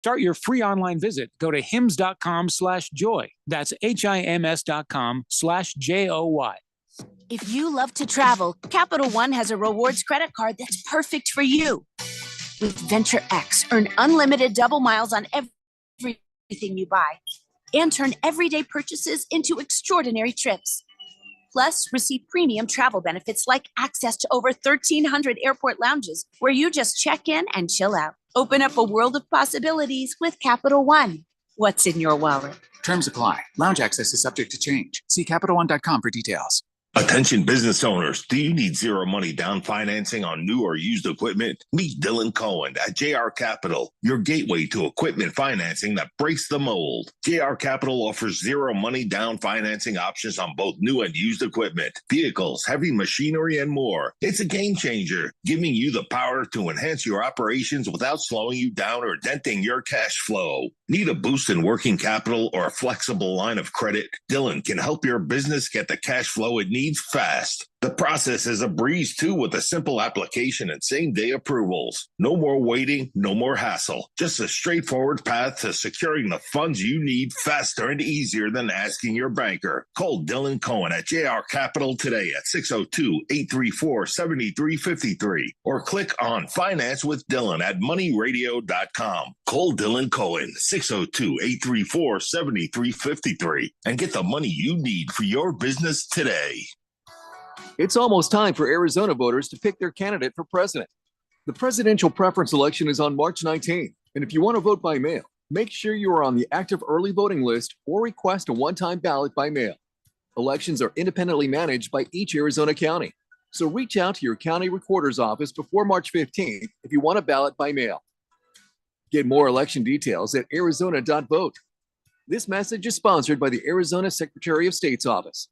Start your free online visit. Go to hims.com/joy. That's HIMS.com/JOY. If you love to travel, Capital One has a rewards credit card that's perfect for you. With Venture X, earn unlimited double miles on everything you buy and turn everyday purchases into extraordinary trips. Plus, receive premium travel benefits like access to over 1,300 airport lounges where you just check in and chill out. Open up a world of possibilities with Capital One. What's in your wallet? Terms apply. Lounge access is subject to change. See CapitalOne.com for details. Attention business owners, do you need zero money down financing on new or used equipment? Meet Dylan Cohen at JR Capital, your gateway to equipment financing that breaks the mold. JR Capital offers zero money down financing options on both new and used equipment, vehicles, heavy machinery, and more. It's a game changer, giving you the power to enhance your operations without slowing you down or denting your cash flow. Need a boost in working capital or a flexible line of credit? Dylan can help your business get the cash flow it needs fast. The process is a breeze too, with a simple application and same-day approvals. No more waiting, no more hassle. Just a straightforward path to securing the funds you need faster and easier than asking your banker. Call Dylan Cohen at JR Capital today at 602-834-7353 or click on Finance with Dylan at moneyradio.com. Call Dylan Cohen 602-834-7353 and get the money you need for your business today. It's almost time for Arizona voters to pick their candidate for president. The presidential preference election is on March 19th, and if you want to vote by mail, make sure you are on the active early voting list or request a one-time ballot by mail. Elections are independently managed by each Arizona county, so reach out to your county recorder's office before March 15th if you want a ballot by mail. Get more election details at arizona.vote. This message is sponsored by the Arizona Secretary of State's office.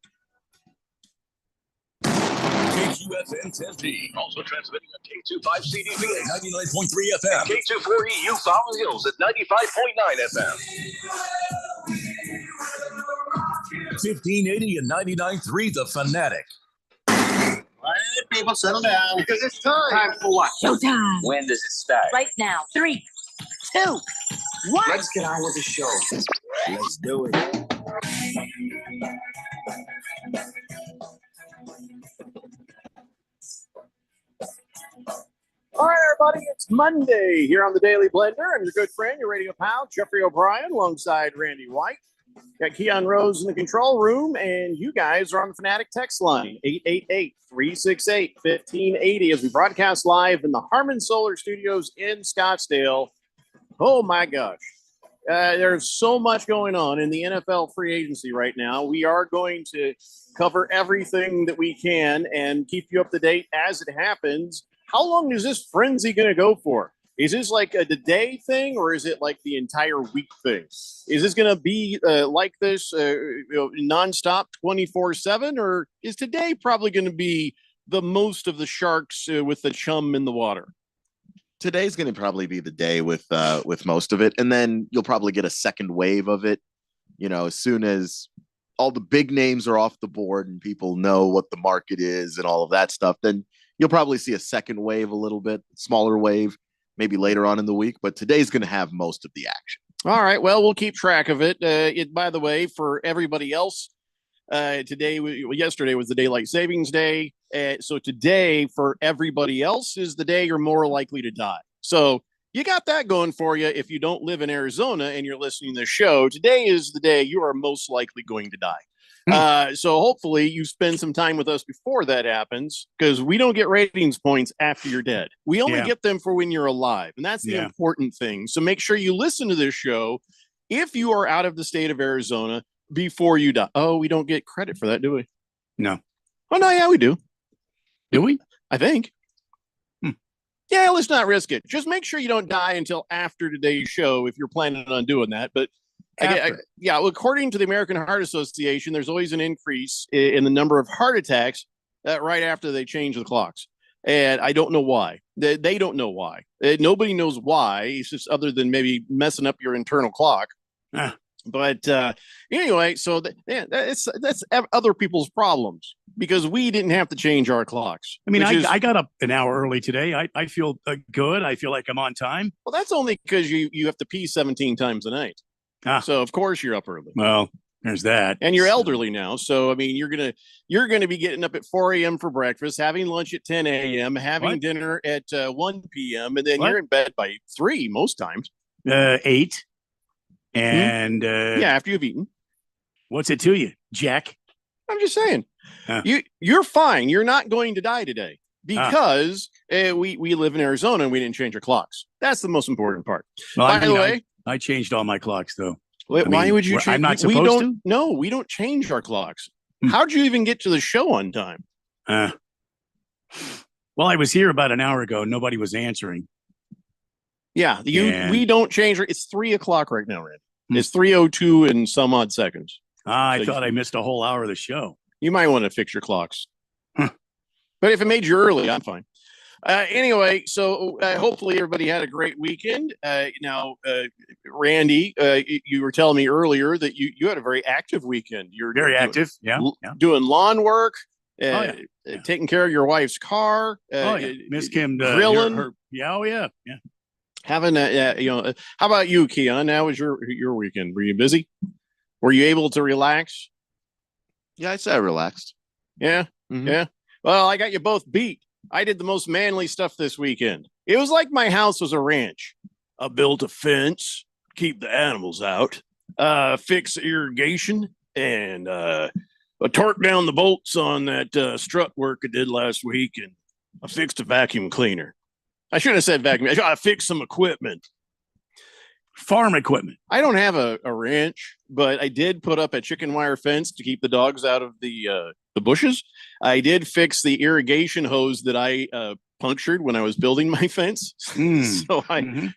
KQFN Tempe, also transmitting on K25CDV at 99.3 FM, K24EU Fountain Hills at 95.9 FM. 1580 and 99.3 The Fanatic. All right, people, settle down because it's time. Time for what? Showtime. When does it start? Right now. 3, 2, 1. Let's get on with the show. Let's do it. All right, everybody, it's Monday here on the Daily Blender. I'm your good friend, your radio pal, Jeffrey O'Brien, alongside Randy White. Got Keon Rose in the control room, and you guys are on the Fanatic text line, 888-368-1580, as we broadcast live in the Harmon Solar Studios in Scottsdale. Oh, my gosh. There's so much going on in the NFL free agency right now. We are going to cover everything that we can and keep you up to date as it happens. How long is this frenzy going to go for? Is this like a day thing, or is it like the entire week thing? Is this going to be like this nonstop 24/7, or is today probably going to be the most of the Sharks with the chum in the water? Today's going to probably be the day with most of it, and then you'll probably get a second wave of it. You know, as soon as all the big names are off the board and people know what the market is and all of that stuff, then you'll probably see a second wave, a little bit smaller wave, maybe later on in the week. But today's going to have most of the action. All right. Well, we'll keep track of it. By the way, for everybody else, yesterday was the daylight savings day. So today, for everybody else, is the day you're more likely to die. So you got that going for you. If you don't live in Arizona and you're listening to the show, today is the day you are most likely going to die. So hopefully you spend some time with us before that happens, because we don't get ratings points after you're dead. We only get them for when you're alive. And that's the important thing. So make sure you listen to this show if you are out of the state of Arizona before you die. Oh, we don't get credit for that, do we? No. Oh, no. Yeah, we do. Do we? I think. Yeah, let's not risk it. Just make sure you don't die until after today's show if you're planning on doing that. But according to the American Heart Association, there's always an increase in the number of heart attacks right after they change the clocks. And I don't know why. They don't know why. Nobody knows why. It's just other than maybe messing up your internal clock. But anyway, so that's other people's problems because we didn't have to change our clocks. I mean, which is- I got up an hour early today. I feel good. I feel like I'm on time. well, that's only because you have to pee 17 times a night. Ah. So of course you're up early. Well, there's that. And you're elderly now, so I mean, you're gonna be getting up at 4 a.m. for breakfast, having lunch at 10 a.m., having What? dinner at 1 p.m., and then What? you're in bed by 3 most times. 8. And Yeah, after you've eaten. what's it to you, Jack? I'm just saying, Huh. you're fine. You're not going to die today because we live in Arizona and we didn't change our clocks. That's the most important part. Well, By the way, I changed all my clocks though. why mean, would you? I'm change? not we supposed don't. to? No, we don't change our clocks. Hmm. How'd you even get to the show on time? Well, I was here about an hour ago. Nobody was answering. Yeah, And- we don't change. It's 3 o'clock right now, Randy. Hmm. It's 3:02 and some odd seconds. I So thought you- I missed a whole hour of the show. You might want to fix your clocks. Huh. But if it made you early, I'm fine. Anyway, so hopefully everybody had a great weekend. Randy, you were telling me earlier that you had a very active weekend. You're Very doing- active. Yeah. Yeah. doing lawn work, Yeah. taking care of your wife's car. Oh, yeah. Miss Kim grilling. Yeah. Oh, yeah. Yeah. Having how about you, Keon? How was your weekend? Were you busy? Were you able to relax? Yeah, I'd say I relaxed. Yeah. Mhm. Yeah. Well, I got you both beat. I did the most manly stuff this weekend. It was like my house was a ranch. I built a fence, keep the animals out, fix the irrigation, and I torqued down the bolts on that strut work I did last week, and I fixed a vacuum cleaner. I shouldn't have said vacuum. I fixed some equipment. Farm equipment. I don't have a ranch, but I did put up a chicken wire fence to keep the dogs out of the bushes. I did fix the irrigation hose that I punctured when I was building my fence. Mm. So Mhm.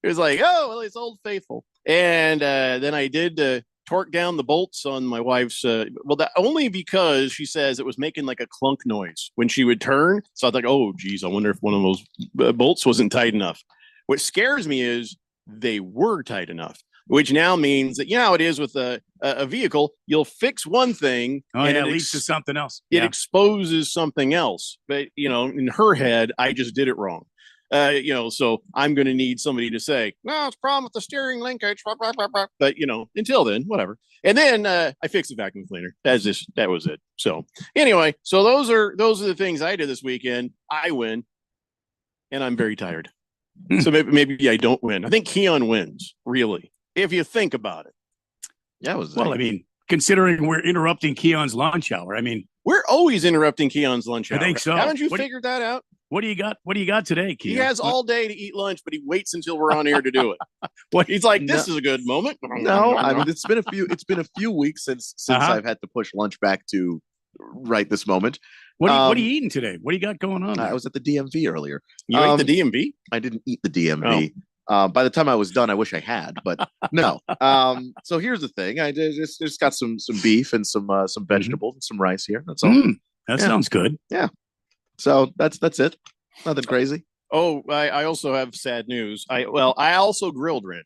it was like, oh, well, it's Old Faithful. And then I did torque down the bolts on my wife's. That only because she says it was making like a clunk noise when she would turn. So I was like, oh, geez, I wonder if one of those bolts wasn't tight enough. What scares me is they were tight enough, which now means that, you know how it is with a vehicle, you'll fix one thing Oh, and yeah. it, It leads to something else. it Yeah. exposes something else. But, in her head, I just did it wrong. So I'm going to need somebody to say, no, it's a problem with the steering linkage. Blah, blah, blah, blah. But, until then, whatever. And then I fixed the vacuum cleaner. That was it. So anyway, so those are the things I did this weekend. I win and I'm very tired. So maybe I don't win. I think Keon wins, really, if you think about it. Yeah, it was. Well, I mean, considering we're interrupting Keon's lunch hour, I mean, We're always interrupting Keon's lunch I hour. think so. Haven't you What do- figured that out? what do you got? What do you got today, Keon? He has all day to eat lunch, but he waits until we're on air to do it. What? He's like, this is a good moment. No, I mean it's been a few weeks since Uh-huh. I've had to push lunch back to right this moment. What are Um, you eating today? What do you got going on? I was at the DMV earlier. You ate the DMV? I didn't eat the DMV. By the time I was done, I wish I had, but no. So here's the thing: I just got some beef and some vegetables and some rice here. That's all. That Yeah. sounds good. So that's it. Nothing crazy. Oh, I also have sad news. I also grilled, Randy.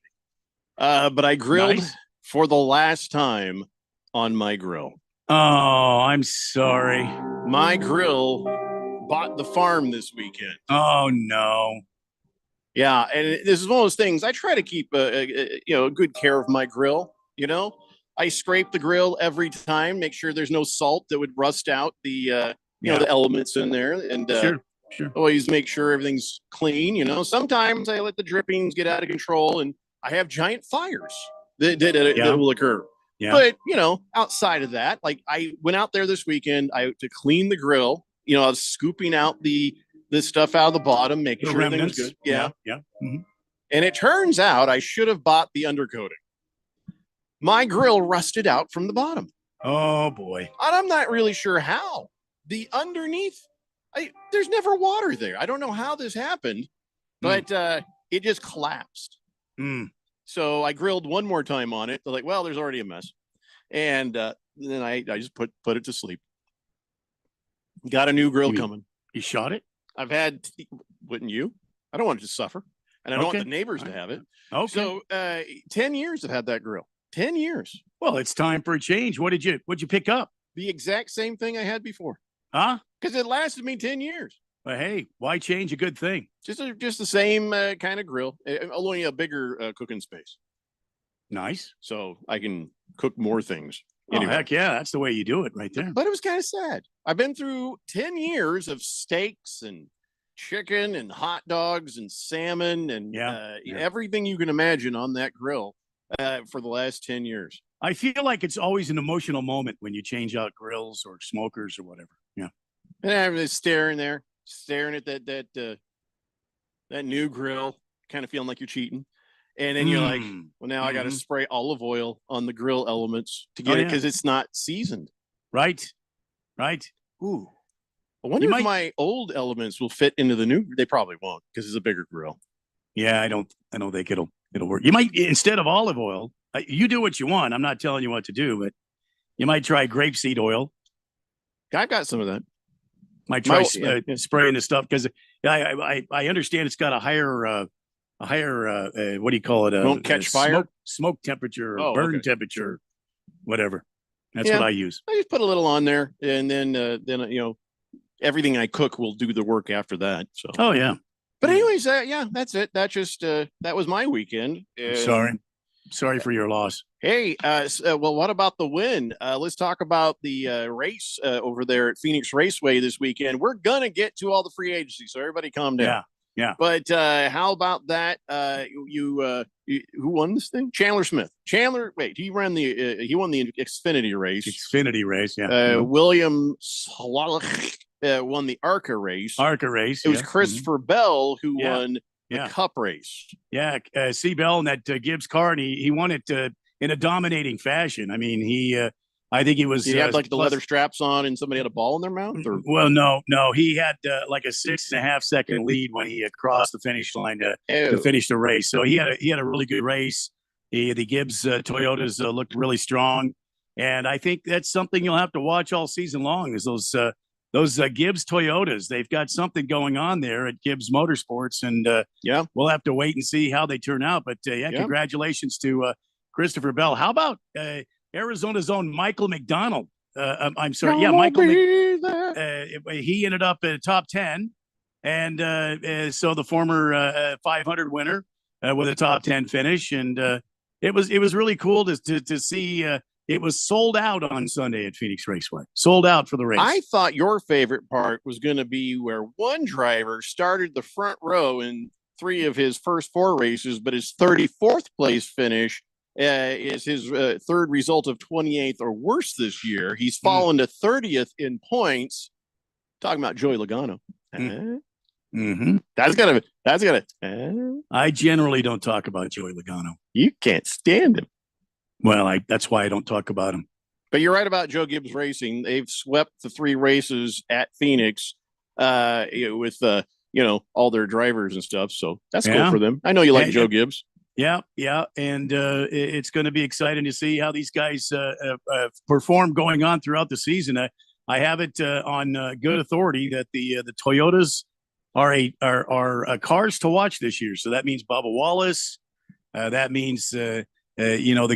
But I grilled Nice. for the last time on my grill. Oh, I'm sorry. My grill bought the farm this weekend. Oh no. Yeah, and this is one of those things. I try to keep good care of my grill. I scrape the grill every time, make sure there's no salt that would rust out the the elements in there, and Sure. always make sure everything's clean. Sometimes I let the drippings get out of control, and I have giant fires that will occur. Yeah. But outside of that, like I went out there this weekend, to clean the grill. I was scooping out the stuff out of the bottom, making The sure everything was remnants. good. Yeah. Yeah. Mhm. And it turns out I should have bought the undercoating. My grill rusted out from the bottom. Oh boy. And I'm not really sure how. The underneath, there's never water there. I don't know how this happened, but it just collapsed. Mm. So I grilled one more time on it. They're like, well, there's already a mess. And then I just put it to sleep. Got a new grill You mean- coming. You shot it? Wouldn't you? I don't want it to suffer. and I don't want Okay. the neighbors to All right. have it. Okay. So 10 years I've had that grill. 10 years. well, it's time for a change. What'd you pick up? The exact same thing I had before Huh? because it lasted me 10 years. Well, hey, why change a good thing? Just the same kind of grill, only a bigger cooking space, Nice. so I can cook more things. Oh, Anyway. heck yeah. That's the way you do it right there. But it was kind of sad. I've been through 10 years of steaks and chicken and hot dogs and salmon and Yeah. everything you can imagine on that grill for the last 10 years. I feel like it's always an emotional moment when you change out grills or smokers or whatever. Yeah. And I'm just staring at that new grill, kind of feeling like you're cheating. And then you're like, well, now I got to spray olive oil on the grill elements to get it because it's not seasoned. Right. Ooh. I wonder You if might- my old elements will fit into the new. They probably won't because it's a bigger grill. Yeah, I don't think it'll work. You might, instead of olive oil, you do what you want. I'm not telling you what to do, but you might try grapeseed oil. I've got some of that. Might try Yeah. spraying the stuff because I understand it's got a higher what do you call it? Won't catch fire? Smoke temperature, Oh, burn okay. temperature, whatever. That's Yeah. what I use. I just put a little on there, and then everything I cook will do the work after that. So, Oh yeah. but anyways, yeah, that's it. That just that was my weekend. Sorry for your loss. Hey, well, what about the win? Let's talk about the race over there at Phoenix Raceway this weekend. We're gonna get to all the free agency, so everybody calm down. Yeah. But how about that? Who won this thing? Chandler Smith. Wait, he won the Xfinity race. Xfinity race. Yeah. William Slolich won the ARCA race. ARCA race. It was yeah. Christopher Bell who Yeah. won the Yeah. Cup race. Yeah, Bell in that Gibbs car, and he won it in a dominating fashion. I mean, I think he was. Did he have like the plus- leather straps on and somebody had a ball in their mouth? Or? Well, no, he had like a 6.5 second lead when he crossed the finish line to finish the race. So he had a really good race. The Gibbs Toyotas looked really strong, and I think that's something you'll have to watch all season long. Is those Gibbs Toyotas? They've got something going on there at Gibbs Motorsports, and we'll have to wait and see how they turn out. But congratulations to Christopher Bell. How about Arizona's own Michael McDonald? I'm sorry, Michael. He ended up at top 10, and so the former 500 winner with a top 10 finish, and it was really cool to see. It was sold out on Sunday at Phoenix Raceway. Sold out for the race. I thought your favorite part was going to be where one driver started the front row in 3 of his first 4 races, but his 34th place finish is his third result of 28th or worse this year. He's fallen to 30th in points. Talking about Joey Logano. Mm-hmm. That's gonna. I generally don't talk about Joey Logano. You can't stand him. Well, that's why I don't talk about him. But you're right about Joe Gibbs Racing. They've swept the 3 races at Phoenix with all their drivers and stuff. So that's cool for them. I know you like Joe Gibbs. Yeah, and it's going to be exciting to see how these guys perform going on throughout the season. I have it on good authority that the Toyotas are cars to watch this year. So that means Bubba Wallace. That means the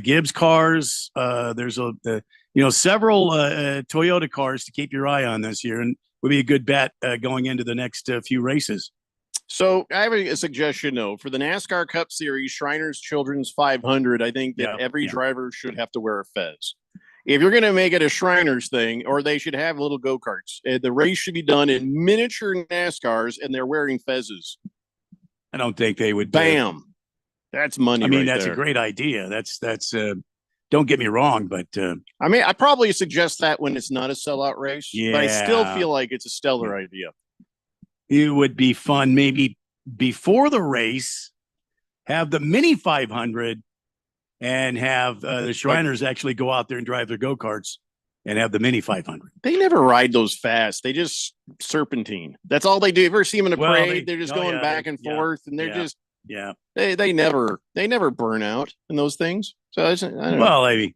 Gibbs cars. There's several Toyota cars to keep your eye on this year, and would be a good bet going into the next few races. So I have a suggestion, though, for the NASCAR Cup Series Shriners Children's 500. I think that every driver should have to wear a fez. If you're going to make it a Shriners thing, or they should have little go-karts, the race should be done in miniature NASCARs, and they're wearing fezes. I don't think they would. Bam. That's money. I mean, right that's there. a great idea. That's don't get me wrong, but I mean, I probably suggest that when it's not a sellout race, but I still feel like it's a stellar idea. It would be fun maybe before the race, have the mini 500 and have the Shriners actually go out there and drive their go-karts and have the mini 500. They never ride those fast. They just serpentine. That's all they do. You ever see them in a parade? They're just going back and forth, and they're just they never burn out in those things. So I don't know. Well, I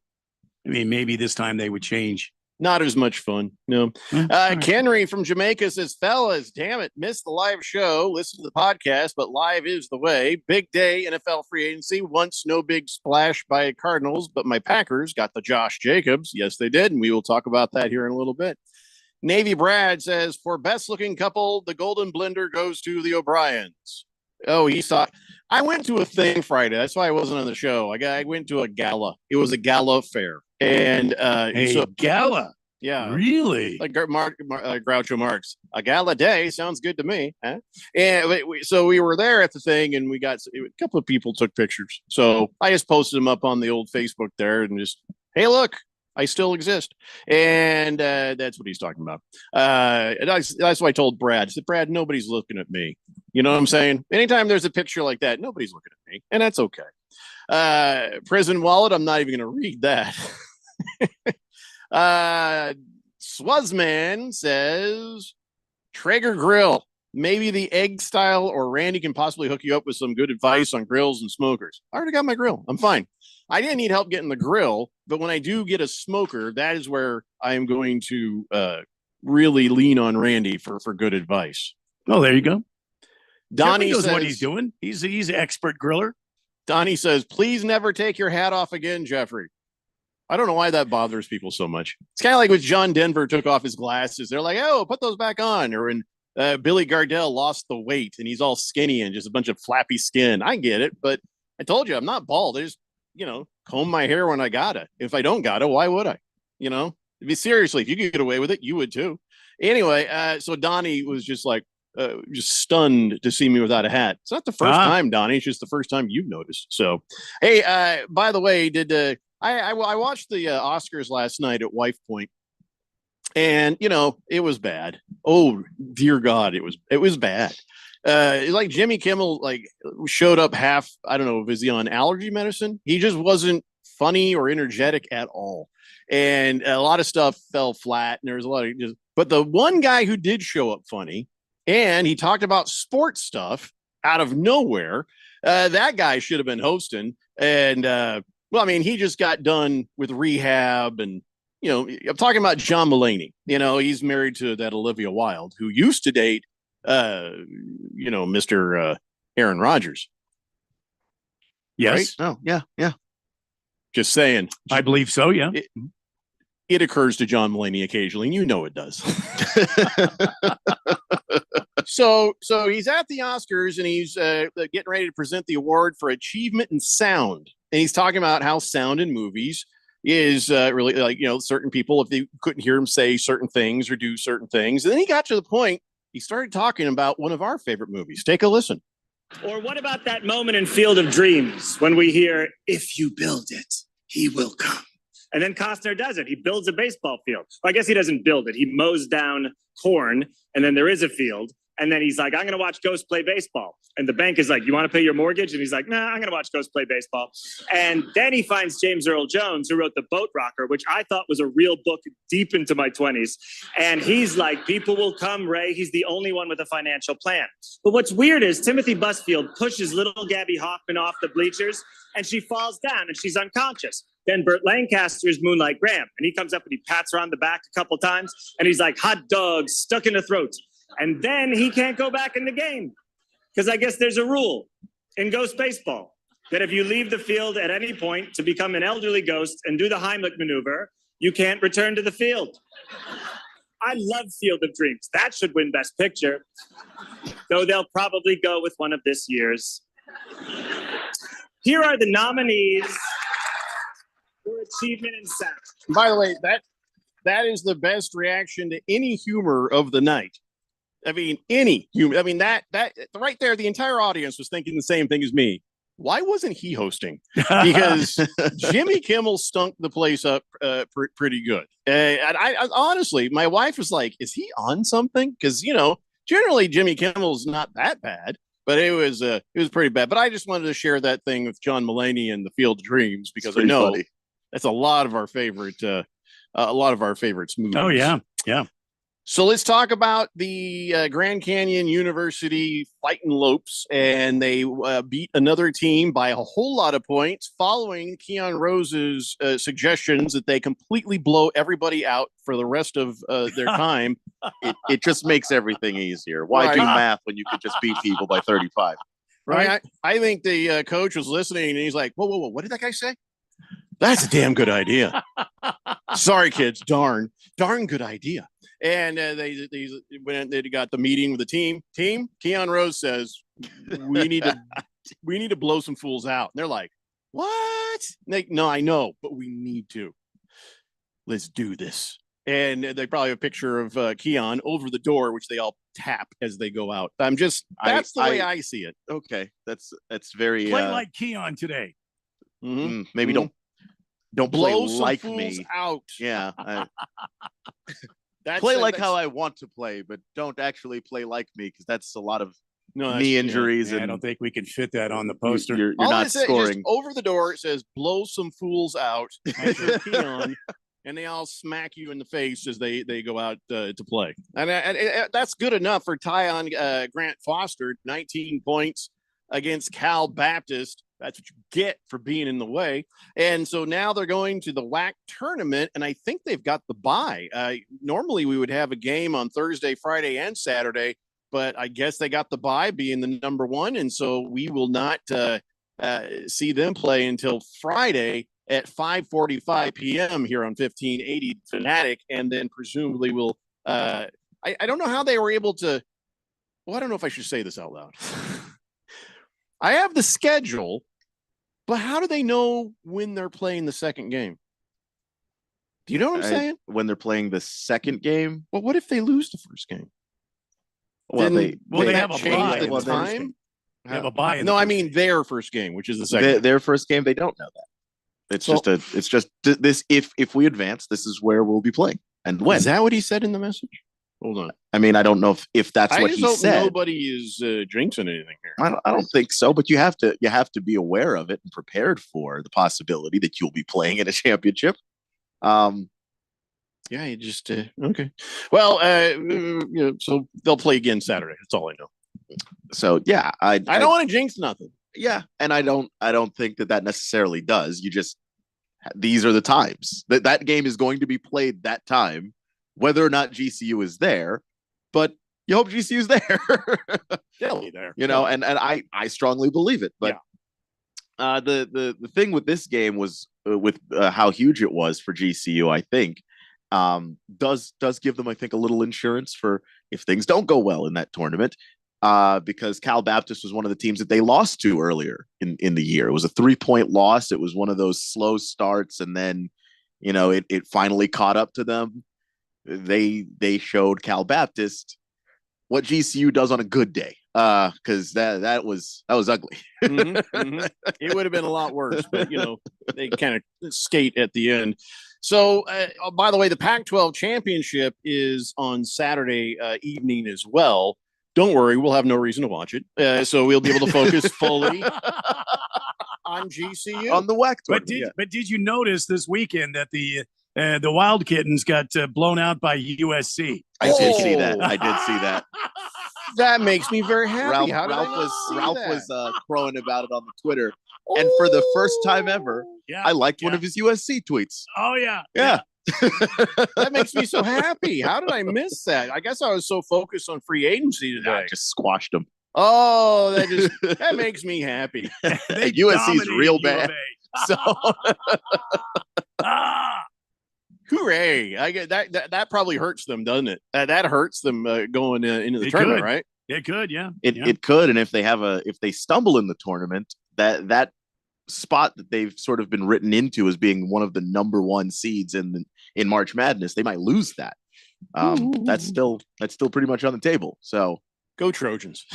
mean, maybe this time they would change. Not as much fun. No. All right. Kenry from Jamaica says, fellas, damn it, missed the live show. Listen to the podcast, but live is the way. Big day, NFL free agency. Once no big splash by Cardinals, but my Packers got the Josh Jacobs. Yes, they did. And we will talk about that here in a little bit. Navy Brad says, for best looking couple, the Golden Blender goes to the O'Briens. Oh, he saw. I went to a thing Friday. That's why I wasn't on the show. I went to a gala. It was a gala fair. And gala. Yeah. Really? Like Groucho Marx. A gala day sounds good to me. Huh? And so we were there at the thing, and we got a couple of people took pictures. So I just posted them up on the old Facebook there and just, hey, look, I still exist. And that's what he's talking about. And that's why I told Brad. I said, Brad, nobody's looking at me. You know what I'm saying? Anytime there's a picture like that, nobody's looking at me. And that's okay. Prison Wallet, I'm not even going to read that. Swazman says Traeger grill, maybe the egg style, or Randy can possibly hook you up with some good advice on grills and smokers. I already got my grill. I'm fine. I didn't need help getting the grill, but when I do get a smoker, that is where I am going to really lean on Randy for good advice. Oh, there you go. Donnie knows says what he's doing. He's an expert griller. Donnie says, please never take your hat off again, Jeffrey. I don't know why that bothers people so much. It's kind of like when John Denver took off his glasses. They're like, oh, put those back on. Or when Billy Gardell lost the weight and he's all skinny and just a bunch of flappy skin. I get it, but I told you I'm not bald. I just, comb my hair when I got it. If I don't got it, why would I? Seriously, if you could get away with it, you would too. Anyway, so Donnie was just like, just stunned to see me without a hat. It's not the first time, Donnie. It's just the first time you've noticed. So, hey, by the way, I watched the Oscars last night at Wife Point, and it was bad. Oh dear God, it was bad. Like Jimmy Kimmel showed up half. I don't know, is he on allergy medicine? He just wasn't funny or energetic at all, and a lot of stuff fell flat. And there was a lot of but the one guy who did show up funny, and he talked about sports stuff out of nowhere. That guy should have been hosting, and he just got done with rehab, and I'm talking about John Mulaney. He's married to that Olivia Wilde, who used to date, Mr. Aaron Rodgers. Yes. Right? Oh, yeah. Just saying. I believe so. Yeah. It occurs to John Mulaney occasionally, and it does. So he's at the Oscars, and he's getting ready to present the award for achievement in sound. And he's talking about how sound in movies is really certain people, if they couldn't hear him say certain things or do certain things. And then he got to the point, he started talking about one of our favorite movies. Take a listen. Or what about that moment in Field of Dreams when we hear, if you build it, he will come. And then Costner does it. He builds a baseball field. Well, I guess he doesn't build it. He mows down corn, and then there is a field. And then he's like, I'm going to watch Ghost play baseball. And the bank is like, you want to pay your mortgage? And he's like, nah, I'm going to watch Ghost play baseball. And then he finds James Earl Jones, who wrote The Boat Rocker, which I thought was a real book deep into my 20s. And he's like, people will come, Ray. He's the only one with a financial plan. But what's weird is Timothy Busfield pushes little Gabby Hoffman off the bleachers, and she falls down, and she's unconscious. Then Burt Lancaster's Moonlight Graham, and he comes up and he pats her on the back a couple times, and he's like, hot dog stuck in the throat. And then he can't go back in the game because I guess there's a rule in Ghost Baseball that if you leave the field at any point to become an elderly ghost and do the Heimlich maneuver, you can't return to the field. I love Field of Dreams. That should win Best Picture, though they'll probably go with one of this year's. Here are the nominees for Achievement in Sound. By the way, that is the best reaction to any humor of the night. Any humor. That right there, the entire audience was thinking the same thing as me. Why wasn't he hosting? Because Jimmy Kimmel stunk the place up pretty good. And I honestly, my wife was like, is he on something? Because, generally Jimmy Kimmel's not that bad, but it was pretty bad. But I just wanted to share that thing with John Mulaney and the Field of Dreams, because I know that's a lot of our favorite, a lot of our favorites movies. Oh, yeah. Yeah. So let's talk about the Grand Canyon University Fighting Lopes, and they beat another team by a whole lot of points following Keon Rose's suggestions that they completely blow everybody out for the rest of their time. It just makes everything easier. Why do math when you could just beat people by 35? Right. I think the coach was listening, and he's like, whoa, what did that guy say? That's a damn good idea. Sorry, kids. Darn good idea. And they went. They got the meeting with the team. Keon Rose says we need to blow some fools out. And they're like, what? No, I know, but we need to. Let's do this. And they probably have a picture of Keon over the door, which they all tap as they go out. That's the way I see it. Okay, that's very Play like Keon today. Maybe don't blow play some like fools me. out. Yeah. Play like how I want to play, but don't actually play like me because that's a lot of knee injuries. And I don't think we can fit that on the poster. You're All not it says, scoring. just over the door, it says "blow some fools out." Enter Keon, and they all smack you in the face as they go out to play. And that's good enough for Tyon Grant Foster, 19 points against Cal Baptist. That's what you get for being in the way. And so now they're going to the WAC tournament, and I think they've got the bye. Normally we would have a game on Thursday, Friday, and Saturday, but I guess they got the bye being the number one, and so we will not see them play until Friday at 5:45 p.m. here on 1580 Fanatic, and then presumably we'll I don't know how they were able to. Well, I don't know if I should say this out loud. I have the schedule, but how do they know when they're playing the second game? Do you know what I'm saying? When they're playing the second game? Well, what if they lose the first game? Well, they have a bye. The time? They have a bye. No, I mean their first game, which is the second. Their first game, they don't know that. It's just this. If we advance, this is where we'll be playing. And when? Is that what he said in the message? Hold on. I mean, I don't know if that's what he said. Nobody is jinxing anything here. I don't think so, but you have to be aware of it and prepared for the possibility that you'll be playing in a championship. Yeah, you just okay. Well, so they'll play again Saturday. That's all I know. So yeah, I don't want to jinx nothing. Yeah, and I don't think that necessarily does. You just these are the times that game is going to be played that time. Whether or not GCU is there, but you hope GCU is there. They'll be there, and I strongly believe it. But the thing with this game was with how huge it was for GCU. I think does give them, I think, a little insurance for if things don't go well in that tournament. Because Cal Baptist was one of the teams that they lost to earlier in the year. It was a 3-point loss. It was one of those slow starts, and then it finally caught up to them. They showed Cal Baptist what GCU does on a good day, because that was ugly. It would have been a lot worse, but they kind of skate at the end. So, by the way, the Pac-12 championship is on Saturday evening as well. Don't worry, we'll have no reason to watch it, so we'll be able to focus fully on GCU on the WAC tournament. But did you notice this weekend that the Wild Kittens got blown out by USC? I did see that. That makes me very happy. Ralph was crowing about it on the Twitter, and for the first time ever, I liked one of his USC tweets. Oh yeah. That makes me so happy. How did I miss that? I guess I was so focused on free agency today. I just squashed him. Oh, that makes me happy. USC's real bad. So hooray! I get that probably hurts them, doesn't it? That hurts them going into the tournament, right? It could, yeah. It could, and if they stumble in the tournament, that spot that they've sort of been written into as being one of the number one seeds in March Madness, they might lose that. That's still pretty much on the table. So go Trojans.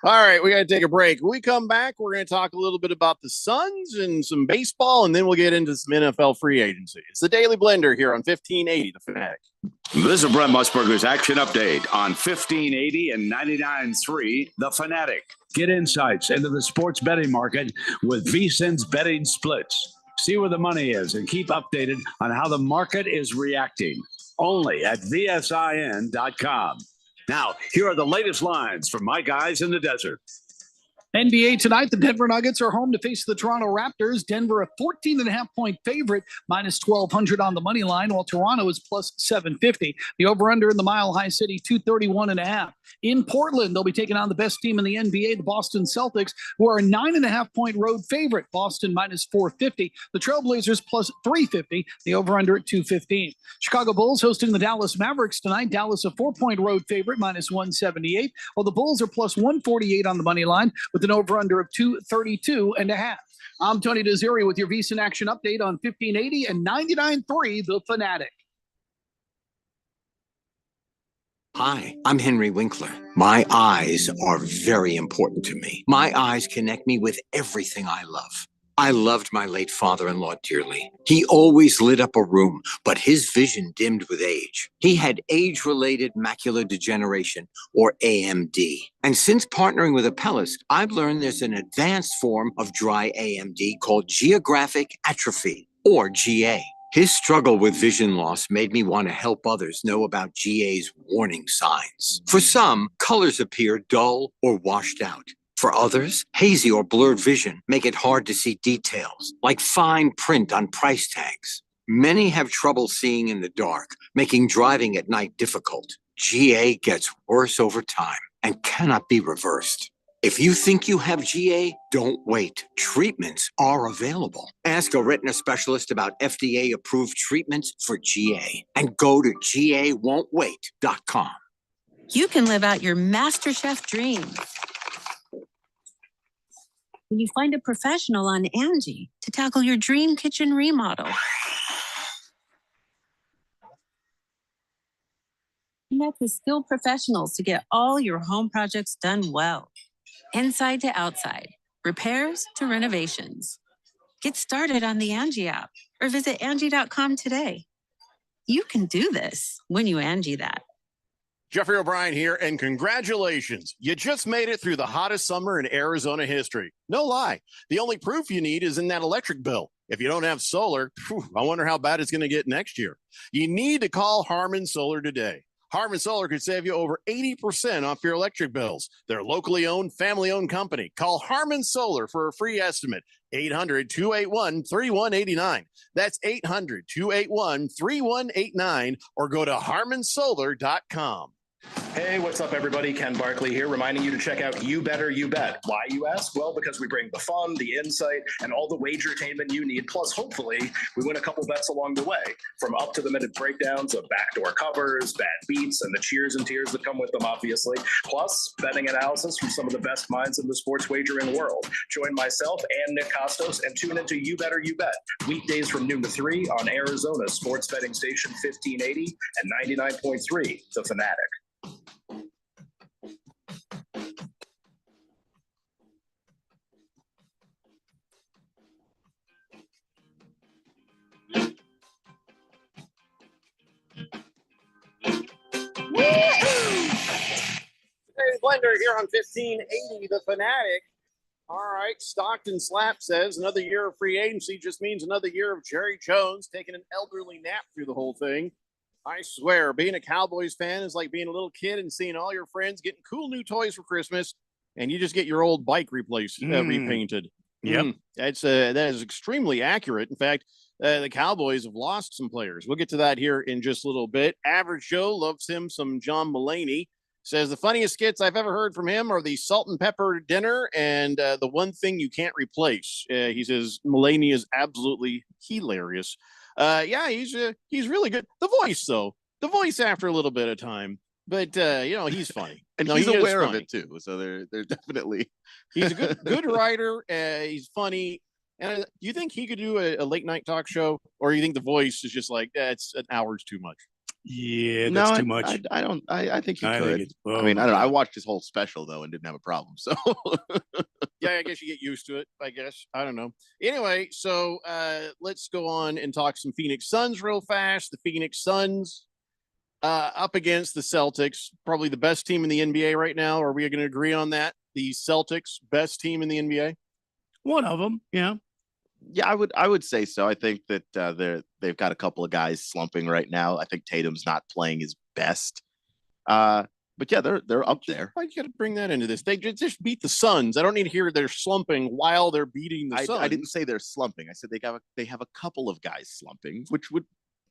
All right, we got to take a break. When we come back, we're going to talk a little bit about the Suns and some baseball, and then we'll get into some NFL free agency. It's the Daily Blender here on 1580 The Fanatic. This is Brent Musburger's Action Update on 1580 and 99.3 The Fanatic. Get insights into the sports betting market with VSiN's betting splits. See where the money is and keep updated on how the market is reacting. Only at VSIN.com. Now, here are the latest lines from my guys in the desert. NBA tonight, the Denver Nuggets are home to face the Toronto Raptors. Denver, a 14.5-point favorite, minus 1,200 on the money line, while Toronto is plus 750. The over-under in the Mile High City, 231.5. In Portland, they'll be taking on the best team in the NBA, the Boston Celtics, who are a 9.5-point road favorite. Boston minus 450. The Trailblazers plus 350. The over-under at 215. Chicago Bulls hosting the Dallas Mavericks tonight. Dallas a 4-point road favorite, minus 178. While the Bulls are plus 148 on the money line, with an over-under of 232.5. I'm Tony Desiri with your VSiN Action Update on 1580 and 99.3 The Fanatic. Hi, I'm Henry Winkler. My eyes are very important to me. My eyes connect me with everything I love. I loved my late father-in-law dearly. He always lit up a room, but his vision dimmed with age. He had age-related macular degeneration, or AMD. And since partnering with Apellis, I've learned there's an advanced form of dry AMD called geographic atrophy, or GA. His struggle with vision loss made me want to help others know about GA's warning signs. For some, colors appear dull or washed out. For others, hazy or blurred vision make it hard to see details, like fine print on price tags. Many have trouble seeing in the dark, making driving at night difficult. GA gets worse over time and cannot be reversed. If you think you have GA, don't wait. Treatments are available. Ask a retina specialist about FDA-approved treatments for GA and go to GAWon'tWait.com. You can live out your MasterChef dreams when you find a professional on Angie to tackle your dream kitchen remodel. Connect with skilled professionals to get all your home projects done well. Inside to outside, repairs to renovations. Get started on the Angie app or visit Angie.com today. You can do this when you Angie that. Jeffrey O'Brien here, and congratulations. You just made it through the hottest summer in Arizona history. No lie. The only proof you need is in that electric bill. If you don't have solar, I wonder how bad it's going to get next year. You need to call Harmon Solar today. Harmon Solar could save you over 80% off your electric bills. They're a locally owned, family-owned company. Call Harmon Solar for a free estimate. 800-281-3189. That's 800-281-3189, or go to harmonsolar.com. Hey, what's up, everybody? Ken Barkley here, reminding you to check out You Better You Bet. Why, you ask? Well, because we bring the fun, the insight, and all the wagertainment you need. Plus, hopefully, we win a couple bets along the way. From up-to-the-minute breakdowns of backdoor covers, bad beats, and the cheers and tears that come with them, obviously. Plus, betting analysis from some of the best minds in the sports wagering world. Join myself and Nick Costos and tune into You Better You Bet. Weekdays from noon to 3 on Arizona's sports betting station 1580 and 99.3 The Fanatic. Blender here on 1580 The Fanatic. All right, Stockton Slap says another year of free agency just means another year of Jerry Jones taking an elderly nap through the whole thing. I swear, being a Cowboys fan is like being a little kid and seeing all your friends getting cool new toys for Christmas, and you just get your old bike repainted. Yep. That is extremely accurate. In fact, the Cowboys have lost some players. We'll get to that here in just a little bit. Average Joe loves him some John Mulaney. Says the funniest skits I've ever heard from him are the salt and pepper dinner and the one thing you can't replace. He says Mulaney is absolutely hilarious. Yeah, he's really good. The voice, though, after a little bit of time, but he's funny and he's aware of it too. So they're definitely he's a good writer. He's funny. And do you think he could do a late night talk show, or you think the voice is just like it's an hour's too much? Yeah, that's too much. I don't. I think he could. I mean, I don't know. I watched his whole special though and didn't have a problem. So yeah, I guess you get used to it. I guess I don't know. Anyway, so let's go on and talk some Phoenix Suns real fast. The Phoenix Suns up against the Celtics, probably the best team in the NBA right now. Are we going to agree on that? The Celtics, best team in the NBA. One of them, yeah. Yeah, I would say so. I think that they've got a couple of guys slumping right now. I think Tatum's not playing his best. But yeah, they're up there. Why you got to bring that into this? They just beat the Suns. I don't need to hear they're slumping while they're beating the Suns. I didn't say they're slumping. I said they have a couple of guys slumping, which would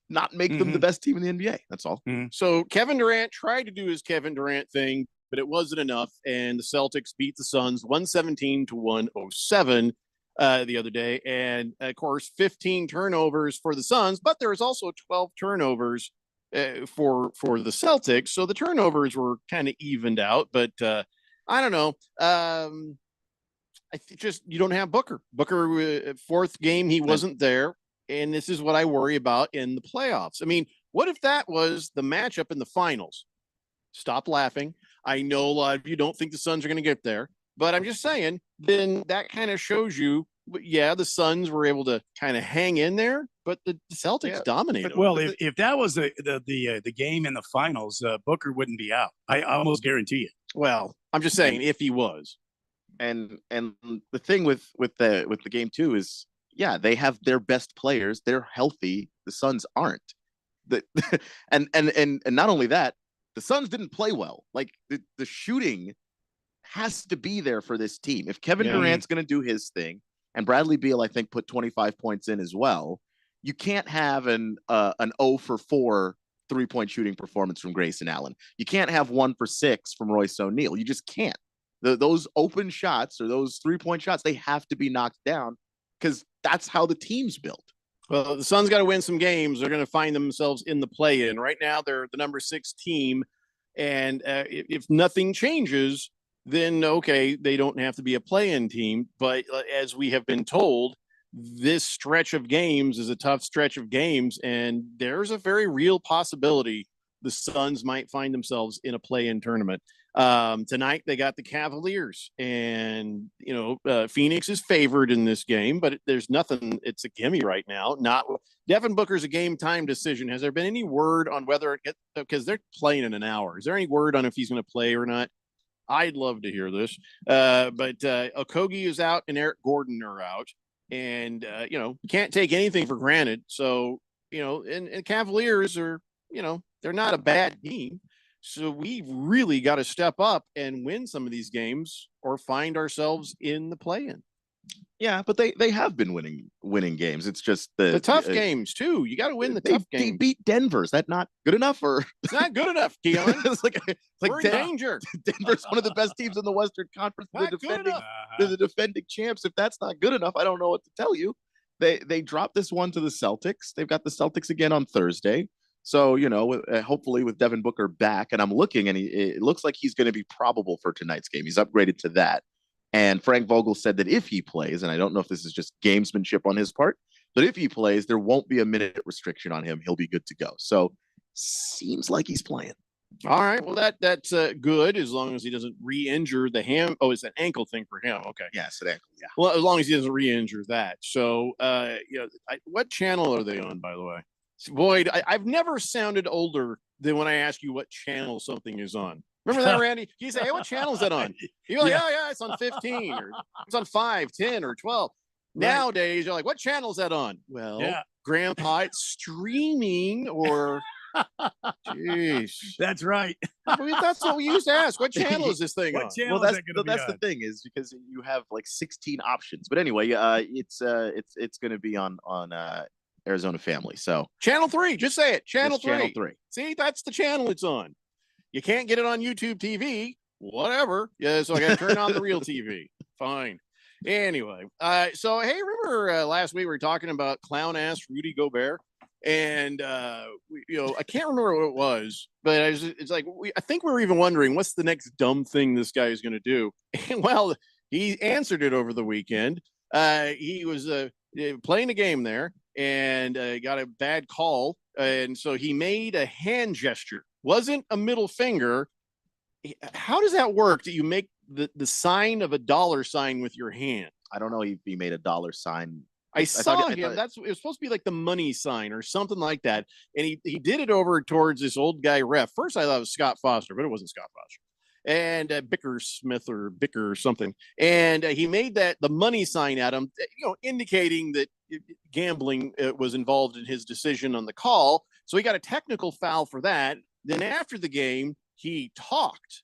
not make them the best team in the NBA. That's all. So Kevin Durant tried to do his Kevin Durant thing, but it wasn't enough. And the Celtics beat the Suns 117-107 the other day. And of course, 15 turnovers for the Suns, but there was also 12 turnovers for the Celtics. So the turnovers were kind of evened out, but I don't know. I think just you don't have Booker. Booker, fourth game, he wasn't there. And this is what I worry about in the playoffs. I mean, what if that was the matchup in the finals? Stop laughing. I know a lot of you don't think the Suns are going to get there, but I'm just saying, then that kind of shows you, yeah, the Suns were able to kind of hang in there, but the Celtics dominated. Well, if that was the game in the finals, Booker wouldn't be out. I almost guarantee it. Well, I'm just saying if he was. And the thing with the game too is, yeah, they have their best players. They're healthy. The Suns aren't. And not only that, the Suns didn't play well. Like the shooting has to be there for this team. If Kevin Durant's going to do his thing, and Bradley Beal, I think, put 25 points in as well, you can't have an 0 for 4 3-point shooting performance from Grayson Allen. You can't have 1 for 6 from Royce O'Neal. You just can't. Those open shots or those 3-point shots, they have to be knocked down because that's how the team's built. Well, the Suns got to win some games. They're going to find themselves in the play-in. Right now, they're the number 6 team. And if nothing changes, then, okay, they don't have to be a play-in team. But as we have been told, this stretch of games is a tough stretch of games. And there's a very real possibility the Suns might find themselves in a play-in tournament. Tonight they got the Cavaliers, and Phoenix is favored in this game, but there's nothing. It's a gimme right now. Not Devin Booker's a game time decision. Has there been any word on whether because they're playing in an hour? Is there any word on if he's going to play or not? I'd love to hear this. But Okogie is out and Eric Gordon are out, and you can't take anything for granted. So and Cavaliers are they're not a bad team. So we've really got to step up and win some of these games or find ourselves in the play-in. Yeah, but they have been winning games. It's just the tough games too. You got to win the tough games. They beat Denver. Is that not good enough? Or it's not good enough, Keon. it's like we're in danger. Denver's one of the best teams in the Western Conference. They're the defending champs. If that's not good enough, I don't know what to tell you. They dropped this one to the Celtics. They've got the Celtics again on Thursday. So, hopefully with Devin Booker back, and I'm looking, and it looks like he's going to be probable for tonight's game. He's upgraded to that. And Frank Vogel said that if he plays, and I don't know if this is just gamesmanship on his part, but if he plays, there won't be a minute restriction on him. He'll be good to go. So seems like he's playing. All right. Well, that's good as long as he doesn't re-injure the ham. Oh, it's an ankle thing for him. Okay. Yeah, it's an ankle. Yeah. Well, as long as he doesn't re-injure that. So, what channel are they on, by the way? Boyd, I've never sounded older than when I ask you what channel something is on. Remember that, Randy? You say, hey, what channel is that on? You're like, yeah, it's on 15 or it's on 5, 10, or 12. Right. Nowadays, you're like, what channel is that on? Well, Grandpa, it's streaming or jeez. That's right. I mean, that's what we used to ask. What channel is this thing on? Well, that's the thing is because you have like 16 options. But anyway, it's going to be on Arizona Family. So channel 3, just say it. Channel 3. Channel 3. See, that's the channel it's on. You can't get it on YouTube TV. Whatever. Yeah, so I got to turn on the real TV. Fine. Anyway, so hey, remember last week we were talking about clown ass Rudy Gobert, and I can't remember what it was, but I think we were even wondering what's the next dumb thing this guy is going to do. And well, he answered it over the weekend. He was playing a game there and got a bad call. And so he made a hand gesture, wasn't a middle finger. How does that work? Do you make the sign of a dollar sign with your hand? I don't know if he made a dollar sign. I saw him. It was supposed to be like the money sign or something like that. And he did it over towards this old guy ref. First, I thought it was Scott Foster, but it wasn't Scott Foster. and Bickersmith or Bicker or something. And he made the money sign at him, indicating that gambling was involved in his decision on the call. So he got a technical foul for that. Then after the game, he talked,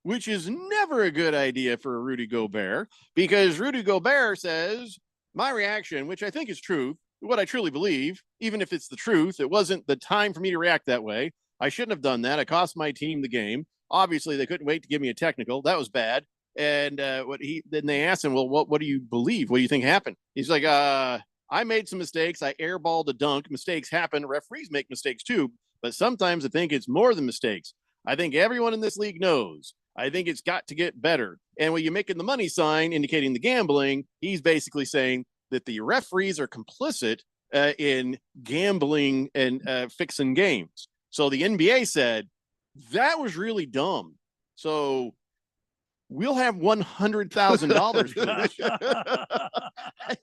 which is never a good idea for Rudy Gobert, because Rudy Gobert says, my reaction, which I think is true, what I truly believe, even if it's the truth, it wasn't the time for me to react that way. I shouldn't have done that. I cost my team the game. Obviously, they couldn't wait to give me a technical. That was bad. And then they asked him, well, what do you believe? What do you think happened? He's like, I made some mistakes. I airballed a dunk. Mistakes happen. Referees make mistakes too. But sometimes I think it's more than mistakes. I think everyone in this league knows. I think it's got to get better. And when you're making the money sign indicating the gambling, he's basically saying that the referees are complicit in gambling and fixing games. So the NBA said, that was really dumb. So we'll have $100,000.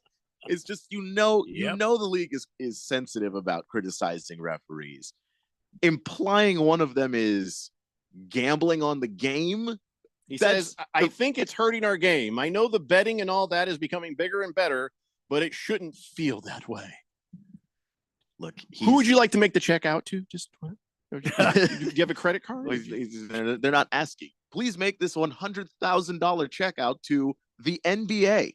It's just, you know the league is sensitive about criticizing referees. Implying one of them is gambling on the game. He says, I think it's hurting our game. I know the betting and all that is becoming bigger and better, but it shouldn't feel that way. Look, who would you like to make the check out to? Just what? Do you have a credit card? They're not asking. Please make this $100,000 check out to the NBA.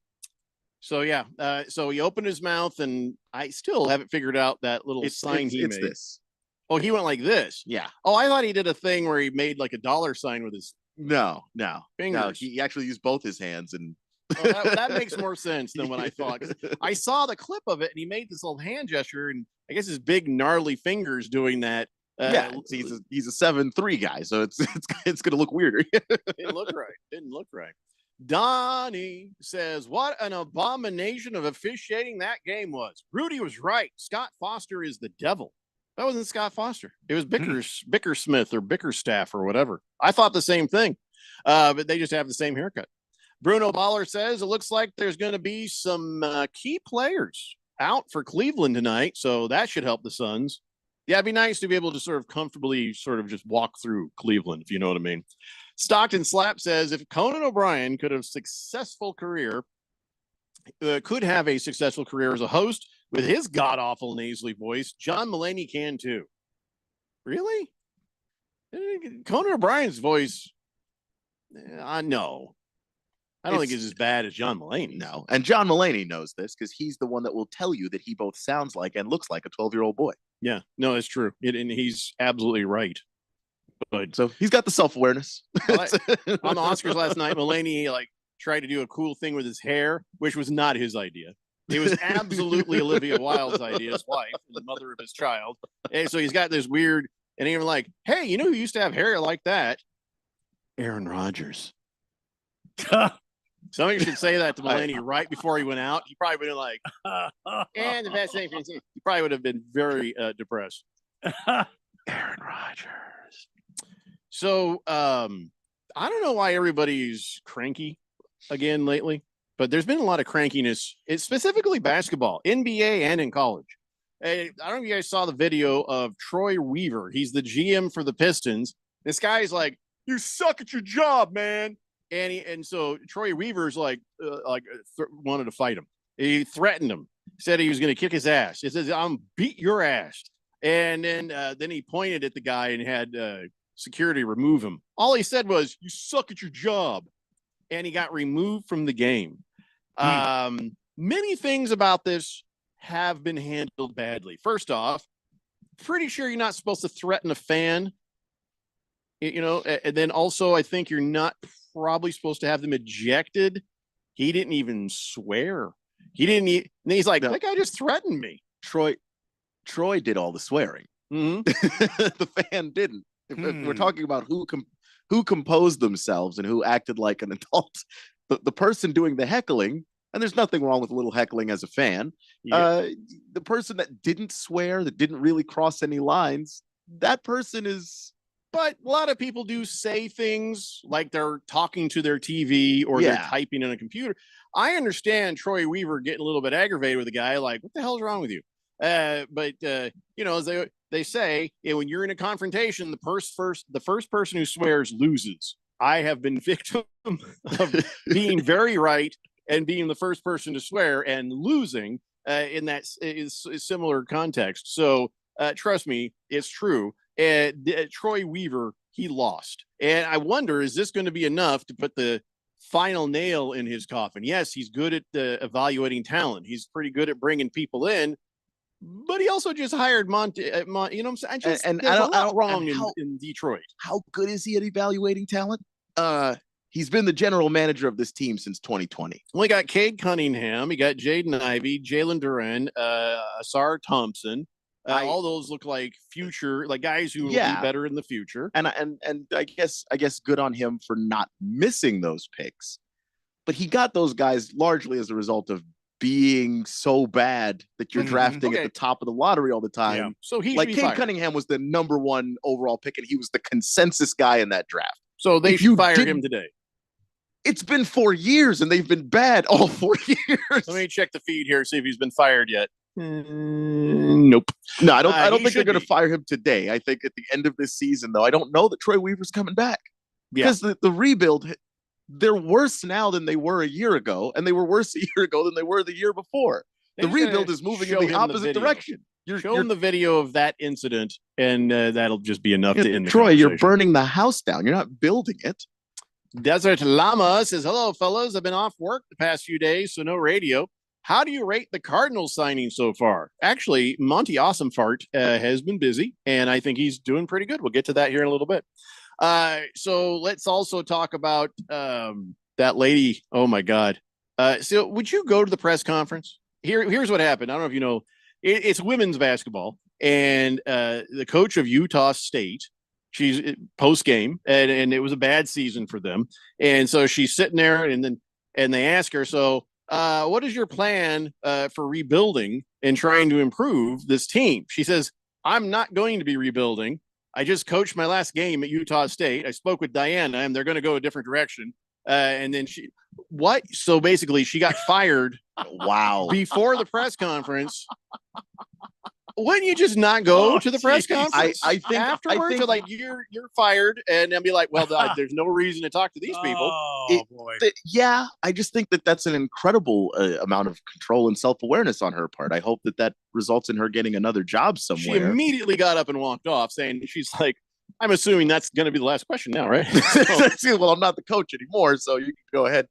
So yeah, so he opened his mouth, and I still haven't figured out that little sign he made. This. Oh, he went like this. Yeah. Oh, I thought he did a thing where he made like a dollar sign with his no fingers. No, he actually used both his hands, and that makes more sense than what I thought. I saw the clip of it, and he made this little hand gesture, and I guess his big gnarly fingers doing that. He's a 7'3" guy, so it's gonna look weirder. Didn't look right. Donnie says, what an abomination of officiating that game was. Rudy was right. Scott Foster is the devil. That wasn't Scott Foster. It was Bickersmith or Bickerstaff or whatever. I thought the same thing, but they just have the same haircut. Bruno Baller says, it looks like there's going to be some key players out for Cleveland tonight, so that should help the Suns. Yeah, it'd be nice to be able to sort of comfortably sort of just walk through Cleveland, if you know what I mean. Stockton Slap says, if Conan O'Brien could have a successful career as a host with his god-awful nasally voice, John Mulaney can too. Really? Conan O'Brien's voice, no. I don't think it's as bad as John Mulaney. No, and John Mulaney knows this because he's the one that will tell you that he both sounds like and looks like a 12-year-old boy. Yeah, no, it's true. And he's absolutely right. But so he's got the self-awareness. On the Oscars last night, Mulaney tried to do a cool thing with his hair, which was not his idea. It was absolutely Olivia Wilde's idea, his wife, and the mother of his child. And so he's got this weird, and even like, hey, you know who used to have hair like that? Aaron Rodgers. Somebody should say that to Mulaney right before he went out. He probably would have like, and the best thing, he probably would have been very depressed. Aaron Rodgers. So I don't know why everybody's cranky again lately, but there's been a lot of crankiness. It's specifically basketball, NBA, and in college. I don't know if you guys saw the video of Troy Weaver. He's the GM for the Pistons. This guy's like, "You suck at your job, man." And so Troy Weaver's wanted to fight him. He threatened him. Said he was going to kick his ass. He says, "I'm beat your ass." And then he pointed at the guy and had security remove him. All he said was, "You suck at your job," and he got removed from the game. Many things about this have been handled badly. First off, pretty sure you're not supposed to threaten a fan. And then also I think you're not probably supposed to have them ejected. He didn't even swear. He didn't. And he's like, that guy just threatened me. Troy did all the swearing. Mm-hmm. The fan didn't. If we're talking about who composed themselves and who acted like an adult, the person doing the heckling, and there's nothing wrong with a little heckling as a fan. Yeah. The person that didn't swear, that didn't really cross any lines, that person is. But a lot of people do say things like they're talking to their TV or they're typing in a computer. I understand Troy Weaver getting a little bit aggravated with the guy, like, what the hell's wrong with you? But as they say, when you're in a confrontation, the first person who swears loses. I have been victim of being very right and being the first person to swear and losing in that is similar context. So trust me, it's true. Troy Weaver, he lost. And I wonder, is this going to be enough to put the final nail in his coffin? Yes, he's good at evaluating talent. He's pretty good at bringing people in. But he also just hired Monty. You know what I'm saying? There's a lot wrong in Detroit. How good is he at evaluating talent? He's been the general manager of this team since 2020. Well, he got Cade Cunningham. He got Jaden Ivey, Jalen Duren, Asar Thompson. All those look like future, like guys who will be better in the future. And I guess good on him for not missing those picks. But he got those guys largely as a result of being so bad that you're drafting at the top of the lottery all the time. Yeah. So he like Cade Cunningham was the number 1 overall pick, and he was the consensus guy in that draft. So they should fire him today. It's been 4 years, and they've been bad all 4 years. Let me check the feed here, see if he's been fired yet. Nope. No, I don't think they're going to fire him today. I think at the end of this season, though, I don't know that Troy Weaver's coming back because the rebuild. They're worse now than they were a year ago, and they were worse a year ago than they were the year before. The rebuild is moving in the opposite direction. Show him the video of that incident, and that'll just be enough to end the Troy, conversation. you're burning the house down. You're not building it. Desert Llama says, hello, fellas. I've been off work the past few days, so no radio. How do you rate the Cardinals signing so far? Actually, Monty Awesomefart has been busy, and I think he's doing pretty good. We'll get to that here in a little bit. So let's also talk about that lady. Oh my God. So would you go to the press conference? Here's what happened. I don't know if you know, it's women's basketball, and the coach of Utah State, she's post game, and it was a bad season for them. And so she's sitting there, and they ask her, so what is your plan for rebuilding and trying to improve this team? She says, I'm not going to be rebuilding. I just coached my last game at Utah State. I spoke with Diana, and they're going to go a different direction. And then so basically she got fired. Wow. Before the press conference. Wouldn't you just not go to the press conference? I think afterwards, like you're fired, and then be like, well, there's no reason to talk to these people. Yeah, I just think that's an incredible amount of control and self-awareness on her part. I hope that results in her getting another job somewhere. She immediately got up and walked off, saying, she's like, I'm assuming that's going to be the last question now, right? Well, I'm not the coach anymore, so you can go ahead.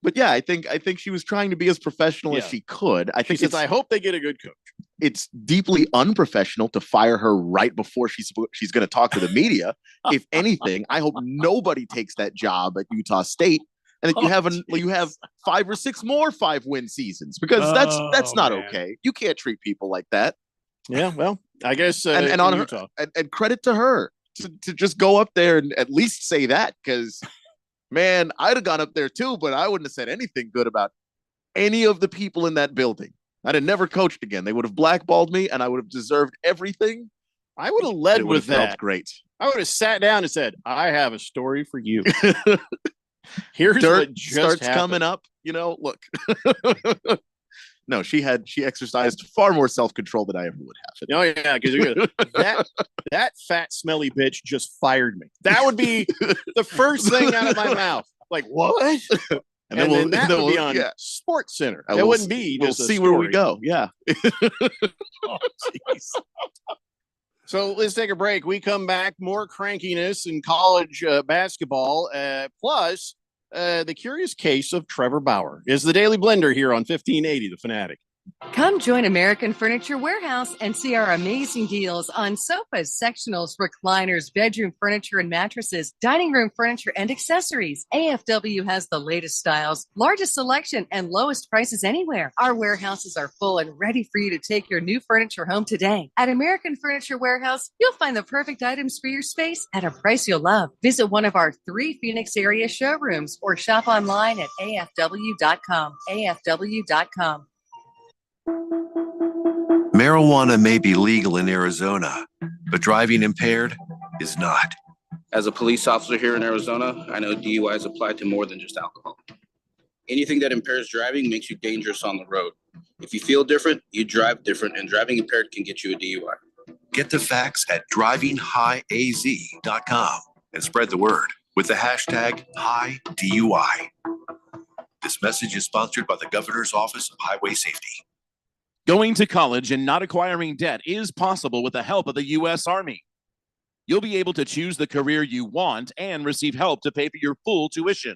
But yeah, I think she was trying to be as professional as she could. I think I hope they get a good coach. It's deeply unprofessional to fire her right before she's going to talk to the media. If anything, I hope nobody takes that job at Utah State, and that you have 5 or 6 more 5-win seasons, because that's not okay. You can't treat people like that. Yeah, well, I guess and on Utah. And credit to her to just go up there and at least say that, because man, I'd have gone up there too, but I wouldn't have said anything good about any of the people in that building. I'd have never coached again. They would have blackballed me, and I would have deserved everything. I would have led with that. Felt great. I would have sat down and said, I have a story for you. Here's Dirt what just starts happened. coming up. Look. No, she exercised far more self-control than I ever would have. Oh yeah, because that fat smelly bitch just fired me. That would be the first thing out of my mouth. Like, what? And then that would be on Sports Center. It wouldn't be just we'll see where we go. Yeah. Oh, jeez. So let's take a break. We come back, more crankiness in college basketball, plus the curious case of Trevor Bauer. Is the Daily Blender here on 1580 The Fanatic. Come join American Furniture Warehouse and see our amazing deals on sofas, sectionals, recliners, bedroom furniture and mattresses, dining room furniture and accessories. AFW has the latest styles, largest selection, and lowest prices anywhere. Our warehouses are full and ready for you to take your new furniture home today. At American Furniture Warehouse, you'll find the perfect items for your space at a price you'll love. Visit one of our 3 Phoenix area showrooms or shop online at afw.com. afw.com. Marijuana may be legal in Arizona, but driving impaired is not. As a police officer here in Arizona, I know DUIs apply to more than just alcohol. Anything that impairs driving makes you dangerous on the road. If you feel different, you drive different, and driving impaired can get you a DUI. Get the facts at drivinghighaz.com and spread the word. with the hashtag HighDUI. This message is sponsored by the Governor's Office of Highway Safety. Going to college and not acquiring debt is possible with the help of the U.S. Army. You'll be able to choose the career you want and receive help to pay for your full tuition.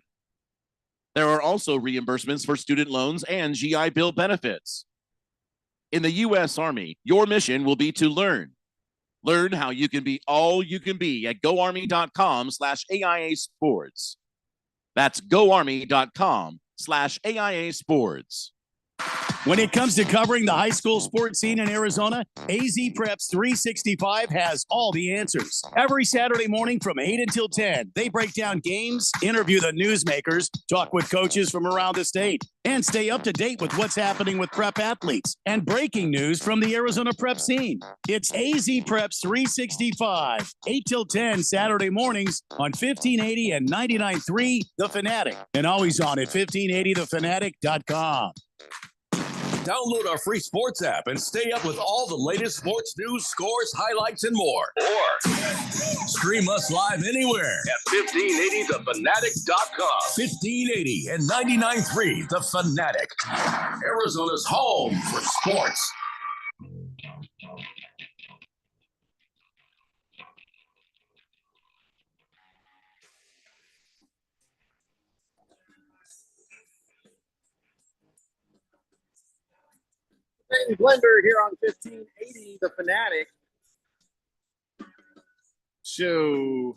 There are also reimbursements for student loans and GI Bill benefits. In the U.S. Army, your mission will be to learn. Learn how you can be all you can be at goarmy.com/AIA Sports. That's goarmy.com/AIA Sports. When it comes to covering the high school sports scene in Arizona, AZ Preps 365 has all the answers. Every Saturday morning from 8 until 10, they break down games, interview the newsmakers, talk with coaches from around the state, and stay up to date with what's happening with prep athletes and breaking news from the Arizona prep scene. It's AZ Preps 365, 8 till 10 Saturday mornings on 1580 and 99.3 The Fanatic, and always on at 1580thefanatic.com. Download our free sports app and stay up with all the latest sports news, scores, highlights, and more. Or stream us live anywhere at 1580thefanatic.com. 1580 and 99.3 The Fanatic, Arizona's home for sports. Blender here on 1580 The Fanatic. So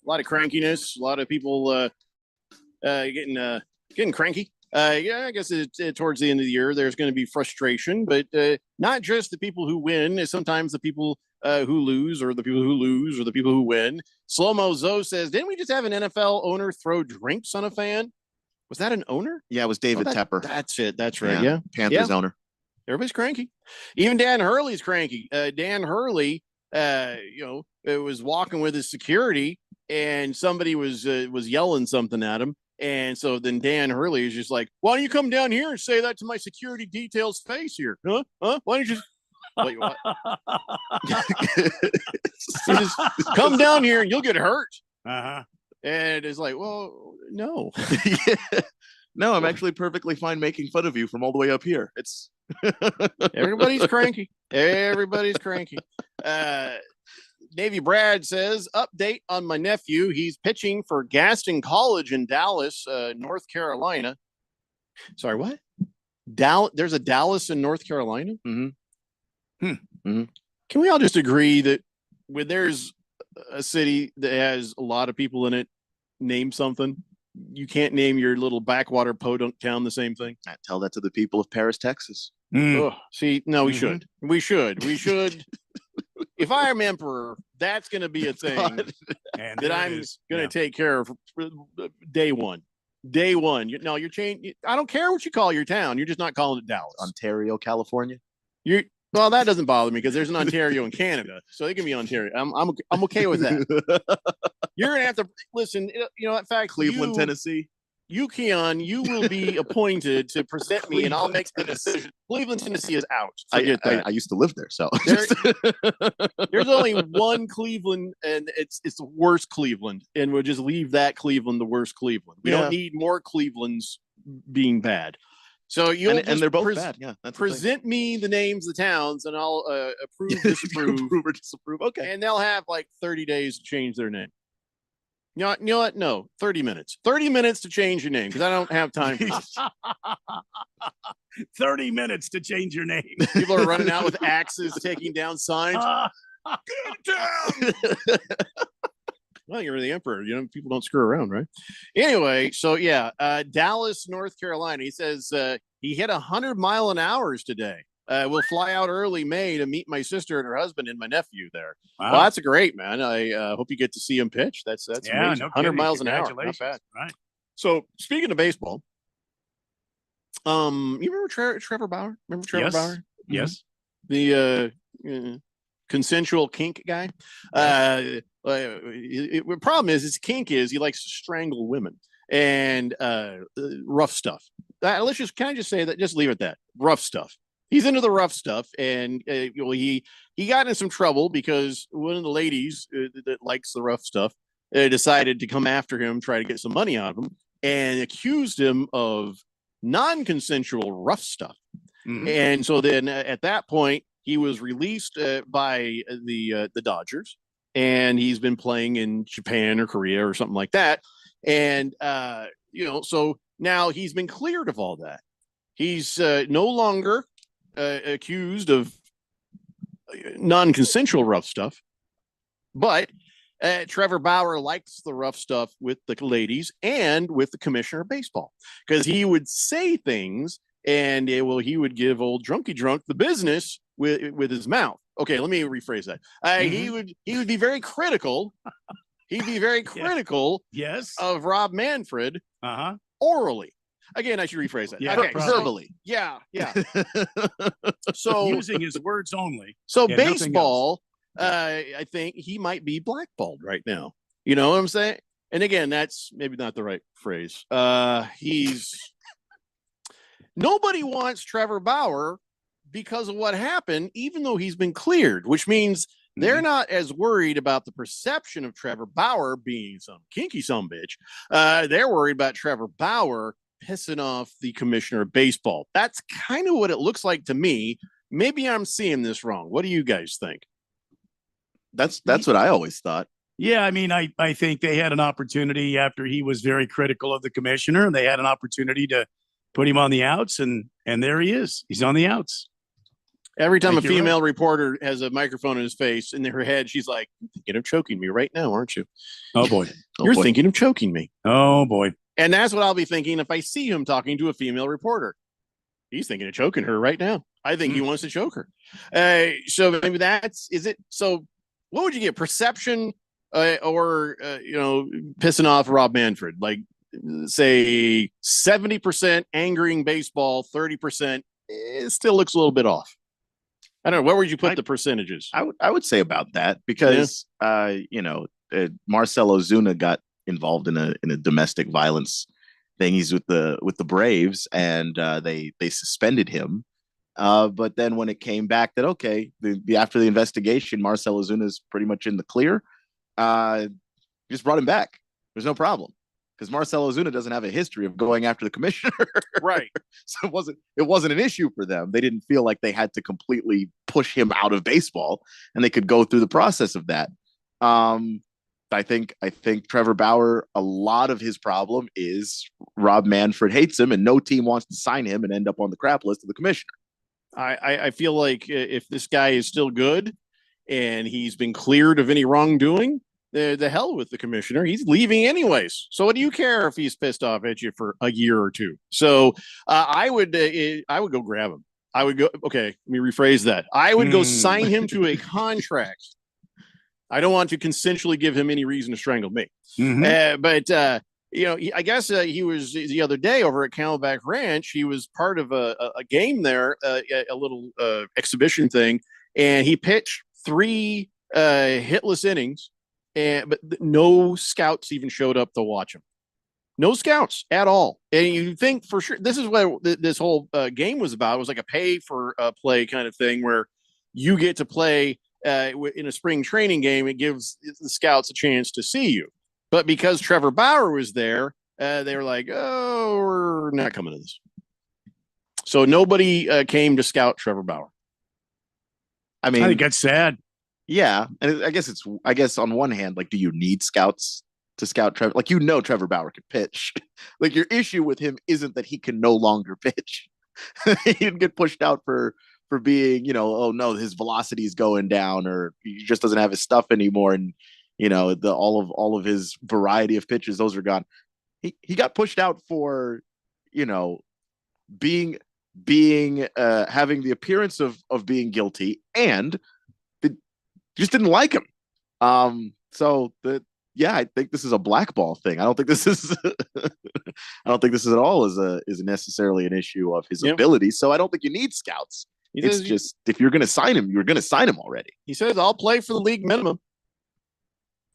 a lot of crankiness, a lot of people getting cranky. Yeah, I guess towards the end of the year, there's going to be frustration, but not just the people who win. It's sometimes the people who lose, or the people who lose, or the people who win. Slow-Mo Zoe says, didn't we just have an NFL owner throw drinks on a fan? Was that an owner? Yeah, it was David Tepper. That's it. That's right. Yeah. Panthers owner. Everybody's cranky. Even Dan Hurley's cranky. Dan Hurley, was walking with his security, and somebody was yelling something at him. And so then Dan Hurley is just like, why don't you come down here and say that to my security detail's face here? Huh? Why don't you just wait, what? You just come down here and you'll get hurt. Uh-huh. And it's like, well, no. No, I'm actually perfectly fine making fun of you from all the way up here. It's everybody's cranky. Everybody's cranky. Navy Brad says, update on my nephew. He's pitching for Gaston College in Dallas, North Carolina. Sorry, what? There's a Dallas in North Carolina? Mm-hmm. Mm-hmm. Can we all just agree that when there's a city that has a lot of people in it, name something? You can't name your little backwater podunk town the same thing. I tell that to the people of Paris, Texas. Oh, see, no, we should. We should. If I am emperor, that's going to be a thing that I'm going to take care of day one. Day one. You're changing. I don't care what you call your town. You're just not calling it Dallas. Ontario, California. Well, that doesn't bother me because there's an Ontario in Canada, so it can be Ontario. I'm okay with that. You're gonna have to listen. In fact, Cleveland, Tennessee. You, Keon, you will be appointed to present me, and I'll make the decision. Cleveland, Tennessee is out. I used to live there, so there's only one Cleveland, and it's the worst Cleveland, and we'll just leave that Cleveland the worst Cleveland. We don't need more Clevelands being bad. So and they're both bad. Yeah, present me the names of the towns, and I'll approve, disapprove, approve or disapprove. Okay, and they'll have like 30 days to change their name. You know what? No, 30 minutes. 30 minutes to change your name because I don't have time for this. 30 minutes to change your name. People are running out with axes, taking down signs. Get down! Well, you're the emperor. People don't screw around, right? Anyway, so yeah, Dallas, North Carolina. He says he hit 100 miles an hour today. We'll fly out early May to meet my sister and her husband and my nephew there. Wow. Well, that's great, man. I hope you get to see him pitch. That's amazing. No 100 miles an hour. Not bad. Right. So speaking of baseball, you remember Trevor Bauer? Remember Trevor Bauer? Yes. The consensual kink guy. The problem is his kink is he likes to strangle women and rough stuff. Can I just say that? Just leave it at that. Rough stuff. He's into the rough stuff, and he got in some trouble because one of the ladies that likes the rough stuff decided to come after him, try to get some money out of him, and accused him of non-consensual rough stuff. And so then at that point, he was released by the Dodgers, and he's been playing in Japan or Korea or something like that. And so now he's been cleared of all that. He's no longer accused of non-consensual rough stuff, but Trevor Bauer likes the rough stuff with the ladies and with the commissioner of baseball, because he would say things and he would give old drunky drunk the business with his mouth. Okay, let me rephrase that. He would be very critical. He'd be very critical of Rob Manfred orally. Again, I should rephrase that. Yeah, okay, verbally. Yeah. So using his words only. So Yeah, nothing baseball, I think he might be blackballed right now. You know what I'm saying? And again, that's maybe not the right phrase. Nobody wants Trevor Bauer because of what happened, even though he's been cleared, which means they're not as worried about the perception of Trevor Bauer being some kinky sumbitch. They're worried about Trevor Bauer pissing off the commissioner of baseball. That's kind of what it looks like to me. Maybe I'm seeing this wrong. What do you guys think? That's what I always thought. Yeah, I mean, I think they had an opportunity after he was very critical of the commissioner, and they had an opportunity to put him on the outs, and there he is. He's on the outs. Every time a female reporter has a microphone in his face, in her head, she's like, "You're thinking of choking me right now, aren't you?" Oh boy, you're thinking of choking me. Oh boy, and that's what I'll be thinking if I see him talking to a female reporter. He's thinking of choking her right now. I think he wants to choke her. So maybe is it. So what would you get? Perception or pissing off Rob Manfred? Like, say 70% angering baseball, 30%. It still looks a little bit off. I don't know. Where would you put the percentages? I would say about that, because Marcell Ozuna got involved in a domestic violence thing. He's with the Braves, and they suspended him. But then when it came back that after the investigation, Marcell Ozuna is pretty much in the clear, just brought him back. There's no problem, because Marcell Ozuna doesn't have a history of going after the commissioner. Right. So it wasn't an issue for them. They didn't feel like they had to completely push him out of baseball, and they could go through the process of that. I think Trevor Bauer, a lot of his problem is Rob Manfred hates him, and no team wants to sign him and end up on the crap list of the commissioner. I feel like if this guy is still good and he's been cleared of any wrongdoing, the hell with the commissioner. He's leaving anyways. So what do you care if he's pissed off at you for a year or two? So I would go grab him. I would go. Okay, let me rephrase that. I would go sign him to a contract. I don't want to consensually give him any reason to strangle me. But I guess he was the other day over at Camelback Ranch. He was part of a game there, a little exhibition thing, and he pitched 3 hitless innings. But no scouts even showed up to watch him. No scouts at all. And you think for sure this is what this whole game was about. It was like a pay for play kind of thing, where you get to play in a spring training game. It gives the scouts a chance to see you. But because Trevor Bauer was there, they were like, "Oh, we're not coming to this." So nobody came to scout Trevor Bauer. I mean, I think that's sad. Yeah, and I guess on one hand, like, do you need scouts to scout Trevor? Like, Trevor Bauer can pitch. Like, your issue with him isn't that he can no longer pitch. He didn't get pushed out for being, oh no, his velocity is going down, or he just doesn't have his stuff anymore, and all of his variety of pitches, those are gone. He got pushed out for, being having the appearance of being guilty, and just didn't like him. I think this is a blackball thing. I don't think this is at all is necessarily an issue of his ability. So I don't think you need scouts. It's just, if you're going to sign him, you're going to sign him already. He says, "I'll play for the league minimum.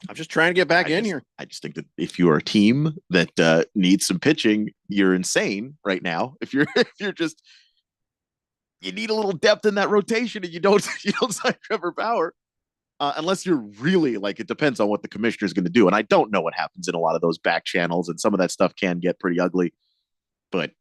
I'm just trying to get back in here." I just think that if you're a team that needs some pitching, you're insane right now. If you're just, you need a little depth in that rotation, and you don't sign Trevor Bauer. unless you're really like, it depends on what the commissioner is going to do. And I don't know what happens in a lot of those back channels, and some of that stuff can get pretty ugly. But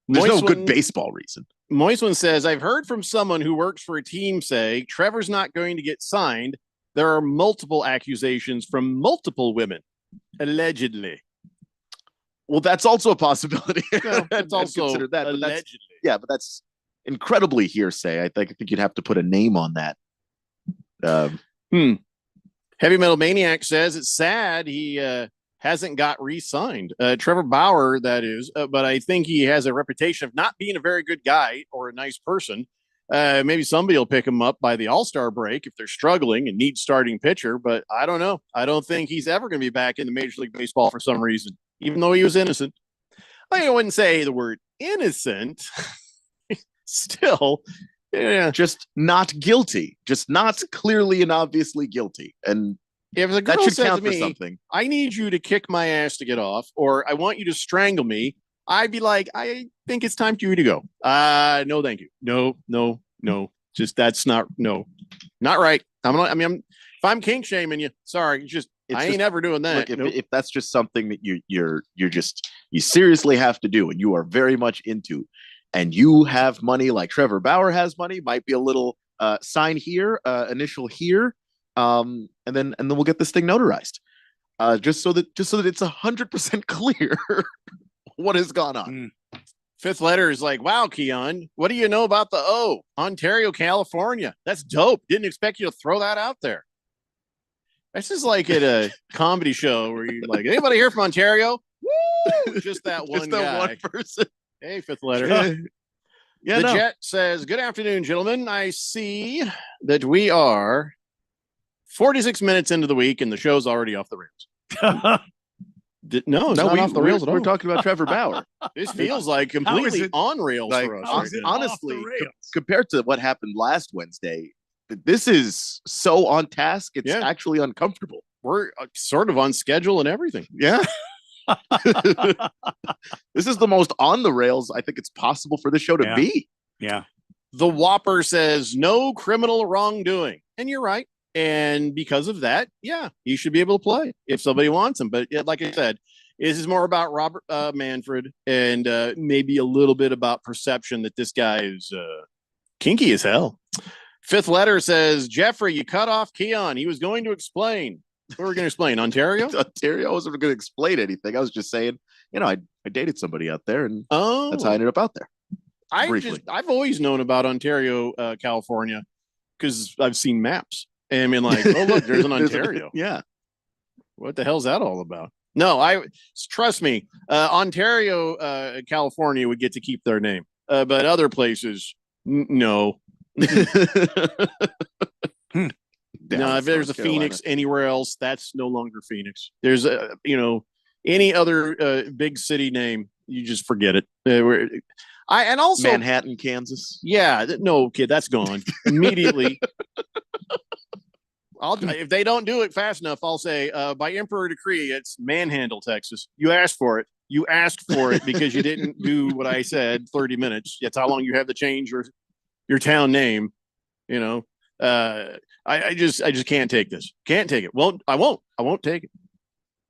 there's no good baseball reason. Moiswin says, I've heard from someone who works for a team say Trevor's not going to get signed. There are multiple accusations from multiple women, allegedly. Well, that's also a possibility. Well, it's also considered that, allegedly. But that's incredibly hearsay. I think you'd have to put a name on that. Heavy Metal Maniac says it's sad he hasn't got re-signed. Trevor Bauer, that is, but I think he has a reputation of not being a very good guy or a nice person. Maybe somebody will pick him up by the All-Star break if they're struggling and need starting pitcher, but I don't know. I don't think he's ever going to be back in the Major League Baseball for some reason, even though he was innocent. I wouldn't say the word innocent. Still, yeah, just not guilty, just not clearly and obviously guilty. And if the girl that should said count to for me, something. I need you to kick my ass to get off, or I want you to strangle me, I'd be like, I think it's time for you to go. No, thank you. No. Just that's not right. If I'm kink shaming you, sorry. I ain't ever doing that. Look, if that's just something that you seriously have to do and you are very much into, and you have money like Trevor Bauer has money, might be a little sign here, initial here, and then we'll get this thing notarized, just so that it's 100% clear what has gone on. Fifth letter is like, wow, Keon, what do you know about the O? Ontario, California. That's dope. Didn't expect you to throw that out there. This is like at a comedy show where you're like, anybody here from Ontario? Woo! Just that one guy. One person. Hey, fifth letter. Yeah, the Jet says, good afternoon, gentlemen. I see that we are 46 minutes into the week and the show's already off the rails. No, it's not off the rails at all. We're talking about Trevor Bauer. This feels like completely on rails for us. Honestly, compared to what happened last Wednesday, this is so on task. It's actually uncomfortable. We're sort of on schedule and everything. Yeah. This is the most on the rails I think it's possible for the show to be. Yeah. The Whopper says no criminal wrongdoing. And you're right. And because of that, he should be able to play if somebody wants him. But like I said, this is more about Robert Manfred and maybe a little bit about perception that this guy is kinky as hell. Fifth letter says, Jeffrey, you cut off Keon. He was going to explain. What were we going to explain? Ontario? Ontario. I wasn't going to explain anything. I was just saying, I dated somebody out there, and that's how I ended up out there. I've always known about Ontario, California, because I've seen maps. And I mean, like, oh, look, there's an Ontario. Yeah. What the hell's that all about? No, trust me, Ontario, California would get to keep their name. But other places, no. No, if there's a Phoenix anywhere else, that's no longer Phoenix. There's any other big city name, you just forget it. And also Manhattan, Kansas. Yeah, no, kid, that's gone immediately. If they don't do it fast enough, I'll say by emperor decree, it's Manhandle, Texas. You asked for it. You asked for it because you didn't do what I said. 30 minutes. That's how long you have to change your town name. I just can't take this. Can't take it. Well, I won't take it.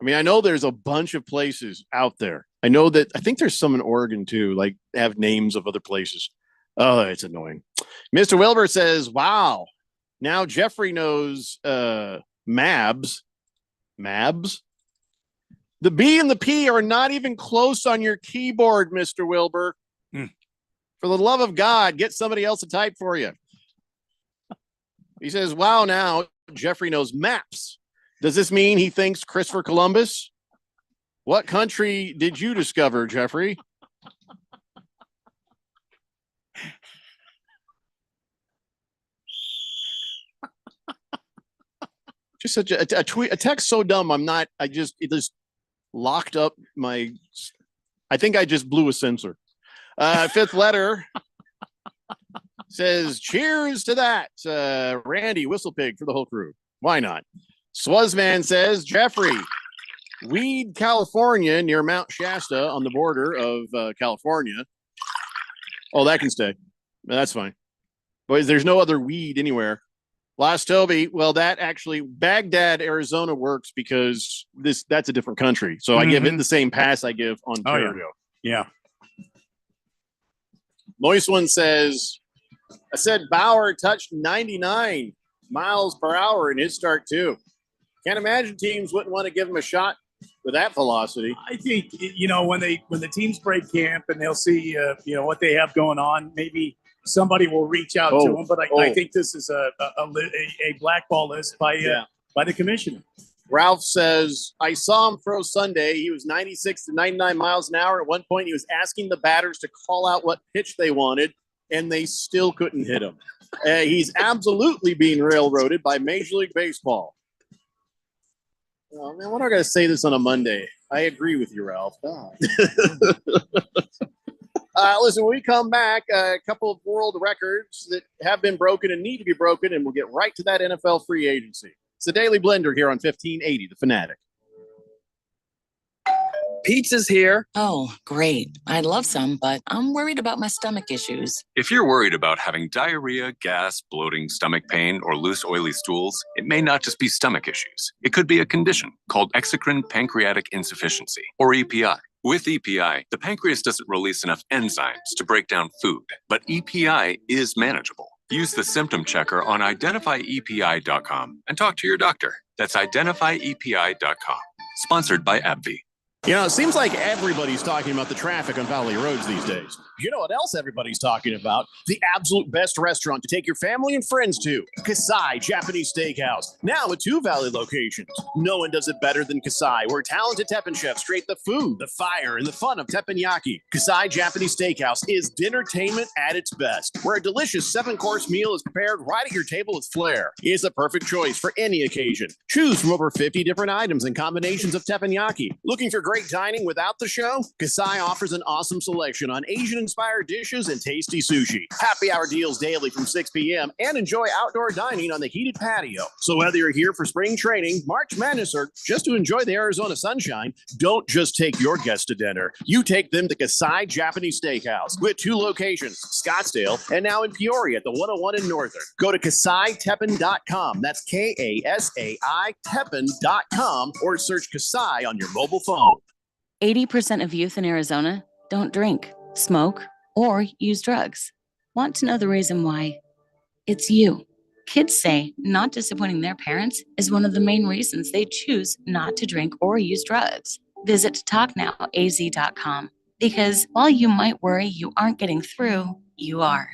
I mean, I know there's a bunch of places out there. I think there's some in Oregon too, like have names of other places. Oh, it's annoying. Mr. Wilbur says, wow. Now Jeffrey knows Mabs. Mabs? The B and the P are not even close on your keyboard, Mr. Wilbur. For the love of God, get somebody else to type for you. He says, wow, now Jeffrey knows maps. Does this mean he thinks Christopher Columbus? What country did you discover, Jeffrey? Just such a tweet, a text so dumb. It just locked up I think I just blew a sensor. Fifth letter says, cheers to that. Randy Whistlepig for the whole crew. Why not? Swazman says, Jeffrey, Weed, California, near Mount Shasta on the border of California. Oh, that can stay. That's fine. But there's no other weed anywhere. Last Toby, well, that actually Baghdad, Arizona works because that's a different country. So I give it the same pass I give Ontario. Yeah. Moist One says, I said Bauer touched 99 miles per hour in his start too. Can't imagine teams wouldn't want to give him a shot with that velocity. I think, when the teams break camp and they'll see, what they have going on, maybe somebody will reach out to him. But I think this is a blackball list by the commissioner. Ralph says, I saw him throw Sunday. He was 96 to 99 miles an hour. At one point, he was asking the batters to call out what pitch they wanted, and they still couldn't hit him. He's absolutely being railroaded by Major League Baseball. Oh, man, what am I going to say this on a Monday? I agree with you, Ralph. Listen, when we come back, a couple of world records that have been broken and need to be broken, and we'll get right to that NFL free agency. It's the Daily Blender here on 1580, The Fanatic. Pizza's here. Oh, great. I'd love some, but I'm worried about my stomach issues. If you're worried about having diarrhea, gas, bloating, stomach pain, or loose, oily stools, it may not just be stomach issues. It could be a condition called exocrine pancreatic insufficiency, or EPI. With EPI, the pancreas doesn't release enough enzymes to break down food, but EPI is manageable. Use the symptom checker on identifyepi.com and talk to your doctor. That's identifyepi.com. Sponsored by AbbVie. It seems like everybody's talking about the traffic on Valley Roads these days. You know what else everybody's talking about? The absolute best restaurant to take your family and friends to, Kasai Japanese Steakhouse. Now with 2 Valley locations. No one does it better than Kasai, where talented Teppanyaki chefs create the food, the fire, and the fun of teppanyaki. Kasai Japanese Steakhouse is dinnertainment at its best, where a delicious 7-course meal is prepared right at your table with flair. It's a perfect choice for any occasion. Choose from over 50 different items and combinations of teppanyaki. Looking for great dining without the show? Kasai offers an awesome selection on Asian-inspired dishes and tasty sushi. Happy hour deals daily from 6 p.m. and enjoy outdoor dining on the heated patio. So whether you're here for spring training, March Madness, or just to enjoy the Arizona sunshine, don't just take your guests to dinner. You take them to Kasai Japanese Steakhouse with 2 locations, Scottsdale and now in Peoria at the 101 in Northern. Go to KasaiTeppin.com. That's Kasai Teppin.com or search Kasai on your mobile phone. 80% of youth in Arizona don't drink, smoke, or use drugs. Want to know the reason why? It's you. Kids say not disappointing their parents is one of the main reasons they choose not to drink or use drugs. Visit TalkNowAZ.com because while you might worry you aren't getting through, you are.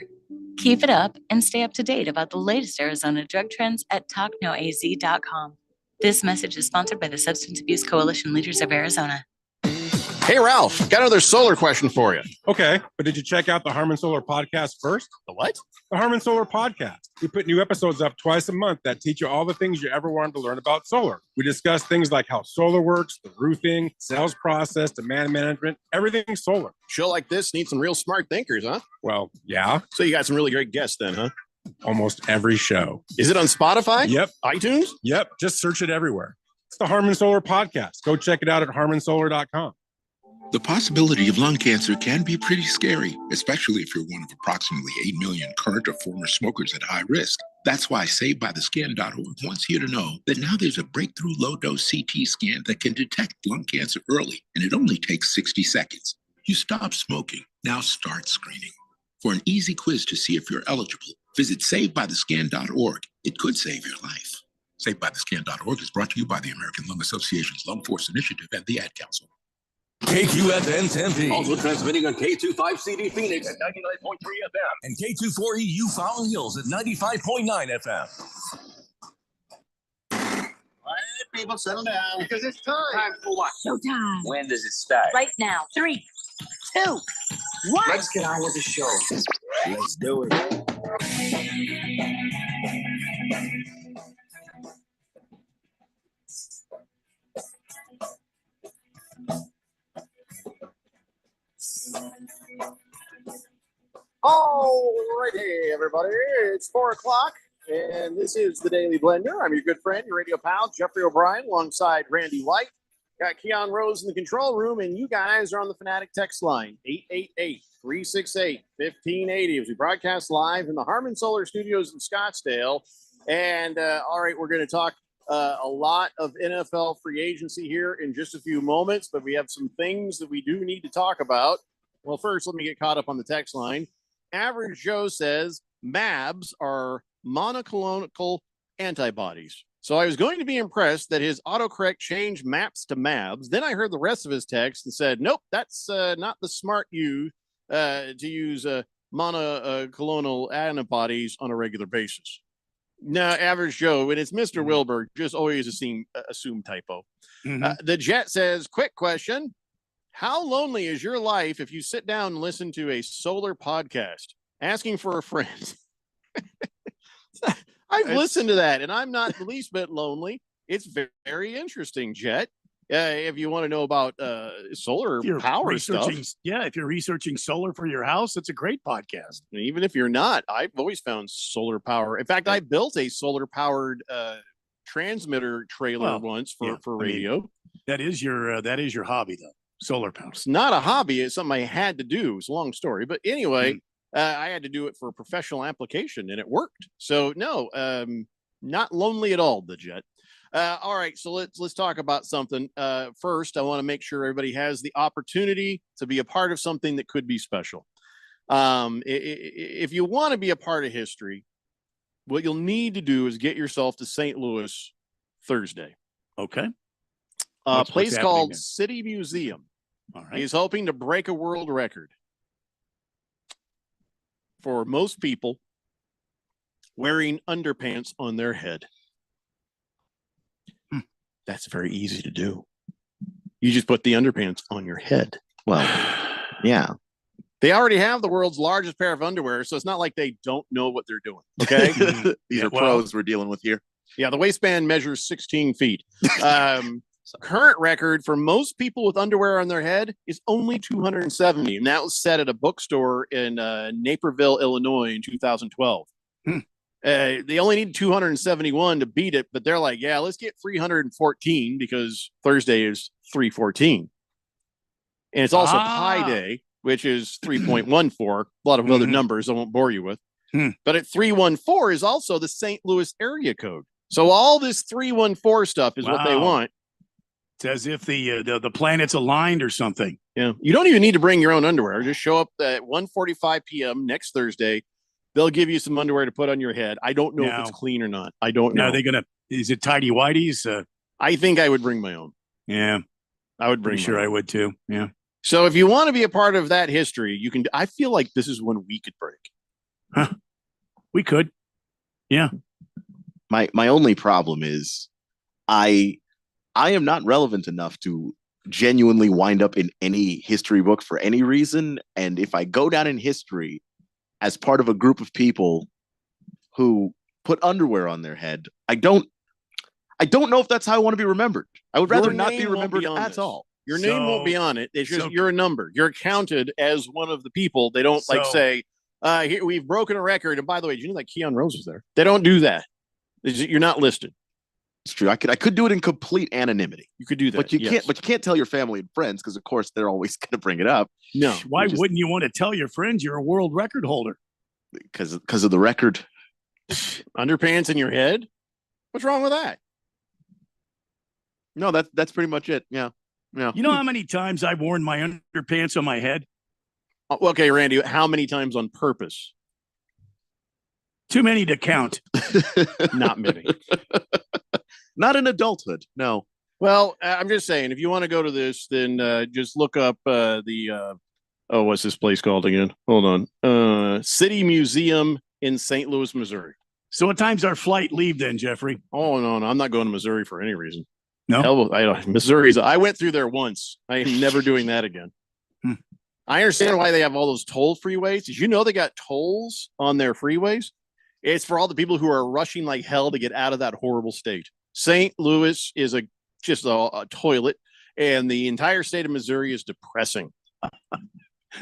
Keep it up and stay up to date about the latest Arizona drug trends at TalkNowAZ.com. This message is sponsored by the Substance Abuse Coalition Leaders of Arizona. Hey, Ralph, got another solar question for you. Okay, but did you check out the Harmon Solar Podcast first? The what? The Harmon Solar Podcast. We put new episodes up twice a month that teach you all the things you ever wanted to learn about solar. We discuss things like how solar works, the roofing, sales process, demand management, everything solar. Show like this needs some real smart thinkers, huh? Well, yeah. So you got some really great guests then, huh? Almost every show. Is it on Spotify? Yep. iTunes? Yep. Just search it everywhere. It's the Harmon Solar Podcast. Go check it out at harmonsolar.com. The possibility of lung cancer can be pretty scary, especially if you're one of approximately 8 million current or former smokers at high risk. That's why SaveByTheScan.org wants you to know that now there's a breakthrough low-dose CT scan that can detect lung cancer early, and it only takes 60 seconds. You stop smoking, now start screening. For an easy quiz to see if you're eligible, visit SaveByTheScan.org. It could save your life. SaveByTheScan.org is brought to you by the American Lung Association's Lung Force Initiative and the Ad Council. KQFN Tempe. Also transmitting on K25CD Phoenix at 99.3 FM and K24EU Fountain Hills at 95.9 FM. All right, people, settle down. Because it's time. Time for what? Showtime. When does it start? Right now. 3, 2, 1. Let's get on with the show. Let's do it. Alrighty, everybody. It's 4 o'clock, and this is the Daily Blender. I'm your good friend, your radio pal, Jeffrey O'Brien, alongside Randy White. Got Keon Rose in the control room, and you guys are on the Fanatic text line, 888-368-1580, as we broadcast live in the Harmon Solar Studios in Scottsdale. And all right, we're going to talk a lot of NFL free agency here in just a few moments, but we have some things that we do need to talk about. Well, first, let me get caught up on the text line. Average Joe says MABs are monoclonal antibodies. So I was going to be impressed that his autocorrect changed MAPS to MABs. Then I heard the rest of his text and said, nope, that's not the smart to use monoclonal antibodies on a regular basis. No, Average Joe, when it's Mr. Wilbur, just always assume typo. The Jet says, quick question. How lonely is your life if you sit down and listen to a solar podcast asking for a friend? I've listened to that, and I'm not the least bit lonely. It's very interesting, Jet. If you want to know about solar power stuff. Yeah, if you're researching solar for your house, it's a great podcast. And even if you're not, I've always found solar power. In fact, I built a solar-powered transmitter trailer once for radio. I mean, that is your hobby, though. Solar power. It's not a hobby. It's something I had to do. It's a long story. But anyway, I had to do it for a professional application, and it worked. So, no, not lonely at all, the Jet. All right, so let's talk about something. First, I want to make sure everybody has the opportunity to be a part of something that could be special. If you want to be a part of history, what you'll need to do is get yourself to St. Louis Thursday. Okay. A place called City Museum. All right. He's hoping to break a world record for most people wearing underpants on their head. That's very easy to do. You just put the underpants on your head. Well, yeah. They already have the world's largest pair of underwear, so it's not like they don't know what they're doing. Okay. These are pros we're dealing with here. Yeah, the waistband measures 16 feet. Current record for most people with underwear on their head is only 270, and that was set at a bookstore in Naperville, Illinois in 2012. They only need 271 to beat it, but they're like, yeah, let's get 314 because Thursday is 314. And it's also Pi Day, which is 3.14. A lot of other numbers I won't bore you with. But at 314 is also the St. Louis area code. So all this 314 stuff is what they want. It's as if the planets aligned or something. Yeah. You don't even need to bring your own underwear. Just show up at 1:45 p.m. next Thursday. They'll give you some underwear to put on your head. I don't know if it's clean or not. I don't know. Are they is it tidy whities? I think I would bring my own. Yeah. I would bring I would too. Yeah. So if you want to be a part of that history, you can. I feel like this is when we could break. Huh. We could. Yeah. My only problem is I am not relevant enough to genuinely wind up in any history book for any reason. And if I go down in history as part of a group of people who put underwear on their head, I don't know if that's how I want to be remembered. I would rather not be remembered at all. Your name won't be on it. It's just you're a number. You're counted as one of the people. They don't say, here, we've broken a record. And by the way, did you know that Keon Rose was there? They don't do that. You're not listed. It's true. I could do it in complete anonymity. You could do that, but you can't. But you can't tell your family and friends because, of course, they're always going to bring it up. No. Why wouldn't you want to tell your friends you're a world record holder? Because of the record. Underpants in your head. What's wrong with that? No, that's pretty much it. Yeah. Yeah. You know how many times I've worn my underpants on my head? Okay, Randy. How many times on purpose? Too many to count. Not many. Not in adulthood. No. Well, I'm just saying, if you want to go to this, then just look up what's this place called again? Hold on. City Museum in St. Louis, Missouri. So what time's our flight leave then, Jeffrey? Oh, no. I'm not going to Missouri for any reason. No? Hell, Missouri's. I went through there once. I am never doing that again. I understand why they have all those toll freeways. Did you know they got tolls on their freeways? It's for all the people who are rushing like hell to get out of that horrible state. St. Louis is just a toilet, and the entire state of Missouri is depressing.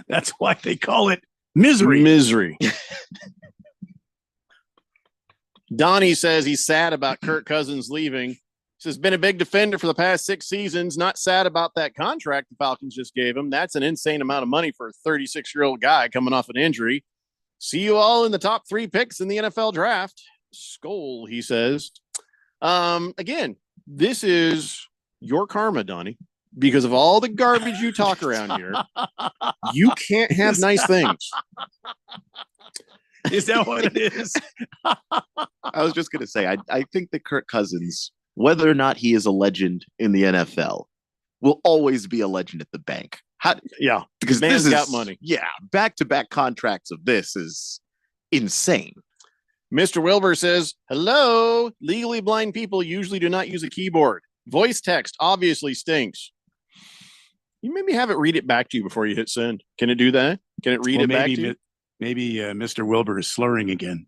That's why they call it misery. Misery. Donnie says he's sad about Kirk Cousins leaving. He says, been a big defender for the past 6 seasons. Not sad about that contract the Falcons just gave him. That's an insane amount of money for a 36-year-old guy coming off an injury. See you all in the top 3 picks in the NFL draft. Skull, he says. Again, this is your karma, Donnie, because of all the garbage you talk around here. You can't have nice things. Is that what it is? I was just going to say, I think that Kirk Cousins, whether or not he is a legend in the NFL, will always be a legend at the bank. Yeah, because man's this is, got money. Yeah, back-to-back contracts of this is insane. Mr. Wilbur says, hello, legally blind people usually do not use a keyboard. Voice text obviously stinks. You maybe have it read it back to you before you hit send. Can it do that? Can it read it back to you? Maybe Mr. Wilbur is slurring again.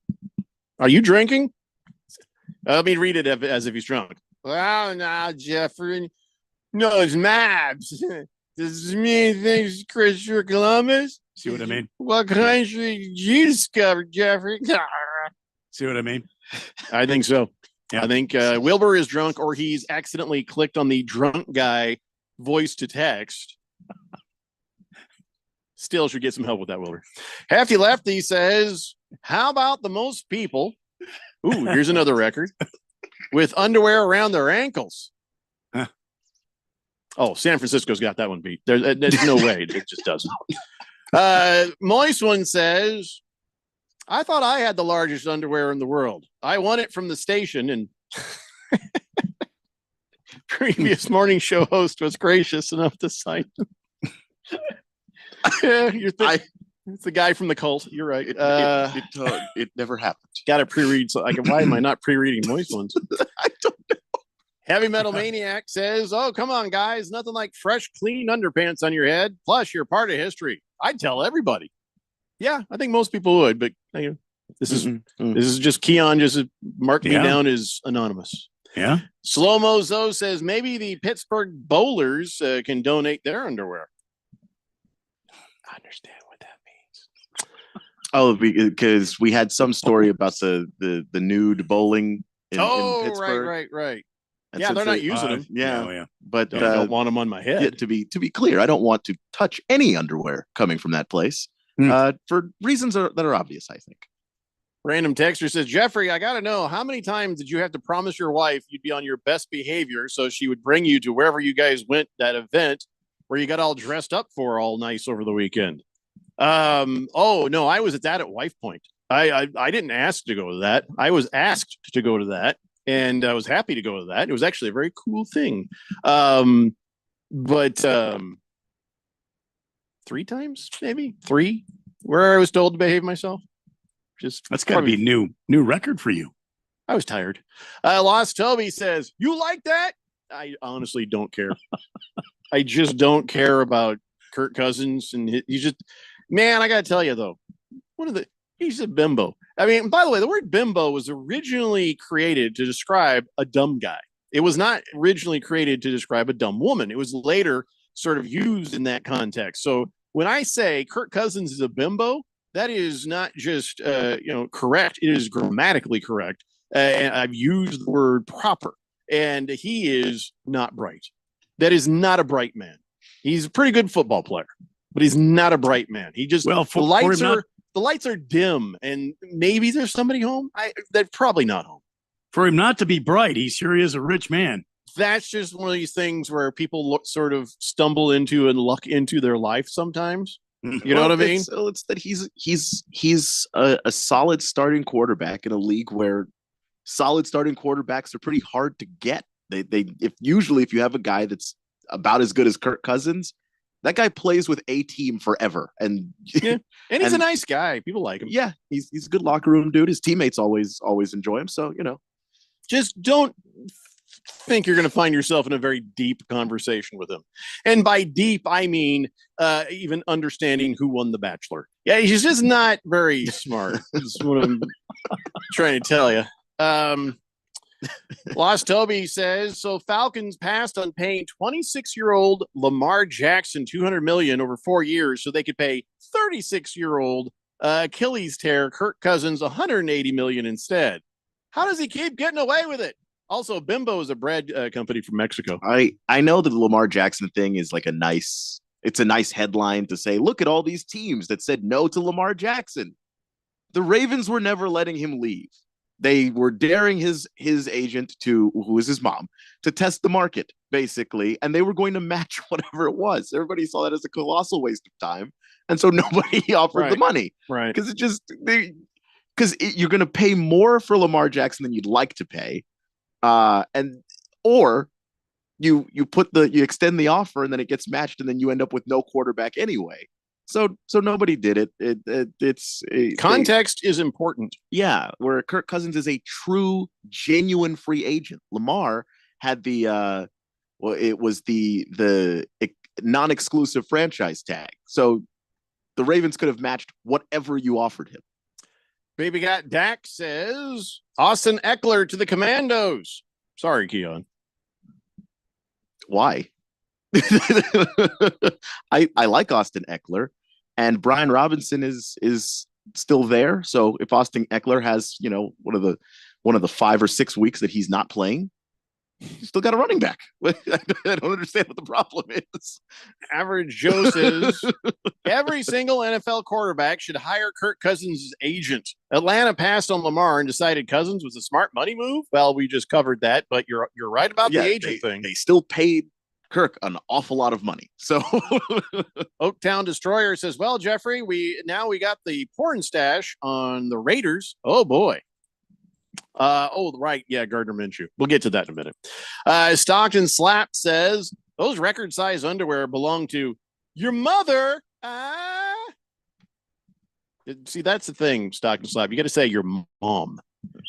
Are you drinking? Let me read it as if he's drunk. Well, now, Jeffrey. No, it's maps. Does this mean things Christopher Columbus? See what I mean? What country did you discover, Jeffrey? See what I mean? I think so. Yeah. I think Wilbur is drunk, or he's accidentally clicked on the drunk guy voice to text. Still should get some help with that, Wilbur. Hefty Lefty says, how about the most people? Ooh, here's another record. With underwear around their ankles. Huh. Oh, San Francisco's got that one beat. There's no way. It just doesn't. Moist One says, I thought I had the largest underwear in the world. I won it from the station, and previous morning show host was gracious enough to cite them. Yeah, it's the guy from the cult. You're right. It never happened. Got to pre-read. So why am I not pre-reading Moist Ones? I don't know. Heavy Metal Maniac says, oh, come on, guys. Nothing like fresh, clean underpants on your head. Plus, you're part of history. I'd tell everybody. Yeah, I think most people would, but this is just Keon just marked me down as anonymous. Yeah. Slow-Mo Zoe says maybe the Pittsburgh Bowlers can donate their underwear. I understand what that means. Oh, because we had some story about the nude bowling in Pittsburgh. Right. And yeah, they're not using them. Yeah. But I don't want them on my head. To be clear, I don't want to touch any underwear coming from that place for reasons that are obvious, I think. Random texter says, Jeffrey, I got to know, how many times did you have to promise your wife you'd be on your best behavior so she would bring you to wherever you guys went, that event where you got all dressed up for all nice over the weekend? Oh, no, I was at Wife Point. I didn't ask to go to that. I was asked to go to that, and I was happy to go to that. It was actually a very cool thing. But 3 times, maybe 3, where I was told to behave myself. That's got to be new record for you. I was tired. Lost Toby says, you like that? I honestly don't care. I just don't care about Kirk Cousins. And he's just, man, I got to tell you, though, he's a bimbo. I mean, by the way, the word bimbo was originally created to describe a dumb guy. It was not originally created to describe a dumb woman. It was later sort of used in that context. So when I say Kirk Cousins is a bimbo, that is not just, correct. It is grammatically correct. And I've used the word proper. And he is not bright. That is not a bright man. He's a pretty good football player, but he's not a bright man. He just, the lights are dim, and maybe there's somebody home. They're probably not home. For him not to be bright, he sure is a rich man. That's just one of these things where people sort of stumble into and luck into their life sometimes. You know what I mean? It's that he's a solid starting quarterback in a league where solid starting quarterbacks are pretty hard to get. If you have a guy that's about as good as Kirk Cousins, that guy plays with a team forever. And and he's a nice guy. People like him. Yeah, he's a good locker room dude. His teammates always enjoy him. So, just don't think you're going to find yourself in a very deep conversation with him. And by deep, I mean even understanding who won The Bachelor. Yeah, he's just not very smart. Is what I'm trying to tell you. Lost Toby says, so Falcons passed on paying 26-year-old Lamar Jackson $200 million over 4 years so they could pay 36-year-old Achilles tear Kirk Cousins $180 million instead. How does he keep getting away with it? Also, Bimbo is a bread company from Mexico. I know that the Lamar Jackson thing is like a nice headline to say, look at all these teams that said no to Lamar Jackson. The Ravens were never letting him leave. They were daring his agent who is his mom, to test the market, basically, and they were going to match whatever it was. Everybody saw that as a colossal waste of time, and so nobody offered the money, right? Because you're going to pay more for Lamar Jackson than you'd like to pay, or you extend the offer and then it gets matched and then you end up with no quarterback anyway. So nobody did it. Context is important. Yeah, where Kirk Cousins is a true, genuine free agent. Lamar had it was the non-exclusive franchise tag. So the Ravens could have matched whatever you offered him. Baby Got Dak says Austin Eckler to the Commandos. Sorry, Keon. Why? I like Austin Eckler, and Brian Robinson is still there. So if Austin Eckler has one of the 5 or 6 weeks that he's not playing, he's still got a running back. I don't understand what the problem is. Average Joe says every single NFL quarterback should hire Kirk Cousins' agent. Atlanta passed on Lamar and decided Cousins was a smart money move. Well, we just covered that, but you're right about the agent thing. They still paid Kirk an awful lot of money. So Oaktown Destroyer says, well, Jeffrey, we got the porn stash on the Raiders. Oh boy. Right. Yeah, Gardner Minshew. We'll get to that in a minute. Stockton Slap says those record size underwear belong to your mother. See, that's the thing, Stockton Slap. You got to say your mom.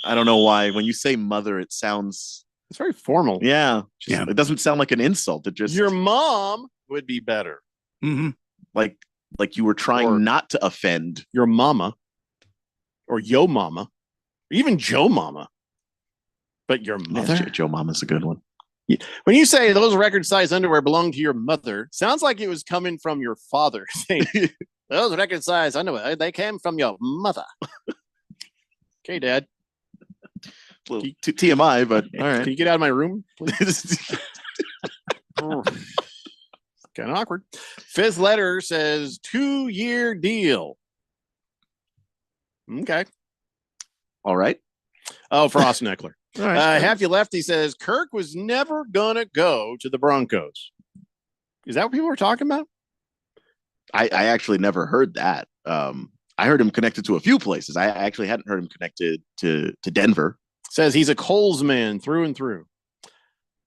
I don't know why. When you say mother, it sounds... It's very formal. Yeah. It doesn't sound like an insult. It just... Your mom would be better. Mm-hmm. Like you were trying not to offend your mama or yo mama, or even Joe Mama. But your mother? Yeah, Joe Mama's a good one. When you say those record size underwear belong to your mother, sounds like it was coming from your father. Saying those record size underwear, they came from your mother. Okay, Dad. A little TMI, but all right. Can you get out of my room, please? Kind of awkward. Fifth letter says 2-year deal. Okay. All right. Oh, for Austin Eckler. All right. Half You Left, he says Kirk was never gonna go to the Broncos. Is that what people were talking about? I actually never heard that. I heard him connected to a few places. I actually hadn't heard him connected to Denver. Says he's a Coles man through and through.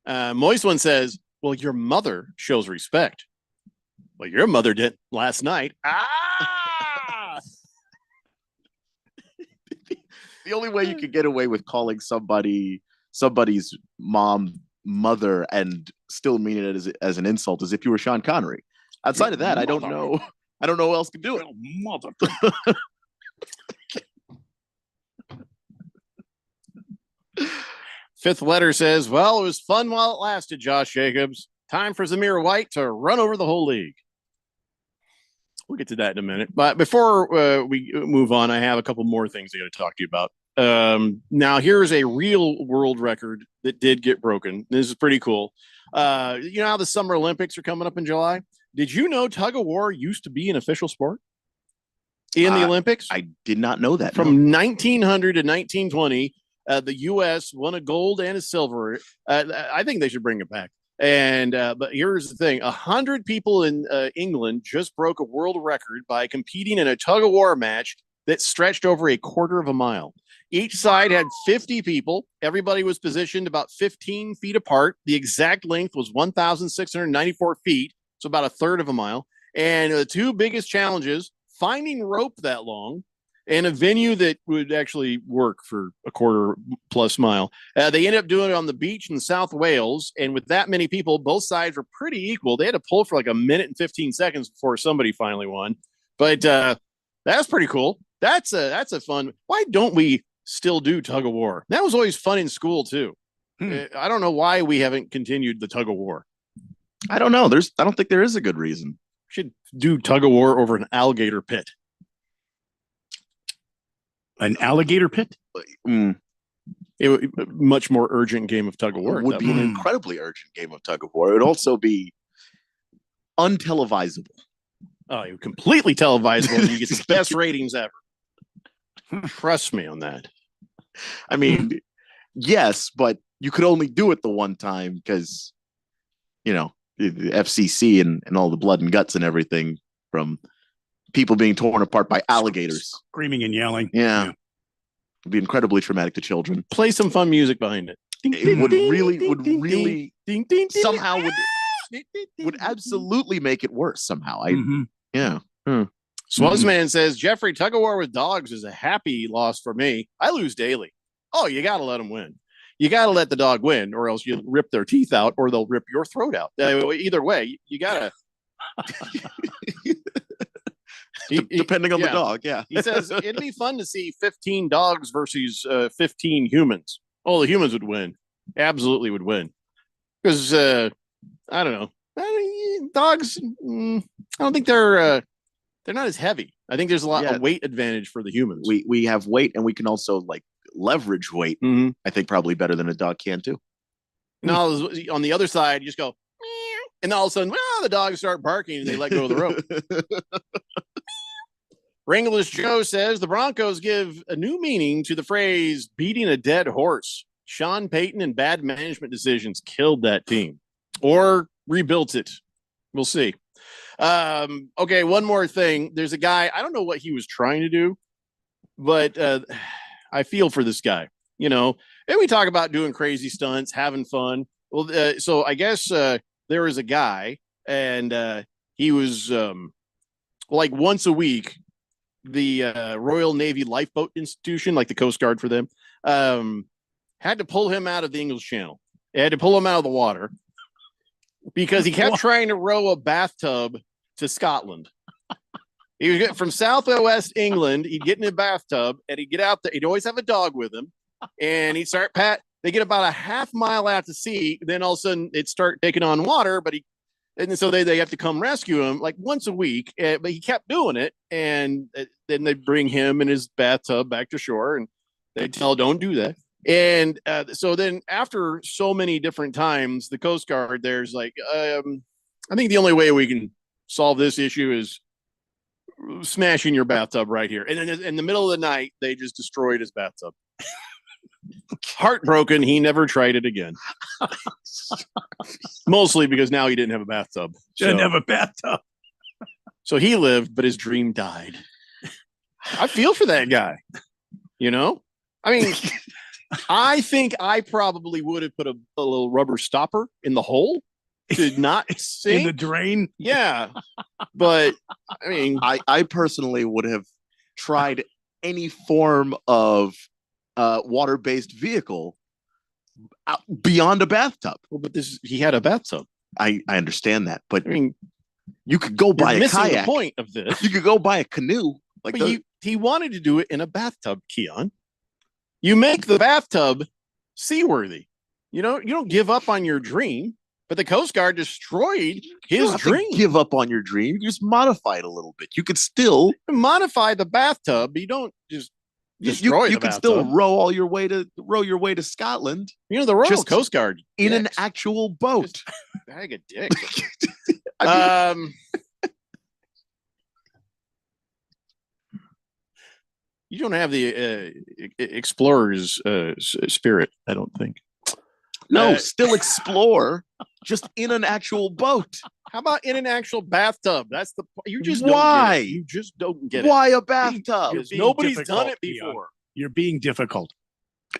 Moist One says, well, your mother shows respect. Well, your mother did last night. The only way you could get away with calling somebody's mom mother and still mean it as an insult is if you were Sean Connery. Outside of that, I don't know who else could do it. Mother. Fifth letter says, well, it was fun while it lasted, Josh Jacobs. Time for Zamir White to run over the whole league. We'll get to that in a minute. But before we move on, I have a couple more things I got to talk to you about. Now, here's a real world record that did get broken. This is pretty cool. You know how the Summer Olympics are coming up in July? Did you know tug of war used to be an official sport in the Olympics? I did not know that. From 1900 to 1920, the U.S. won a gold and a silver. I think they should bring it back. And but here's the thing: 100 people in England just broke a world record by competing in a tug of war match that stretched over a quarter of a mile. Each side had 50 people. Everybody was positioned about 15 feet apart. The exact length was 1,694 feet, so about a third of a mile. And the two biggest challenges: finding rope that long and a venue that would actually work for a quarter plus mile. They ended up doing it on the beach in South Wales. And with that many people, both sides were pretty equal. They had to pull for like a minute and 15 seconds before somebody finally won. But that's pretty cool. That's a fun. Why don't we still do tug of war? That was always fun in school too. I don't know why we haven't continued the tug of war. I don't know. I don't think there is a good reason. Should do tug of war over an alligator pit. An alligator pit? It would be a much more urgent game of tug of war. It would be an incredibly urgent game of tug of war. It would also be untelevisable. Oh, you completely televisable. And you get the best ratings ever. Trust me on that. I mean, yes, but you could only do it the one time because, the FCC and all the blood and guts and everything from people being torn apart by alligators. Screaming and yelling. Yeah. It'd be incredibly traumatic to children. Play some fun music behind it. It would really somehow would absolutely make it worse somehow. Yeah. Swazman says Jeffrey, tug of war with dogs is a happy loss for me. I lose daily. Oh, you got to let them win. You got to let the dog win, or else you'll rip their teeth out, or they'll rip your throat out. Either way, you got to. Depending on the dog, yeah. He says it'd be fun to see 15 dogs versus 15 humans. Oh, the humans would win. Absolutely would win. Because I don't know. Dogs, I don't think they're not as heavy. I think there's a lot of weight advantage for the humans. We have weight, and we can also leverage weight. I think probably better than a dog can too. Now on the other side, you just go, meow, and all of a sudden, the dogs start barking and they let go of the rope. Wrangler's Joe says the Broncos give a new meaning to the phrase beating a dead horse. Sean Payton and bad management decisions killed that team or rebuilt it. We'll see. Okay, one more thing. There's a guy, I don't know what he was trying to do, but I feel for this guy. And we talk about doing crazy stunts, having fun. Well, so I guess there was a guy, and he was once a week, the Royal Navy Lifeboat Institution, like the Coast Guard for them, had to pull him out of the English Channel. They had to pull him out of the water because he kept trying to row a bathtub to Scotland. He would get from southwest England. He'd get in a bathtub and he'd get out there. He'd always have a dog with him, and he'd start They get about a half mile out to sea. Then all of a sudden it'd start taking on water, and so they have to come rescue him once a week. But he kept doing it, and then they bring him and his bathtub back to shore, and they tell, don't do that. And so then after so many different times, the Coast Guard there's I think the only way we can solve this issue is smashing your bathtub right here. And then in the middle of the night, they just destroyed his bathtub. Heartbroken, he never tried it again. Mostly because now he didn't have a bathtub. Didn't have a bathtub. So he lived, but his dream died. I feel for that guy. I mean, I think I probably would have put a little rubber stopper in the hole to not sink. In the drain? Yeah. But I mean, I personally would have tried any form of water-based vehicle beyond a bathtub. Well, but he had a bathtub. I understand that, but I mean, you could go buy a kayak. The point of this, you could go buy a canoe. But he wanted to do it in a bathtub, Keon. You make the bathtub seaworthy. You don't give up on your dream. But the Coast Guard destroyed his dream. Give up on your dream. You just modify it a little bit. You could still modify the bathtub, but you don't just destroy you the can bathtub. Still row your way to Scotland. The Royal Coast Guard in an actual boat. Just bag of dick. You don't have the explorer's spirit, I don't think. No, still explore, just in an actual boat. How about in an actual bathtub? That's you just why? Don't get it. You just don't get why it. a bathtub? Because nobody's done it before. You're being difficult.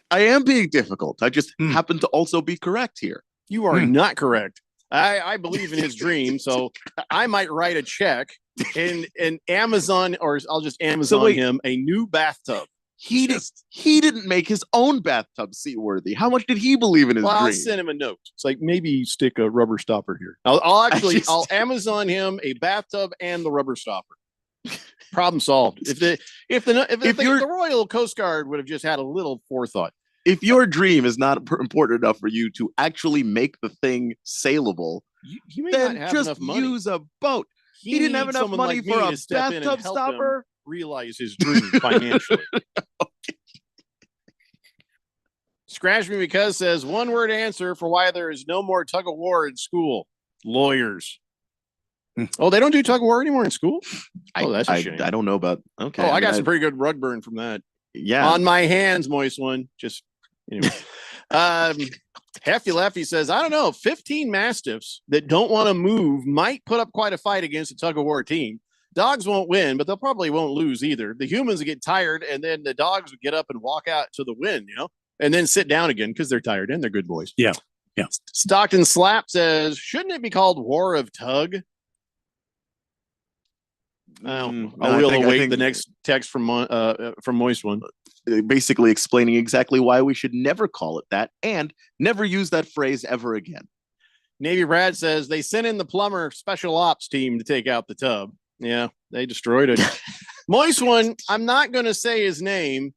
I am being difficult. I just happen to also be correct here. You are not correct. I believe in his dream, so I might write a check and Amazon, or I'll just Amazon him a new bathtub. He didn't make his own bathtub seaworthy. How much did he believe in his dream? I'll send him a note. It's like, maybe stick a rubber stopper here. I'll Amazon him a bathtub and the rubber stopper. Problem solved. If the Royal Coast Guard would have just had a little forethought. If your dream is not important enough for you to actually make the thing saleable, you may then not have just enough money. use a boat. He didn't have enough money for a bathtub stopper. Realize his dream financially. Scratch Me Because says one word answer for why there is no more tug of war in school. Lawyers. Oh, they don't do tug of war anymore in school? Oh, that's a shame. I don't know about. Okay. Oh, I got some pretty good rug burn from that. Yeah. On my hands, moist one. Just anyway. Heffy Leffy says, I don't know, 15 Mastiffs that don't want to move might put up quite a fight against a tug of war team. Dogs won't win, but they'll probably won't lose either. The humans will get tired, and then the dogs would get up and walk out to the win, and then sit down again because they're tired and they're good boys. Yeah. Stockton Slap says, shouldn't it be called War of Tug? I'll await the next text from Moist One. Basically explaining exactly why we should never call it that and never use that phrase ever again. Navy Brad says they sent in the plumber special ops team to take out the tub. Yeah, they destroyed it. Moist One, I'm not going to say his name,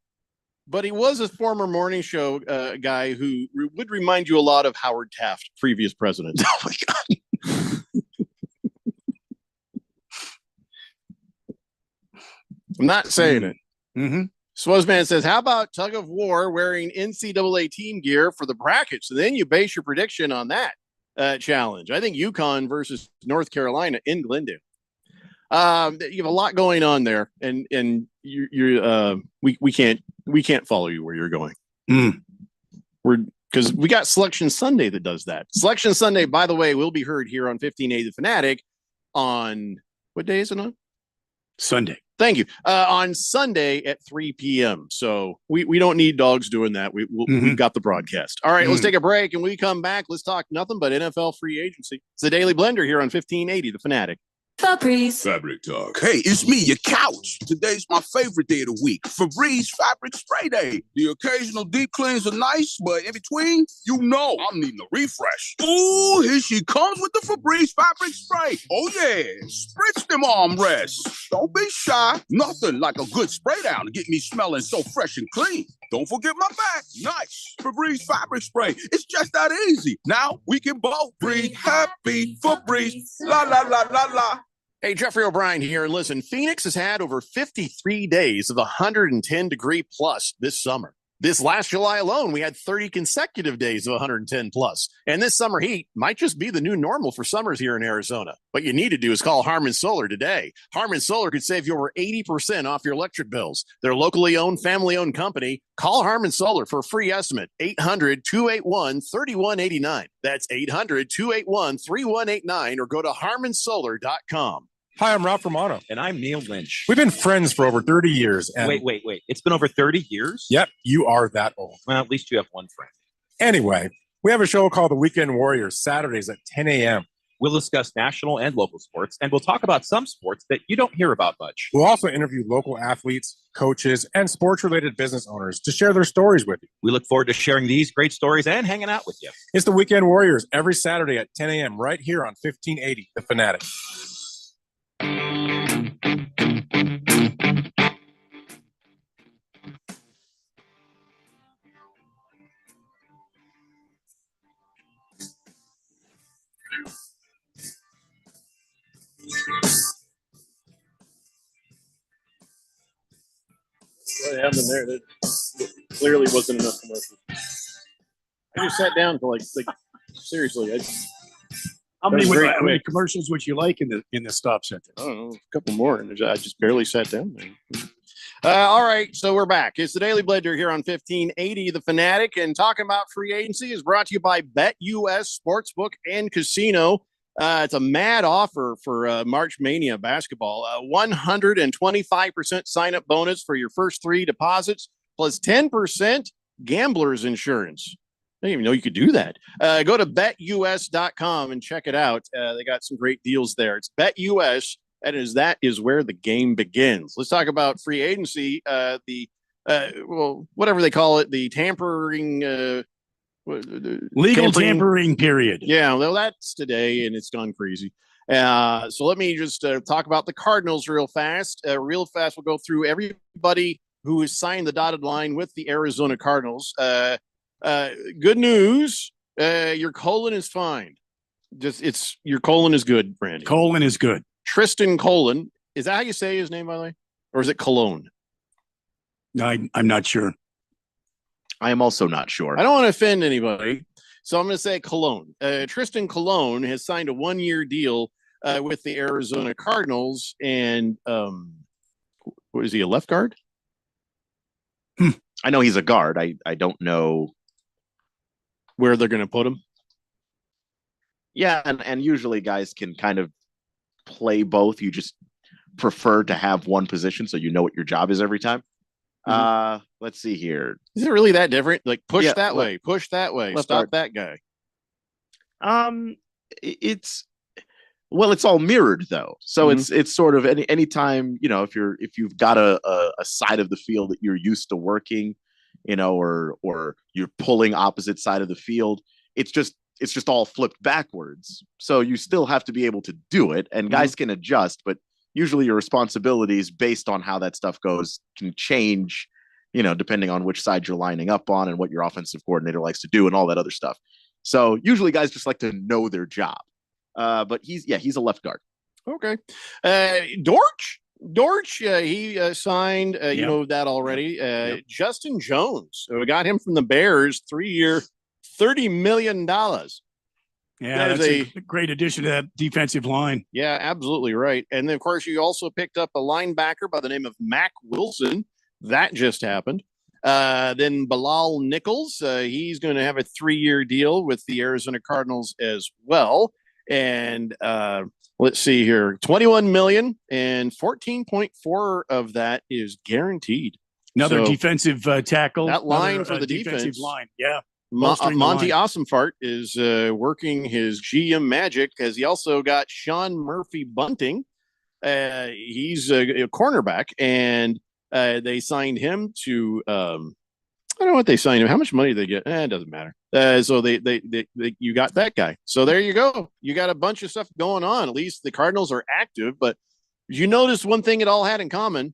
but he was a former morning show guy who would remind you a lot of Howard Taft, previous president. Oh my God. I'm not saying it. Mm-hmm. Swozman says, how about tug of war wearing NCAA team gear for the brackets? And then you base your prediction on that challenge. I think UConn versus North Carolina in Glendale. You have a lot going on there, and we can't follow you where you're going. Because we got Selection Sunday that does that. Selection Sunday, by the way, will be heard here on 1580 The Fanatic on what day is it on? Sunday. Thank you. On Sunday at 3 p.m. So we don't need dogs doing that. We've got the broadcast. All right, let's take a break. And when we come back, let's talk nothing but NFL free agency. It's the Daily Blender here on 1580 The Fanatic. Febreze. Fabric Talk. Hey, it's me, your couch. Today's my favorite day of the week. Febreze Fabric Spray Day. The occasional deep cleans are nice, but in between, I'm needing a refresh. Ooh, here she comes with the Febreze Fabric Spray. Oh yeah, spritz them armrests. Don't be shy. Nothing like a good spray down to get me smelling so fresh and clean. Don't forget my back. Nice. Febreze Fabric Spray. It's just that easy. Now we can both breathe happy. Febreze. La la la la la. Hey, Jeffrey O'Brien here. And listen, Phoenix has had over 53 days of 110 degree plus this summer. This last July alone, we had 30 consecutive days of 110 plus. And this summer heat might just be the new normal for summers here in Arizona. What you need to do is call Harmon Solar today. Harmon Solar could save you over 80% off your electric bills. They're a locally owned, family-owned company. Call Harmon Solar for a free estimate. 800-281-3189. That's 800-281-3189 or go to harmonsolar.com. Hi, I'm Ralph Romano. And I'm Neil Lynch. We've been friends for over 30 years. And Wait. It's been over 30 years? Yep, you are that old. Well, at least you have one friend. Anyway, we have a show called The Weekend Warriors, Saturdays at 10 a.m. We'll discuss national and local sports, and we'll talk about some sports that you don't hear about much. We'll also interview local athletes, coaches, and sports-related business owners to share their stories with you. We look forward to sharing these great stories and hanging out with you. It's The Weekend Warriors every Saturday at 10 a.m. right here on 1580 The Fanatic. What happened there? That clearly wasn't enough commercials. I just sat down for like seriously. How many commercials would you like in the stop center? I don't know, a couple more. And I just barely sat down there. All right, so we're back. It's the Daily Blender here on 1580 The Fanatic, and talking about free agency is brought to you by BetUS Sportsbook and Casino. It's a mad offer for March Mania basketball. 125% sign-up bonus for your first 3 deposits, plus 10% gambler's insurance. I didn't even know you could do that. Go to betus.com and check it out. They got some great deals there. It's BetUS. That is where the game begins. Let's talk about free agency. Whatever they call it, the tampering, legal tampering period. Yeah, well, that's today, and it's gone crazy. So let me just talk about the Cardinals real fast. We'll go through everybody who has signed the dotted line with the Arizona Cardinals. Good news. Your colon is fine. Your colon is good, Randy. Colon is good. Tristan Colon. Is that how you say his name, by the way? Or is it Cologne? I'm not sure. I am also not sure. I don't want to offend anybody, so I'm going to say Cologne. Tristan Cologne has signed a 1-year deal with the Arizona Cardinals, and what is he, a left guard? I know he's a guard. I don't know where they're going to put him. Yeah, and usually guys can kind of play both. You just prefer to have one position so you know what your job is every time. Let's see here. Is it really that different? Like push Yeah, that way, push that way, left stop guard. that guy. It's well, it's all mirrored though. So it's sort of anytime, if you've got a side of the field that you're used to working, or you're pulling opposite side of the field, it's just all flipped backwards. So you still have to be able to do it, and guys can adjust, but usually your responsibilities based on how that stuff goes can change, depending on which side you're lining up on and what your offensive coordinator likes to do and all that other stuff. So usually guys just like to know their job. But he's a left guard. Okay. Dortch, he signed, you know that already. Justin Jones, we got him from the Bears, 3-year, $30 million. Yeah, that's a great addition to that defensive line. Yeah, absolutely right. And then, of course, you also picked up a linebacker by the name of Mac Wilson. That just happened. Then Bilal Nichols, he's going to have a 3-year deal with the Arizona Cardinals as well. And let's see here, 21 million and 14.4 of that is guaranteed. Another defensive tackle. That line for the defensive defense line. Yeah. Monty Awesomefart is working his GM magic, as he also got Sean Murphy Bunting. He's a cornerback, and they signed him to I don't know what they signed him. How much money did they get? It doesn't matter. So they you got that guy. So there you go. You got a bunch of stuff going on. At least the Cardinals are active, but you notice one thing it all had in common.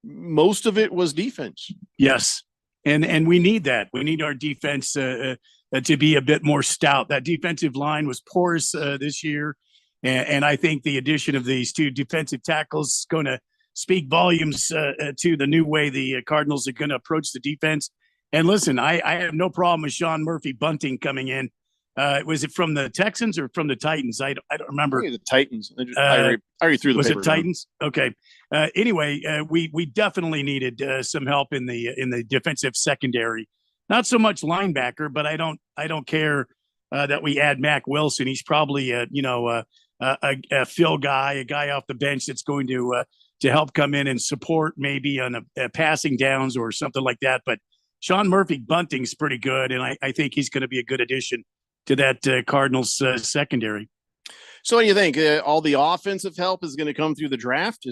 Most of it was defense. Yes. And we need that. We need our defense to be a bit more stout. That defensive line was porous this year. And I think the addition of these two defensive tackles is going to speak volumes to the new way the Cardinals are going to approach the defense. And listen, I have no problem with Sean Murphy Bunting coming in. Was it from the Texans or from the Titans? I don't remember. The Titans. I already threw the was paper it Titans? Down. Okay. Anyway, we definitely needed some help in the defensive secondary. Not so much linebacker, but I don't care that we add Mac Wilson. He's probably a fill guy, a guy off the bench that's going to help come in and support maybe on a passing downs or something like that. But Sean Murphy Bunting's pretty good, and I think he's going to be a good addition to that Cardinals secondary. So what do you think? All the offensive help is going to come through the draft?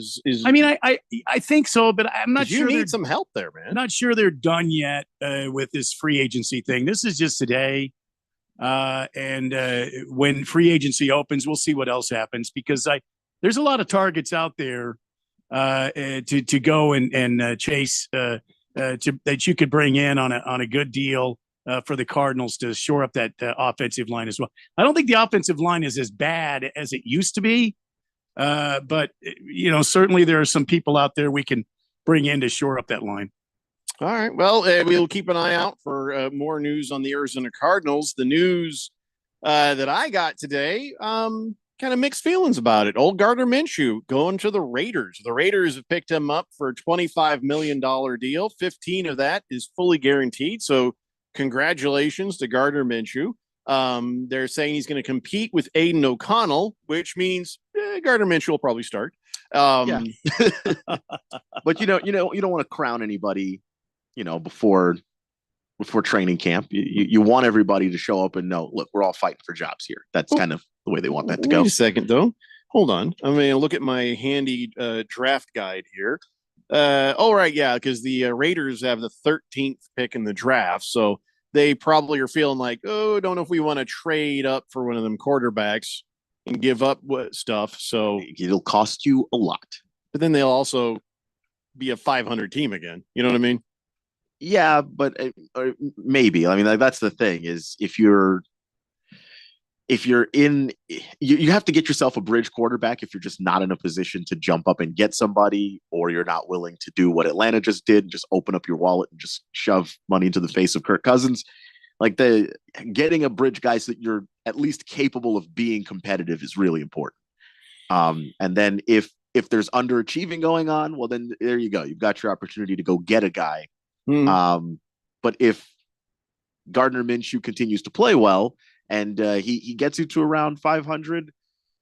I mean, I think so, but I'm not sure. You need some help there, man. I'm not sure they're done yet with this free agency thing. This is just today. And when free agency opens, we'll see what else happens, because there's a lot of targets out there to go and chase that you could bring in on a good deal. For the Cardinals to shore up that offensive line as well. I don't think the offensive line is as bad as it used to be, but certainly there are some people out there we can bring in to shore up that line. All right. Well, we'll keep an eye out for more news on the Arizona Cardinals. The news that I got today, kind of mixed feelings about it. Old Gardner Minshew going to the Raiders. The Raiders have picked him up for a $25 million deal. 15 of that is fully guaranteed. So congratulations to Gardner Minshew. They're saying he's going to compete with Aiden O'Connell, which means Gardner Minshew will probably start. Yeah. But you don't want to crown anybody, before training camp. You want everybody to show up and know, look, we're all fighting for jobs here. That's kind of the way they want that to go. Wait a second, though. Hold on. I'm going to look at my handy draft guide here. Right, yeah, because the Raiders have the 13th pick in the draft, so they probably are feeling like, don't know if we want to trade up for one of them quarterbacks and give up stuff. So it'll cost you a lot. But then they'll also be a 500 team again. You know what I mean? Yeah, but maybe. I mean, that's the thing is if you're in, you have to get yourself a bridge quarterback if you're just not in a position to jump up and get somebody, or you're not willing to do what Atlanta just did, just open up your wallet and just shove money into the face of Kirk Cousins. Like getting a bridge guy so that you're at least capable of being competitive is really important. And then if there's underachieving going on, well, then there you go. You've got your opportunity to go get a guy But if Gardner Minshew continues to play well and he gets you to around 500,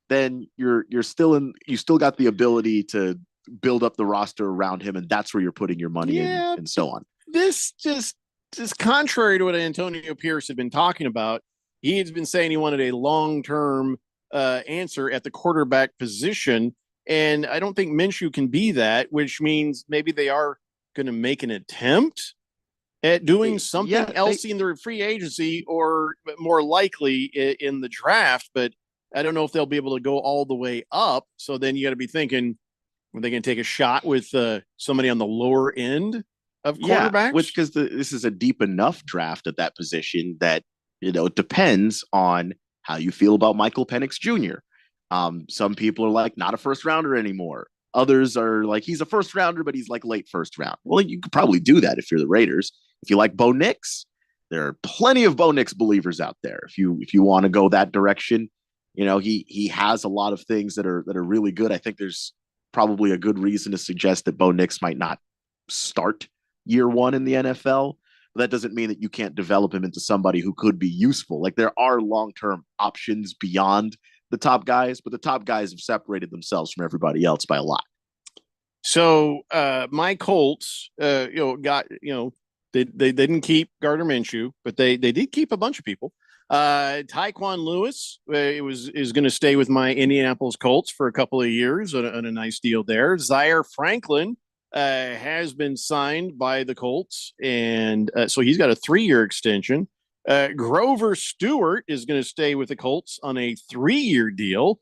then you still got the ability to build up the roster around him, and that's where you're putting your money in, and so on. This just is contrary to what Antonio Pierce had been talking about. He has been saying he wanted a long-term answer at the quarterback position, and I don't think Minshew can be that, which means maybe they are going to make an attempt at doing something else in the free agency, or more likely in the draft. But I don't know if they'll be able to go all the way up. So then you got to be thinking, are they going to take a shot with somebody on the lower end of quarterbacks? Which, because this is a deep enough draft at that position that, it depends on how you feel about Michael Penix Jr. Some people are like, not a first rounder anymore. Others are like, he's a first rounder, but he's like late first round. Well, you could probably do that if you're the Raiders. If you like Bo Nix, there are plenty of Bo Nix believers out there. If you want to go that direction, he has a lot of things that are really good. I think there's probably a good reason to suggest that Bo Nix might not start year one in the NFL. But that doesn't mean that you can't develop him into somebody who could be useful. Like, there are long-term options beyond the top guys, but the top guys have separated themselves from everybody else by a lot. So my Colts, they didn't keep Gardner Minshew, but they did keep a bunch of people. Tyquan Lewis is going to stay with my Indianapolis Colts for a couple of years on a nice deal there. Zaire Franklin has been signed by the Colts, and so he's got a 3-year extension. Grover Stewart is going to stay with the Colts on a 3-year deal.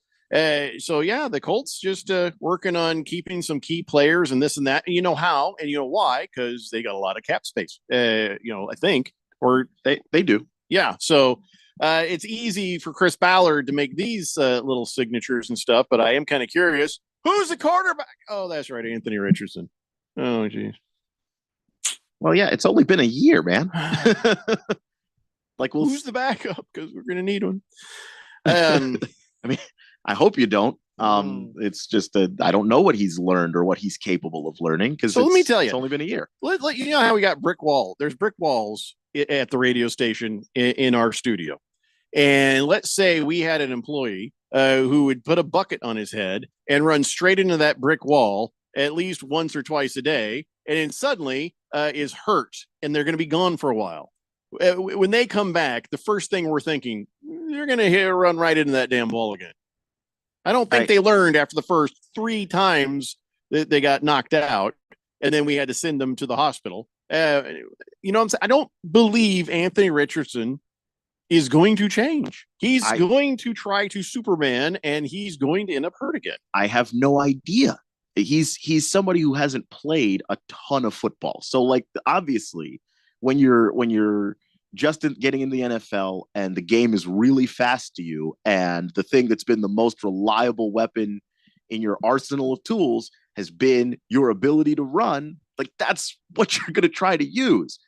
So yeah, the Colts just working on keeping some key players and this and that. And you know how, and you know why? Because they got a lot of cap space. I think, or they do. Yeah. So it's easy for Chris Ballard to make these little signatures and stuff. But I am kind of curious. Who's the quarterback? Oh, that's right, Anthony Richardson. Oh, geez. Well, yeah, it's only been a year, man. Who's the backup? Because we're going to need one. I mean, I hope you don't. It's just I don't know what he's learned or what he's capable of learning. Because let me tell you, it's only been a year. You know how we got brick wall? There's brick walls at the radio station in our studio, and let's say we had an employee who would put a bucket on his head and run straight into that brick wall at least once or twice a day, and then suddenly is hurt, and they're going to be gone for a while. When they come back, the first thing we're thinking, they're going to run right into that damn wall again. I don't think they learned after the first 3 times that they got knocked out, and then we had to send them to the hospital. What I'm saying? I don't believe Anthony Richardson is going to change. He's going to try to Superman, and he's going to end up hurt again. I have no idea. He's somebody who hasn't played a ton of football. So, like, obviously, when you're just getting in the NFL and the game is really fast to you, and the thing that's been the most reliable weapon in your arsenal of tools has been your ability to run, like, that's what you're going to try to use.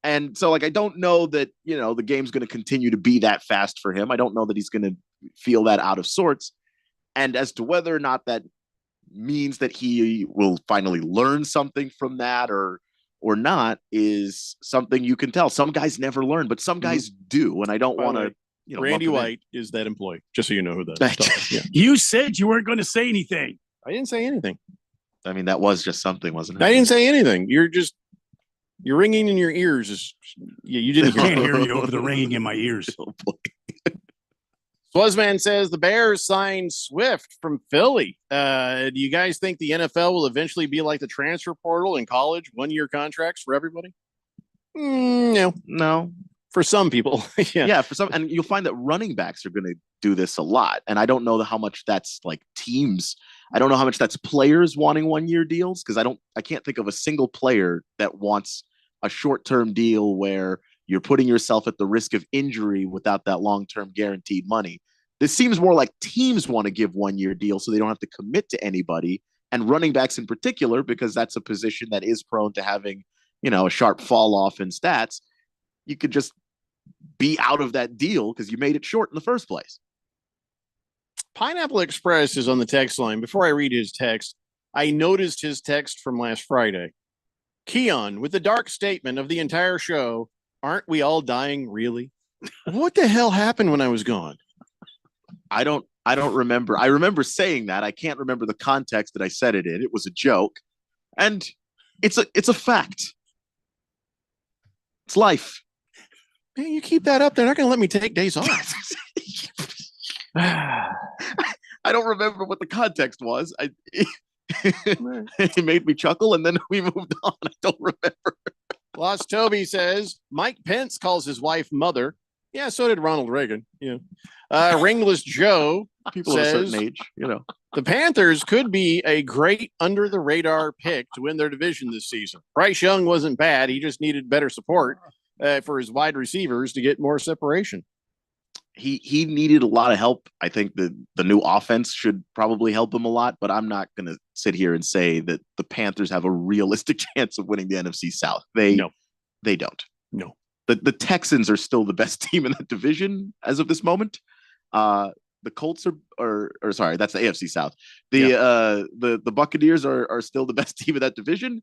And so, like, I don't know that, the game's going to continue to be that fast for him. I don't know that he's going to feel that out of sorts. And as to whether or not that means that he will finally learn something from that or not is something you can tell. Some guys never learn, but some guys do. And I don't want to, Randy White is that employee, just so you know who that is. Yeah. You said you weren't going to say anything. I didn't say anything. I mean, that was just something, wasn't it? I didn't say anything. You're ringing in your ears. You didn't I can't hear you over the ringing in my ears. Swazman says the Bears signed Swift from Philly. Do you guys think the NFL will eventually be like the transfer portal in college, 1-year contracts for everybody? No. For some people, yeah. For some, and you'll find that running backs are going to do this a lot. And I don't know how much that's like teams. I don't know how much that's players wanting 1-year deals, because I can't think of a single player that wants a short-term deal where you're putting yourself at the risk of injury without that long-term guaranteed money. This seems more like teams want to give 1-year deals so they don't have to commit to anybody, and running backs in particular, because that's a position that is prone to having, a sharp fall off in stats. You could just be out of that deal because you made it short in the first place. Pineapple Express is on the text line. Before I read his text, I noticed his text from last Friday. Keon with the dark statement of the entire show. Aren't we all dying, really? What the hell happened when I was gone? I don't remember. I remember saying that. I can't remember the context that I said it in. It was a joke. And it's a fact. It's life. Man, you keep that up, they're not going to let me take days off. I don't remember what the context was. It made me chuckle, and then we moved on. I don't remember. Lost Toby says Mike Pence calls his wife mother. Yeah, so did Ronald Reagan. Yeah. Ringless Joe People says, of a certain age, you know. The Panthers could be a great under the radar pick to win their division this season. Bryce Young wasn't bad. He just needed better support for his wide receivers to get more separation. He needed a lot of help. I think the new offense should probably help him a lot, but I'm not going to sit here and say that the Panthers have a realistic chance of winning the NFC South. They don't. No. The Texans are still the best team in that division as of this moment. The Colts are sorry, that's the AFC South. The Buccaneers are still the best team in that division,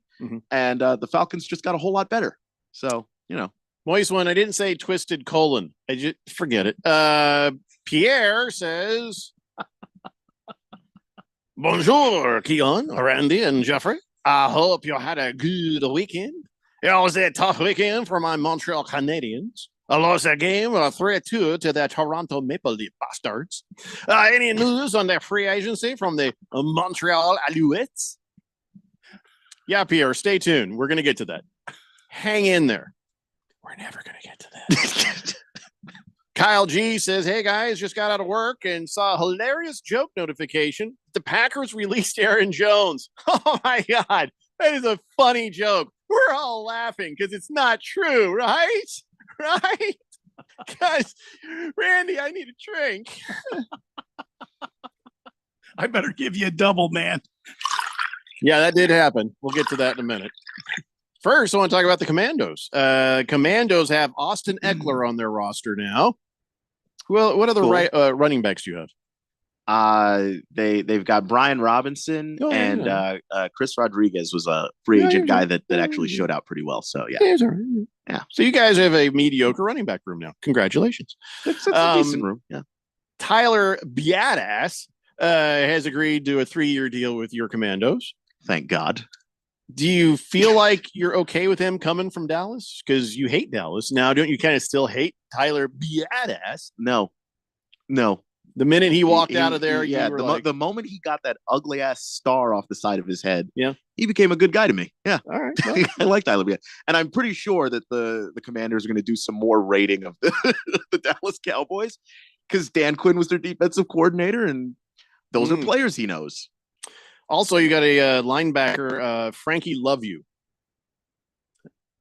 and the Falcons just got a whole lot better. So, you know. Moist one, I didn't say twisted colon. I just forget it. Pierre says, Bonjour, Keon, Randy, and Jeffrey. I hope you had a good weekend. It was a tough weekend for my Montreal Canadiens. I lost a game 3-2 to the Toronto Maple Leaf Bastards. Any news on the free agency from the Montreal Alouettes? Yeah, Pierre, stay tuned. We're going to get to that. Hang in there. We're never going to get to that. Kyle G says, hey, guys, just got out of work and saw a hilarious joke notification. The Packers released Aaron Jones. Oh, my God. That is a funny joke. We're all laughing because it's not true, right? Right? Guys, Randy, I need a drink. I better give you a double, man. Yeah, that did happen. We'll get to that in a minute. First, I want to talk about the Commandos. Commandos have Austin Eckler on their roster now. Well, what other running backs do you have? They've got Brian Robinson and Chris Rodriguez was a free agent guy that actually showed out pretty well. So yeah. So you guys have a mediocre running back room now. Congratulations. It's a decent room. Yeah. Tyler Biadass has agreed to a 3-year deal with your Commandos. Thank God. Do you feel like you're okay with him coming from Dallas? Because you hate Dallas. Now, don't you kind of still hate Tyler Biadass? No. The minute he walked out of there, the moment he got that ugly ass star off the side of his head, yeah, he became a good guy to me. Yeah, all right. Well. I like Tyler Biadass, and I'm pretty sure that the Commanders are going to do some more rating of the Dallas Cowboys because Dan Quinn was their defensive coordinator, and those are players he knows. Also, you got a linebacker, Frankie Loveyou.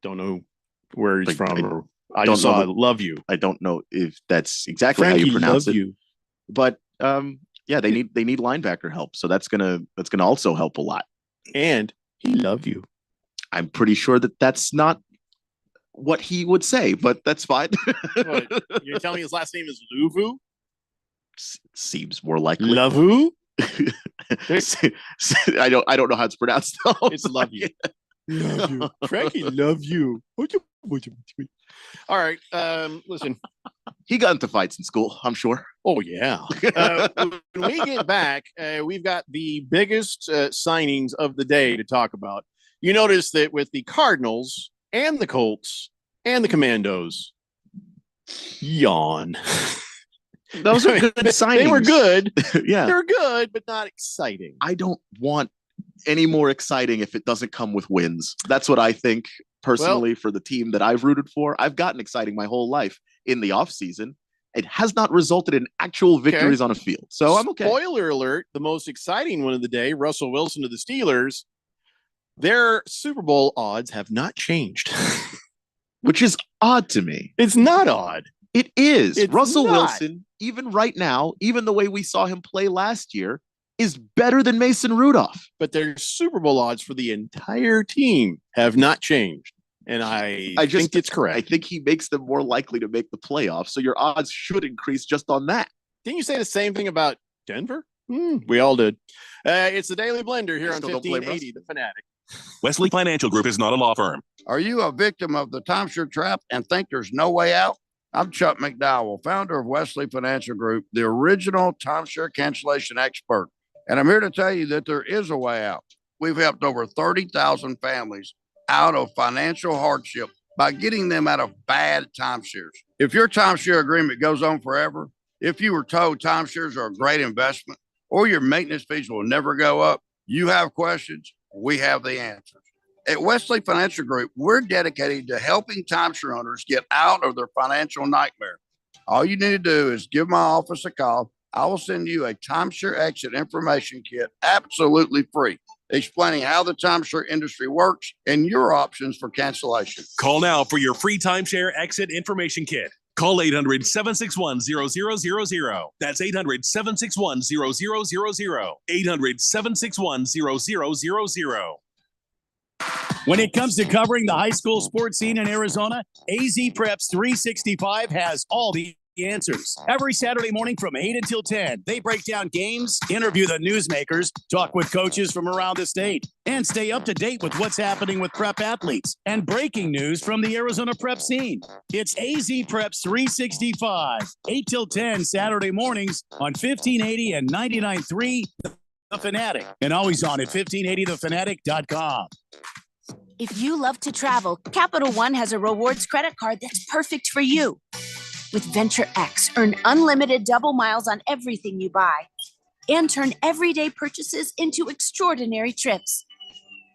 Don't know where he's from. I just saw Love You. I don't know if that's exactly Frankie how you pronounce it. You. But yeah, they need linebacker help, so that's gonna also help a lot. And he love you. I'm pretty sure that that's not what he would say, but that's fine. What, you're telling me his last name is Luvu? Seems more likely. Lavu? I don't know how it's pronounced though. It's love you. Love you. Frankie, love you. All right. Listen. He got into fights in school, I'm sure. Oh, yeah. When we get back, we've got the biggest signings of the day to talk about. You notice that with the Cardinals and the Colts and the Commandos, yawn. Those are good signings. They were good. Yeah. They were good, but not exciting. I don't want any more exciting if it doesn't come with wins. That's what I think personally for the team that I've rooted for. I've gotten exciting my whole life in the offseason. It has not resulted in actual victories on a field. So I'm okay. Spoiler alert, the most exciting one of the day, Russell Wilson to the Steelers, their Super Bowl odds have not changed. Which is odd to me. It's not odd. It is. It's Russell not. Wilson, even right now, even the way we saw him play last year, is better than Mason Rudolph. But their Super Bowl odds for the entire team have not changed. And I think it's correct. I think he makes them more likely to make the playoffs. So your odds should increase just on that. Didn't you say the same thing about Denver? We all did. It's the Daily Blender here on 1580, The Fanatic. Wesley Financial Group is not a law firm. Are you a victim of the timeshare trap and think there's no way out? I'm Chuck McDowell, founder of Wesley Financial Group, the original timeshare cancellation expert. And I'm here to tell you that there is a way out. We've helped over 30,000 families out of financial hardship by getting them out of bad timeshares. If your timeshare agreement goes on forever, if you were told timeshares are a great investment, or your maintenance fees will never go up, you have questions, we have the answers. At Wesley Financial Group, we're dedicated to helping timeshare owners get out of their financial nightmare. All you need to do is give my office a call. I will send you a timeshare exit information kit absolutely free, explaining how the timeshare industry works and your options for cancellation. Call now for your free timeshare exit information kit. Call 800-761-0000. That's 800-761-0000. 800-761-0000. When it comes to covering the high school sports scene in Arizona, AZ Preps 365 has all the answers. Every Saturday morning from 8 until 10, they break down games, interview the newsmakers, talk with coaches from around the state, and stay up to date with what's happening with prep athletes and breaking news from the Arizona prep scene. It's AZ Preps 365, 8 till 10 Saturday mornings on 1580 and 99.3 The Fanatic, and always on at 1580thefanatic.com. If you love to travel, Capital One has a rewards credit card that's perfect for you. With Venture X, earn unlimited double miles on everything you buy and turn everyday purchases into extraordinary trips.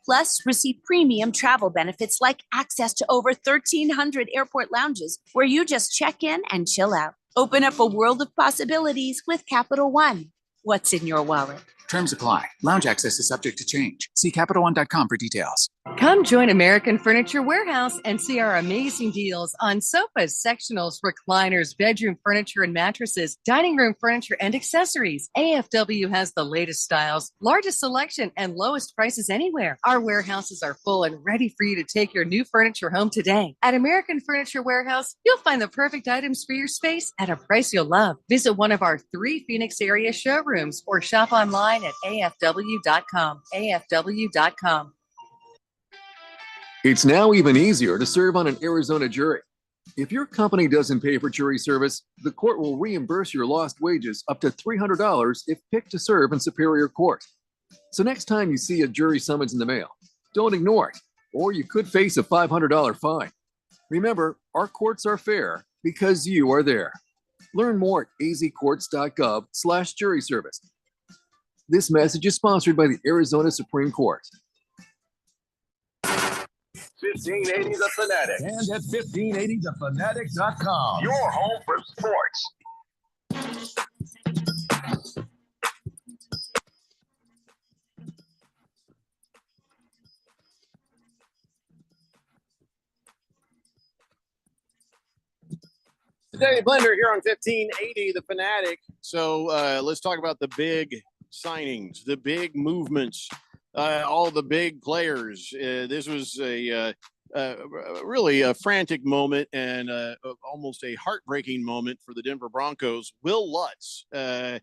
Plus, receive premium travel benefits like access to over 1,300 airport lounges where you just check in and chill out. Open up a world of possibilities with Capital One. What's in your wallet? Terms apply. Lounge access is subject to change. See CapitalOne.com for details. Come join American Furniture Warehouse and see our amazing deals on sofas, sectionals, recliners, bedroom furniture and mattresses, dining room furniture and accessories. AFW has the latest styles, largest selection, and lowest prices anywhere. Our warehouses are full and ready for you to take your new furniture home today. At American Furniture Warehouse, you'll find the perfect items for your space at a price you'll love. Visit one of our 3 Phoenix area showrooms or shop online at afw.com. afw.com. It's now even easier to serve on an Arizona jury. If your company doesn't pay for jury service, the court will reimburse your lost wages up to $300 if picked to serve in Superior Court. So next time you see a jury summons in the mail, don't ignore it, or you could face a $500 fine. Remember, our courts are fair because you are there. Learn more at azcourts.gov/jury service. This message is sponsored by the Arizona Supreme Court. 1580 The Fanatic. And at 1580thefanatic.com. Your home for sports. Danny Blender here on 1580 The Fanatic. So let's talk about the big signings, the big movements, all the big players. This was a really a frantic moment and almost a heartbreaking moment for the Denver Broncos. Will Lutz had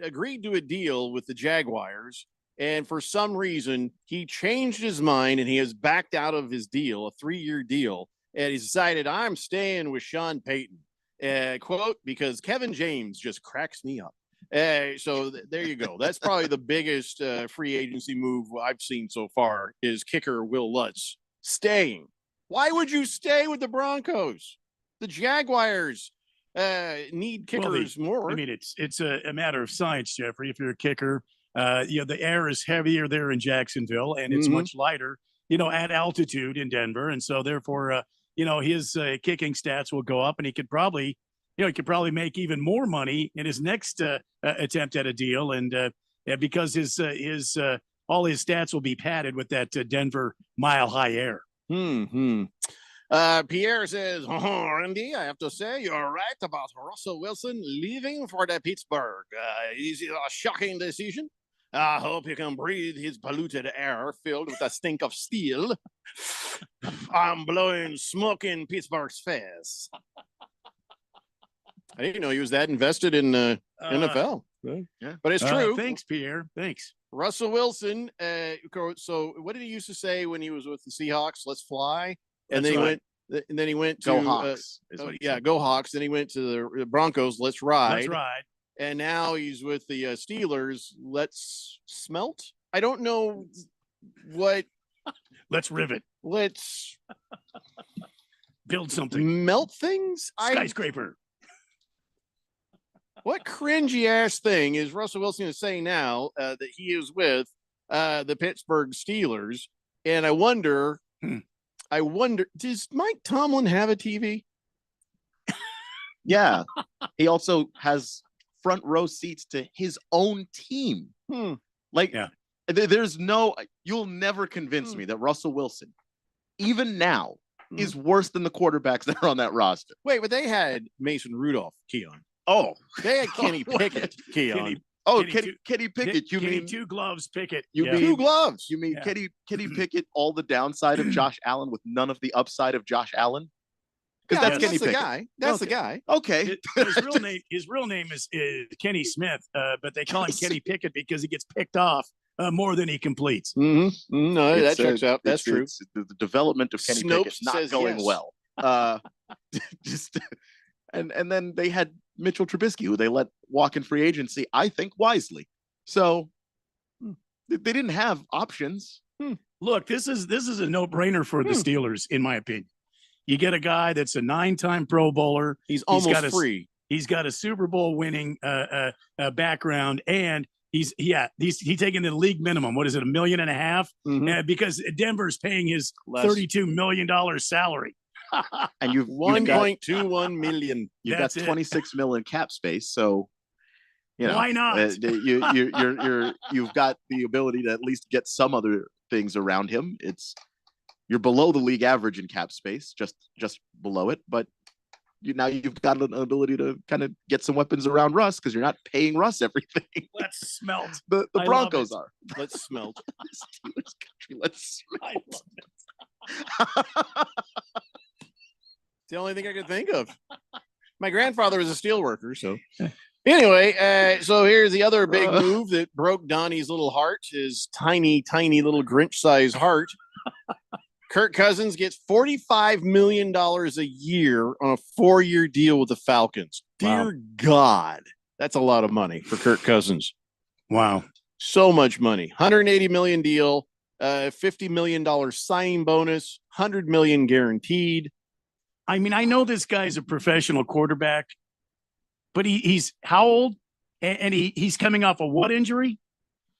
agreed to a deal with the Jaguars, and for some reason he changed his mind and he has backed out of his deal, a 3-year deal, and he's decided, I'm staying with Sean Payton, quote, because Kevin James just cracks me up. So there you go. That's probably the biggest free agency move I've seen so far is kicker Will Lutz staying. Why would you stay with the Broncos? The Jaguars need kickers more. I mean, it's a matter of science, Jeffrey. If you're a kicker, the air is heavier there in Jacksonville, and it's much lighter, at altitude in Denver, and so therefore, his kicking stats will go up, and he could probably make even more money in his next attempt at a deal, and because his all his stats will be padded with that Denver mile-high air. Pierre says, Randy, I have to say you're right about Russell Wilson leaving for the Pittsburgh. Is it a shocking decision? I hope you can breathe his polluted air filled with the stink of steel. I'm blowing smoke in Pittsburgh's face. I didn't know he was that invested in NFL. Yeah. But it's true. Thanks, Pierre. Thanks. Russell Wilson. So what did he used to say when he was with the Seahawks? Let's fly. And That's then right. he went to Go Hawks. Go Hawks. Then he went to the Broncos. Let's ride. That's right. And now he's with the Steelers. Let's smelt. I don't know what. Let's rivet. Let's build something. Melt things. Skyscraper. What cringy ass thing is Russell Wilson is saying now that he is with the Pittsburgh Steelers? And I wonder, does Mike Tomlin have a TV? Yeah. He also has front row seats to his own team. Like, there's you'll never convince me that Russell Wilson, even now, is worse than the quarterbacks that are on that roster. Wait, but they had Mason Rudolph, Keon. Oh, they had Kenny Pickett, Keon. Kenny Pickett. You mean two gloves, Pickett? You mean two gloves? You mean Kenny Pickett? All the downside of Josh Allen with none of the upside of Josh Allen? Because that's Kenny Pickett. Guy. That's the guy. Okay. His real name is Kenny Smith, but they call him Kenny Pickett because he gets picked off more than he completes. Mm-hmm. No, that checks out. That's true. The development of Kenny Pickett not going well. And then they had Mitchell Trubisky, who they let walk in free agency, I think wisely. So they didn't have options. Look, this is a no-brainer for the Steelers, in my opinion. You get a guy that's a 9-time Pro Bowler. He's almost free. He's got a Super Bowl winning background, and he's taking the league minimum. What is it, $1.5 million? Because Denver's paying his $32 million salary. And you've 1.21 million. You've got 26 million cap space, so why not? You've got the ability to at least get some other things around him. You're below the league average in cap space, just below it, but now you've got an ability to kind of get some weapons around Russ because you're not paying Russ everything. Let's smelt. The Broncos are. Let's smelt. Steelers country. Let's smelt. I love it. The only thing I could think of. My grandfather was a steel worker, so anyway, so here's the other big move that broke Donnie's little heart, his tiny little Grinch-sized heart. Kirk Cousins gets $45 million a year on a 4-year deal with the Falcons. Dear God, that's a lot of money for Kirk Cousins. Wow. So much money. $180 million deal, $50 million signing bonus, $100 million guaranteed. I mean, I know this guy's a professional quarterback, but he's how old? And he's coming off a what injury?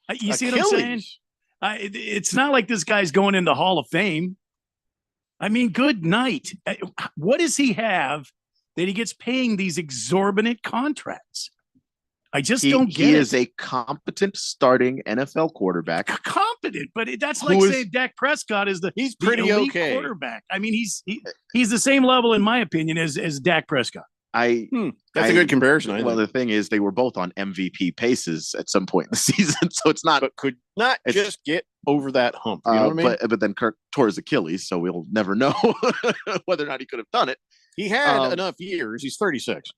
You see what I'm saying? It's not like this guy's going in the Hall of Fame. I mean, good night. What does he have that he gets paying these exorbitant contracts? I just don't get it. He is a competent starting NFL quarterback. Competent, but that's like saying Dak Prescott is he's pretty elite okay quarterback. I mean, he's the same level, in my opinion, as Dak Prescott. That's a good comparison. The thing is, they were both on MVP paces at some point in the season, so it's not. But could not just get over that hump. You know what I mean? But then Kirk tore his Achilles, so we'll never know whether or not he could have done it. He had enough years. He's 36.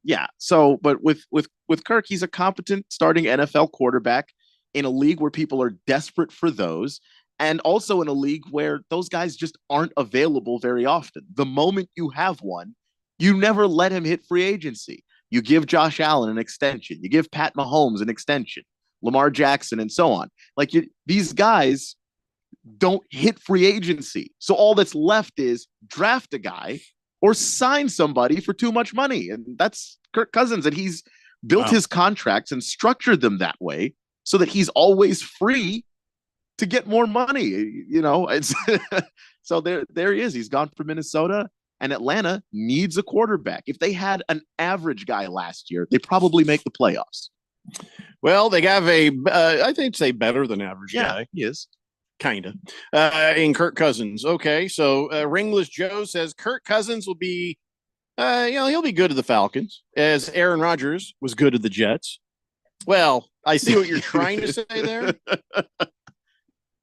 Yeah. So, but with Kirk, he's a competent starting NFL quarterback in a league where people are desperate for those, and also in a league where those guys just aren't available very often. The moment you have one, you never let him hit free agency. You give Josh Allen an extension. You give Pat Mahomes an extension, Lamar Jackson, and so on. Like these guys don't hit free agency. So all that's left is draft a guy or sign somebody for too much money. And that's Kirk Cousins. And he's built his contracts and structured them that way so that he's always free to get more money. You know, it's so there he is. He's gone from Minnesota. And Atlanta needs a quarterback. If they had an average guy last year, they probably make the playoffs. Well, they have I think say better than average guy. He is. Kind of. In Kirk Cousins. Okay, so Ringless Joe says Kirk Cousins will be, he'll be good to the Falcons, as Aaron Rodgers was good to the Jets. Well, I see what you're trying to say there.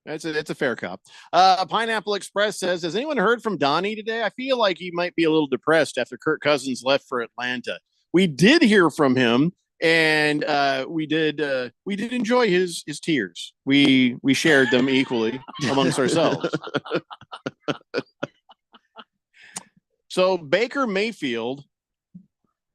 It's a fair cop. Pineapple Express says, has anyone heard from Donnie today? I feel like he might be a little depressed after Kirk Cousins left for Atlanta. We did hear from him and we did enjoy his tears. We shared them equally amongst ourselves. So Baker Mayfield,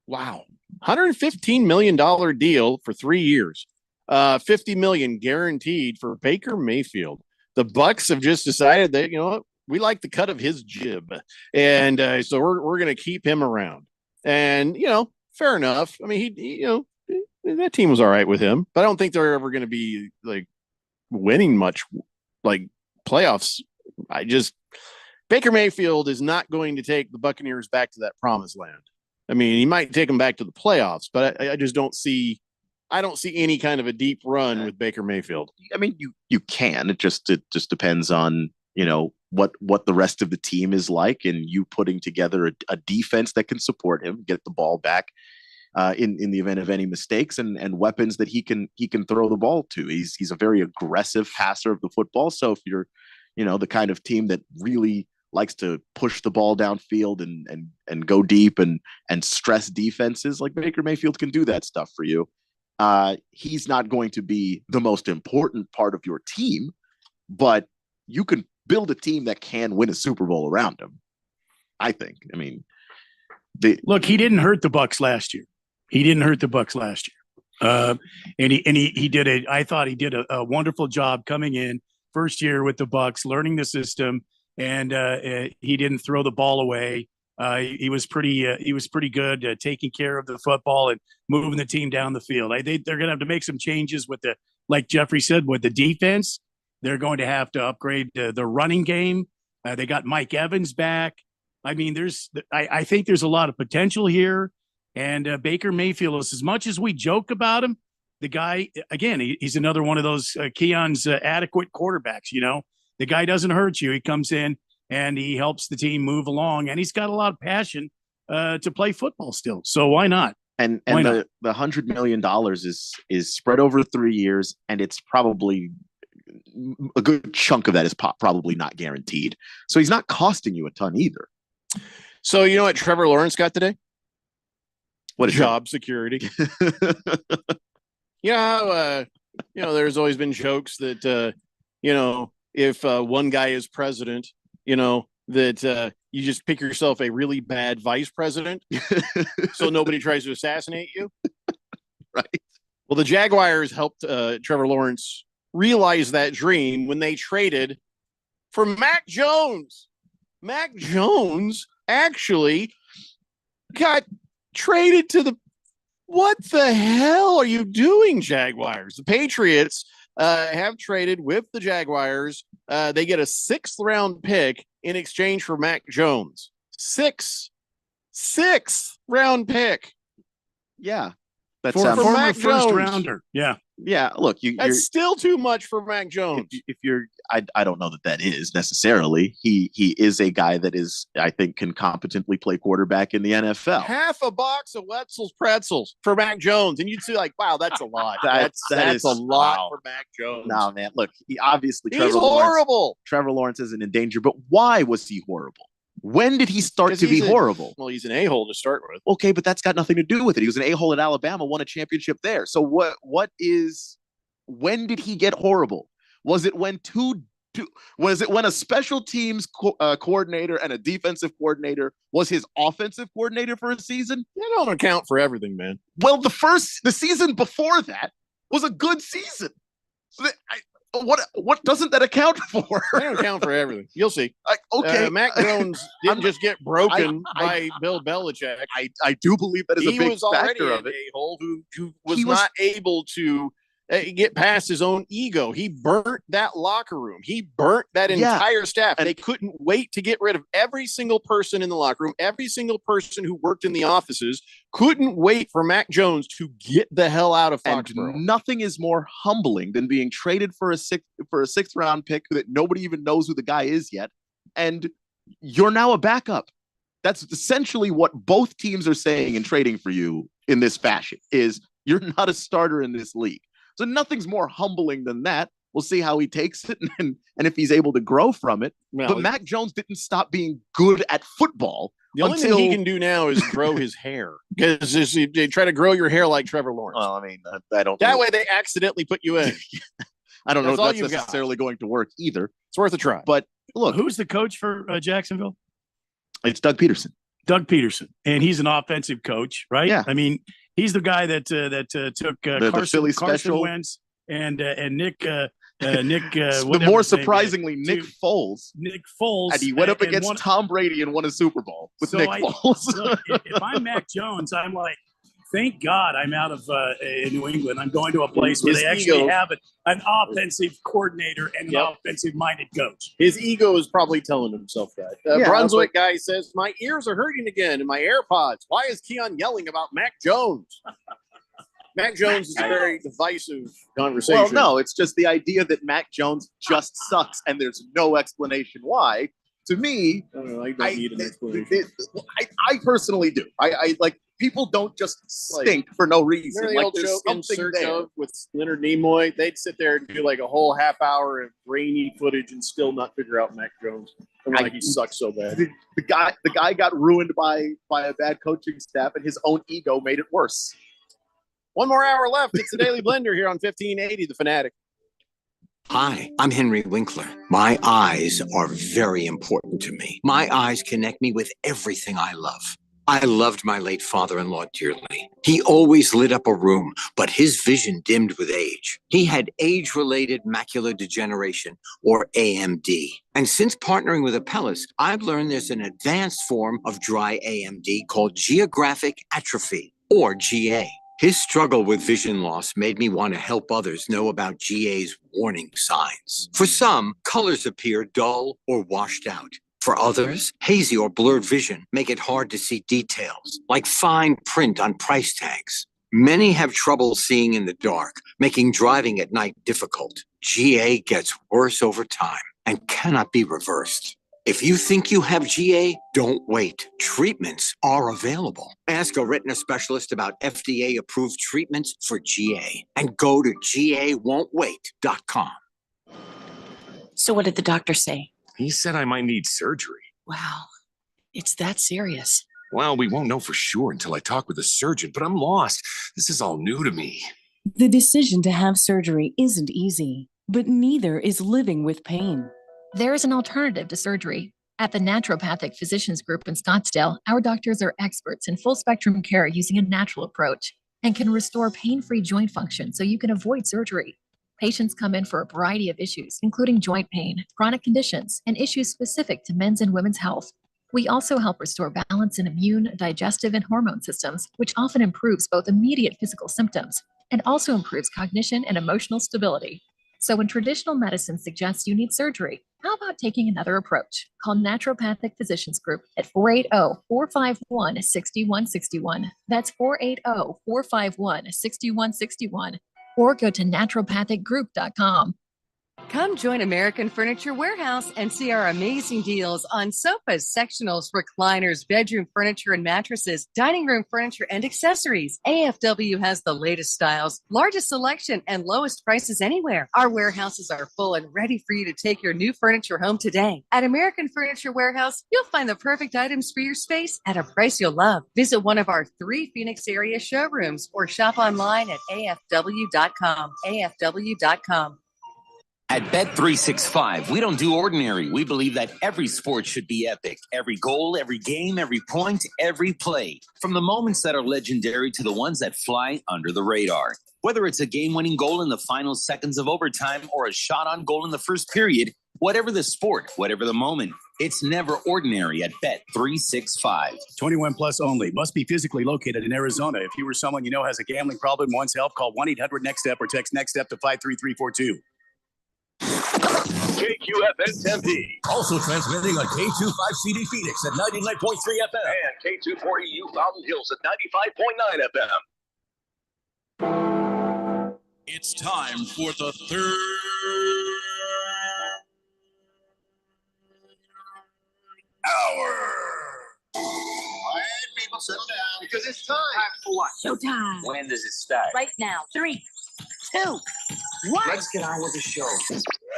wow, $115 million deal for 3 years, $50 million guaranteed for Baker Mayfield. The Bucks have just decided that, you know what, we like the cut of his jib, and so we're going to keep him around. And you know, fair enough. I mean, he that team was all right with him, but I don't think they're ever going to be like winning much, like playoffs. Baker Mayfield is not going to take the Buccaneers back to that promised land. I mean, he might take them back to the playoffs, but I just don't see. I don't see any kind of a deep run with Baker Mayfield. I mean, you can. It just depends on, you know, what the rest of the team is like, and you putting together a defense that can support him, get the ball back in the event of any mistakes, and weapons that he can throw the ball to. He's a very aggressive passer of the football. So if you're, you know, the kind of team that really likes to push the ball downfield and go deep and stress defenses, like Baker Mayfield can do that stuff for you. He's not going to be the most important part of your team, but you can build a team that can win a Super Bowl around him, I think. I mean, look, he didn't hurt the Bucks last year. And he did it. I thought he did a wonderful job coming in first year with the Bucks, learning the system, and he didn't throw the ball away. He was pretty good taking care of the football and moving the team down the field. They're going to have to make some changes with like Jeffrey said, with the defense. They're going to have to upgrade the running game. They got Mike Evans back. I mean, I think there's a lot of potential here. And Baker Mayfield, as much as we joke about him, the guy, again, he's another one of those Keon's adequate quarterbacks. You know, the guy doesn't hurt you. He comes in and he helps the team move along, and he's got a lot of passion to play football still. So why not? And the $100 million is spread over 3 years, and it's probably a good chunk of that is probably not guaranteed. So he's not costing you a ton either. So you know what Trevor Lawrence got today? What job security? There's always been jokes that if one guy is president, that you just pick yourself a really bad vice president so nobody tries to assassinate you. Right. Well, the Jaguars helped Trevor Lawrence realize that dream when they traded for Mac Jones. Mac Jones actually got traded to the... What the hell are you doing, Jaguars? The Patriots have traded with the Jaguars. They get a 6th round pick in exchange for Mac Jones. Sixth round pick. Yeah. That's for Mac first Jones. Rounder. Yeah. Yeah. Look, that's still too much for Mac Jones. If you're, I don't know that is necessarily. He is a guy that is, I think, can competently play quarterback in the NFL. Half a box of Wetzel's pretzels for Mac Jones, and you'd see like, wow, that's a lot. That is a lot for Mac Jones. No, man. Look, he's horrible. Trevor Lawrence isn't in danger, but why was he horrible? When did he start to be horrible? Well, he's an a-hole to start with. Okay, but that's got nothing to do with it. He was an a-hole at Alabama, won a championship there. So when did he get horrible? Was it when when a special teams coordinator and a defensive coordinator was his offensive coordinator for a season? That don't account for everything, man. Well, the season before that was a good season. So what doesn't that account for? They don't account for everything. You'll see. Okay. Mac Jones didn't just get broken by Bill Belichick. I do believe that is a big factor of it. He was already an a-hole who was not able to get past his own ego. He burnt that locker room. He burnt that entire staff. And they couldn't wait to get rid of every single person in the locker room. Every single person who worked in the offices couldn't wait for Mac Jones to get the hell out of Foxborough. And nothing is more humbling than being traded for a 6th round pick that nobody even knows who the guy is yet. And you're now a backup. That's essentially what both teams are saying in trading for you in this fashion is you're not a starter in this league. So nothing's more humbling than that. We'll see how he takes it and if he's able to grow from it. Well, but Mac Jones didn't stop being good at football. The only thing he can do now is grow his hair, because they try to grow your hair like Trevor Lawrence. Well, I mean, I don't. That way they accidentally put you in. I don't know if all that's you've got. necessarily going to work either. It's worth a try. But look, Who's the coach for Jacksonville? it's Doug Peterson. Doug Peterson, and he's an offensive coach, right? Yeah. I mean, he's the guy that took The Philly Carson special. Wentz and Nick More surprisingly, Nick Foles. Nick Foles, And he went up and against won- Tom Brady and won a Super Bowl with So Nick I- Foles. Look, if I'm Mac Jones, I'm like, thank God I'm out of New England. I'm going to a place where His they actually ego- have an offensive coordinator and an Yep. offensive-minded coach. His ego is probably telling himself that. Yeah, Brunswick guy says, my ears are hurting again in my AirPods. Why is Keon yelling about Mac Jones? Mac Jones is a very divisive conversation. Well, no, it's just the idea that Mac Jones just sucks and there's no explanation why. To me, I don't know. I don't need an explanation. I personally do. I like people don't just stink for no reason. Remember the Like old there's joke in something Search there. of with Leonard Nimoy? They'd sit there and do like a whole half hour of grainy footage and still not figure out Mac Jones. And we're like, he sucks so bad. The guy got ruined by a bad coaching staff, and his own ego made it worse. One more hour left. It's the Daily Blender here on 1580 The Fanatic. Hi, I'm Henry Winkler. My eyes are very important to me. My eyes connect me with everything I love. I loved my late father-in-law dearly. He always lit up a room, but his vision dimmed with age. He had age-related macular degeneration, or AMD. And since partnering with Apellis, I've learned there's an advanced form of dry AMD called geographic atrophy, or GA. His struggle with vision loss made me want to help others know about GA's warning signs. For some, colors appear dull or washed out. For others, hazy or blurred vision make it hard to see details, like fine print on price tags. Many have trouble seeing in the dark, making driving at night difficult. GA gets worse over time and cannot be reversed. If you think you have GA, don't wait. Treatments are available. Ask a retina specialist about FDA-approved treatments for GA and go to gawon'twait.com. So what did the doctor say? He said I might need surgery. Wow, it's that serious. Well, we won't know for sure until I talk with a surgeon, but I'm lost. This is all new to me. The decision to have surgery isn't easy, but neither is living with pain. There is an alternative to surgery. At the Naturopathic Physicians Group in Scottsdale, our doctors are experts in full spectrum care using a natural approach and can restore pain-free joint function so you can avoid surgery. Patients come in for a variety of issues, including joint pain, chronic conditions, and issues specific to men's and women's health. We also help restore balance in immune, digestive, and hormone systems, which often improves both immediate physical symptoms and also improves cognition and emotional stability. So when traditional medicine suggests you need surgery, how about taking another approach? Call Naturopathic Physicians Group at 480-451-6161. That's 480-451-6161. Or go to naturopathicgroup.com. Come join American Furniture Warehouse and see our amazing deals on sofas, sectionals, recliners, bedroom furniture and mattresses, dining room furniture and accessories. AFW has the latest styles, largest selection, and lowest prices anywhere. Our warehouses are full and ready for you to take your new furniture home today. At American Furniture Warehouse, you'll find the perfect items for your space at a price you'll love. Visit one of our 3 Phoenix area showrooms or shop online at afw.com. afw.com. At Bet365, we don't do ordinary. We believe that every sport should be epic. Every goal, every game, every point, every play. From the moments that are legendary to the ones that fly under the radar. Whether it's a game-winning goal in the final seconds of overtime or a shot on goal in the first period, whatever the sport, whatever the moment, it's never ordinary at Bet365. 21 plus only. Must be physically located in Arizona. If you or someone you know has a gambling problem and wants help, call 1-800-NEXT-STEP or text NEXT-STEP to 53342. KQFN Tempe. Also transmitting on K25CD Phoenix at 99.3 FM. And K240U Fountain Hills at 95.9 FM. It's time for the third hour. Quiet, people, settle down because it's time. For what? Showtime. When does it start? Right now. 3, 2, What? Let's get on with the show.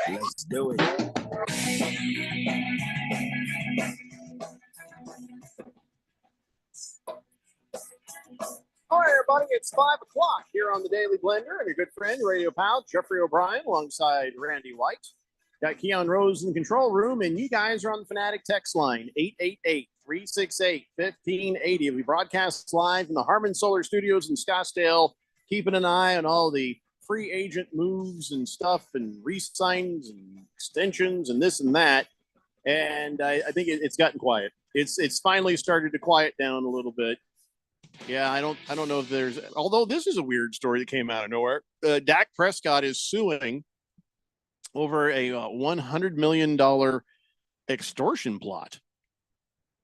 Let's do it. All right, everybody, it's 5 o'clock here on the Daily Blender. I'm your good friend, radio pal, Jeffrey O'Brien, alongside Randy White. Got Keon Rose in the control room, and you guys are on the Fanatic text line, 888-368-1580. We broadcast live from the Harmon Solar Studios in Scottsdale, keeping an eye on all the free agent moves and stuff and re-signs and extensions and this and that. And I think it's gotten quiet. It's finally started to quiet down a little bit. Yeah, I don't know if there's, although this is a weird story that came out of nowhere. Dak Prescott is suing over a $100 million extortion plot.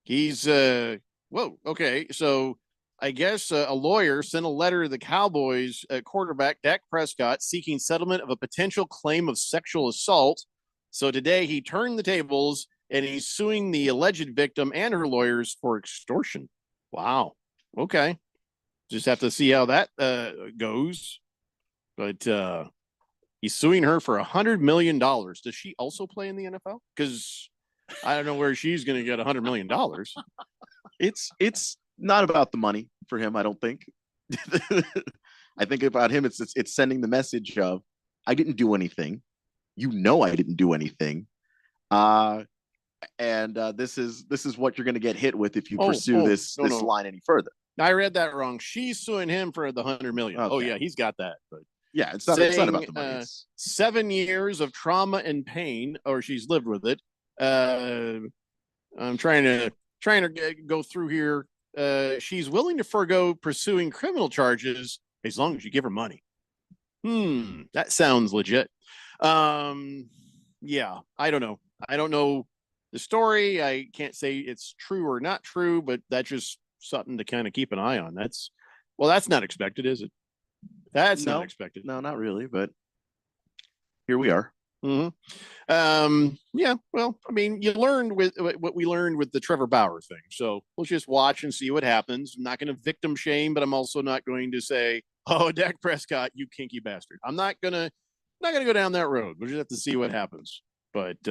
He's okay. So I guess a lawyer sent a letter to the Cowboys quarterback Dak Prescott seeking settlement of a potential claim of sexual assault. So today he turned the tables and he's suing the alleged victim and her lawyers for extortion. Wow. Okay. Just have to see how that goes. But he's suing her for $100 million. Does she also play in the NFL? Because I don't know where she's going to get $100 million. It's not about the money for him, I don't think. I think about him, it's sending the message of, I didn't do anything. You know I didn't do anything. And this is what you're going to get hit with if you pursue this line any further. I read that wrong. She's suing him for the $100 million. Okay. Oh yeah, he's got that. But yeah, it's not about the money. 7 years of trauma and pain, or she's lived with it. I'm trying to go through here. She's willing to forego pursuing criminal charges as long as you give her money. That sounds legit. Yeah, I don't know. I don't know the story. I can't say it's true or not true, but that's just something to kind of keep an eye on. That's not expected, is it? That's not expected. No, not really, but here we are. Yeah, well, I mean, you learned with what we learned with the Trevor Bauer thing. So let's just watch and see what happens. I'm not going to victim shame, but I'm also not going to say, "Oh, Dak Prescott, you kinky bastard." I'm not gonna go down that road. We'll just have to see what happens. But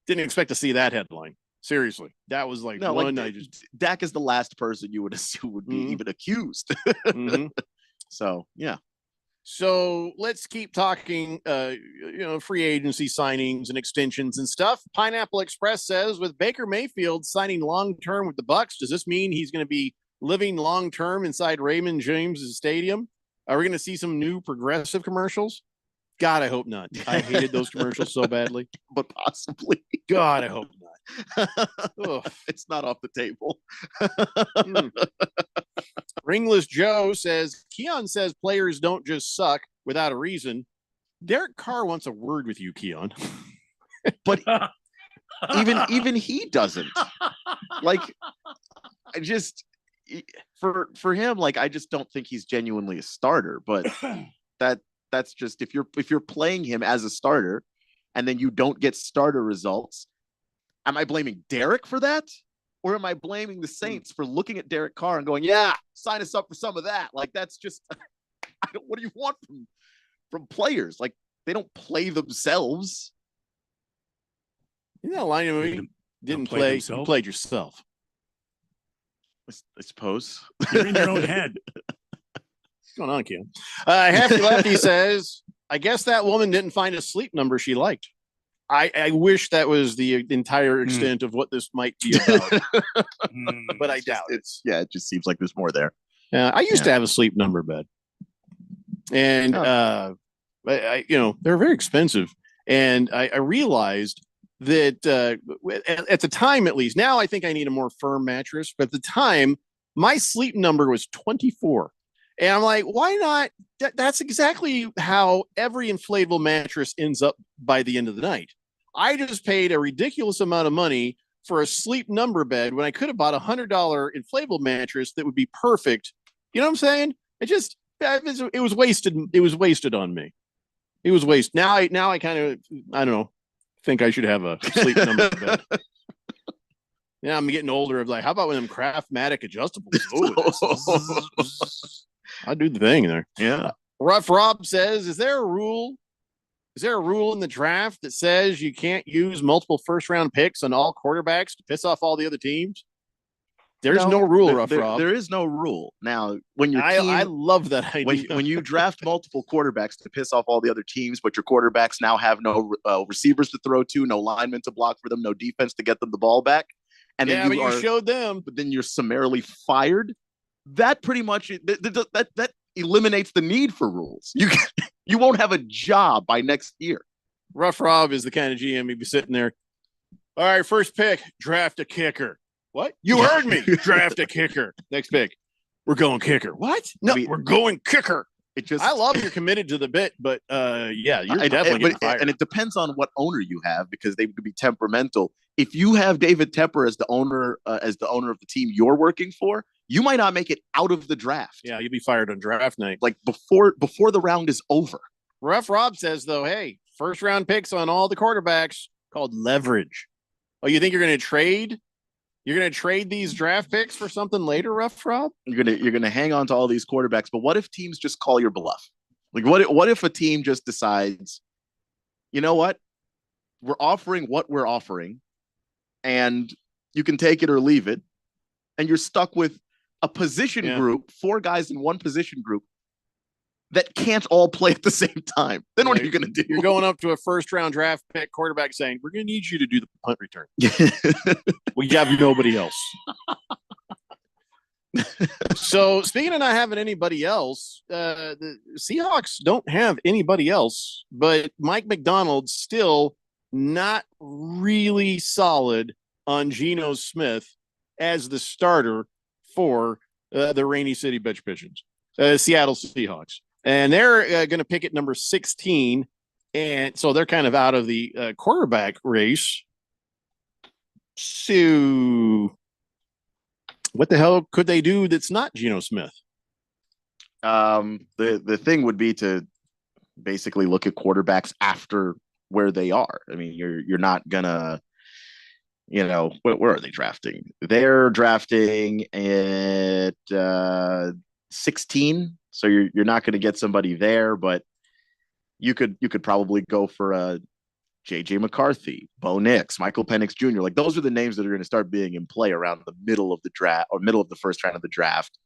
didn't expect to see that headline. Seriously, that was like Dak is the last person you would assume would be even accused. So yeah. So let's keep talking, free agency signings and extensions and stuff. Pineapple Express says with Baker Mayfield signing long-term with the Bucs, does this mean he's going to be living long-term inside Raymond James' stadium? Are we going to see some new progressive commercials? God, I hope not. I hated those commercials so badly. But possibly. God, I hope not. It's not off the table. Ringless Joe says, Keon says players don't just suck without a reason. Derek Carr wants a word with you, Keon. But even he doesn't. Like, I just for him, like, I just don't think he's genuinely a starter. But that's just if you're playing him as a starter and then you don't get starter results, am I blaming Derek for that? Or am I blaming the Saints for looking at Derek Carr and going, yeah, sign us up for some of that? Like, that's just, what do you want from players? Like, they don't play themselves. Isn't that line of me? Didn't play, you played yourself. I suppose. You're in your own head. What's going on, Keon? Hefty Lefty says, I guess that woman didn't find a sleep number she liked. I wish that was the entire extent of what this might be about, but I doubt it. It just seems like there's more there. I used to have a sleep number bed, and they're very expensive. And I realized that at the time, at least, now I think I need a more firm mattress. But at the time, my sleep number was 24. And I'm like, why not? That's exactly how every inflatable mattress ends up by the end of the night. I just paid a ridiculous amount of money for a sleep number bed when I could have bought $100 inflatable mattress that would be perfect. You know what I'm saying? It was wasted. It was wasted on me. It was wasted. Now I kind of, I don't know, think I should have a sleep number bed. Yeah, I'm getting older. I'm like, how about one of them Craftmatic adjustables? I'll do the thing there. Yeah. Rough Rob says, is there a rule Is there a rule in the draft that says you can't use multiple first-round picks on all quarterbacks to piss off all the other teams? There's no rule, Rough Rob. There is no rule. Now, when your I love that idea. When you draft multiple quarterbacks to piss off all the other teams, but your quarterbacks now have no receivers to throw to, no linemen to block for them, no defense to get them the ball back, and then you showed them, but then you're summarily fired. That pretty much that eliminates the need for rules. You won't have a job by next year. Rough Rob is the kind of GM he'd be sitting there. All right, first pick, draft a kicker. What? You heard me. Draft a kicker. Next pick. We're going kicker. What? No, we're going kicker. I love you're committed to the bit, but you're definitely getting fired. And it depends on what owner you have, because they could be temperamental. If you have David Tepper as the owner of the team you're working for, you might not make it out of the draft. Yeah, you'll be fired on draft night. Like before the round is over. Rough Rob says, though, hey, first round picks on all the quarterbacks called leverage. Oh, you think you're going to trade? You're going to trade these draft picks for something later, Rough Rob? You're going to hang on to all these quarterbacks, but what if teams just call your bluff? Like what if a team just decides, you know what? We're offering what we're offering, and you can take it or leave it, and you're stuck with a position group, 4 guys in one position group that can't all play at the same time. Then what are you going to do? You're going up to a first round draft pick quarterback saying, we're going to need you to do the punt return. We have nobody else. So speaking of not having anybody else, the Seahawks don't have anybody else, but Mike Macdonald's still not really solid on Geno Smith as the starter for the Rainy City Bitch Pigeons, Seattle Seahawks. And they're going to pick at number 16. And so they're kind of out of the quarterback race. So what the hell could they do that's not Geno Smith? The thing would be to basically look at quarterbacks after where they are. I mean, you're not gonna, where are they drafting? They're drafting at 16. So you're not going to get somebody there, but you could probably go for JJ McCarthy, Bo Nix, Michael Penix Jr. Like those are the names that are going to start being in play around the middle of the draft or middle of the first round of the draft,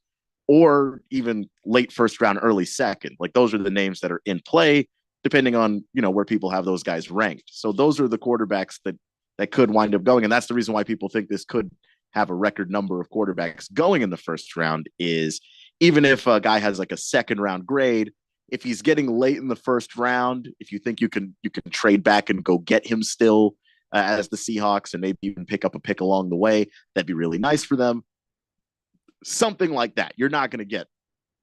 or even late first round, early second. Like those are the names that are in play, depending on where people have those guys ranked. So those are the quarterbacks that could wind up going, and that's the reason why people think this could have a record number of quarterbacks going in the first round. Is even if a guy has like a second round grade, if he's getting late in the first round, if you think you can trade back and go get him still as the Seahawks and maybe even pick up a pick along the way, that'd be really nice for them. Something like that. You're not going to get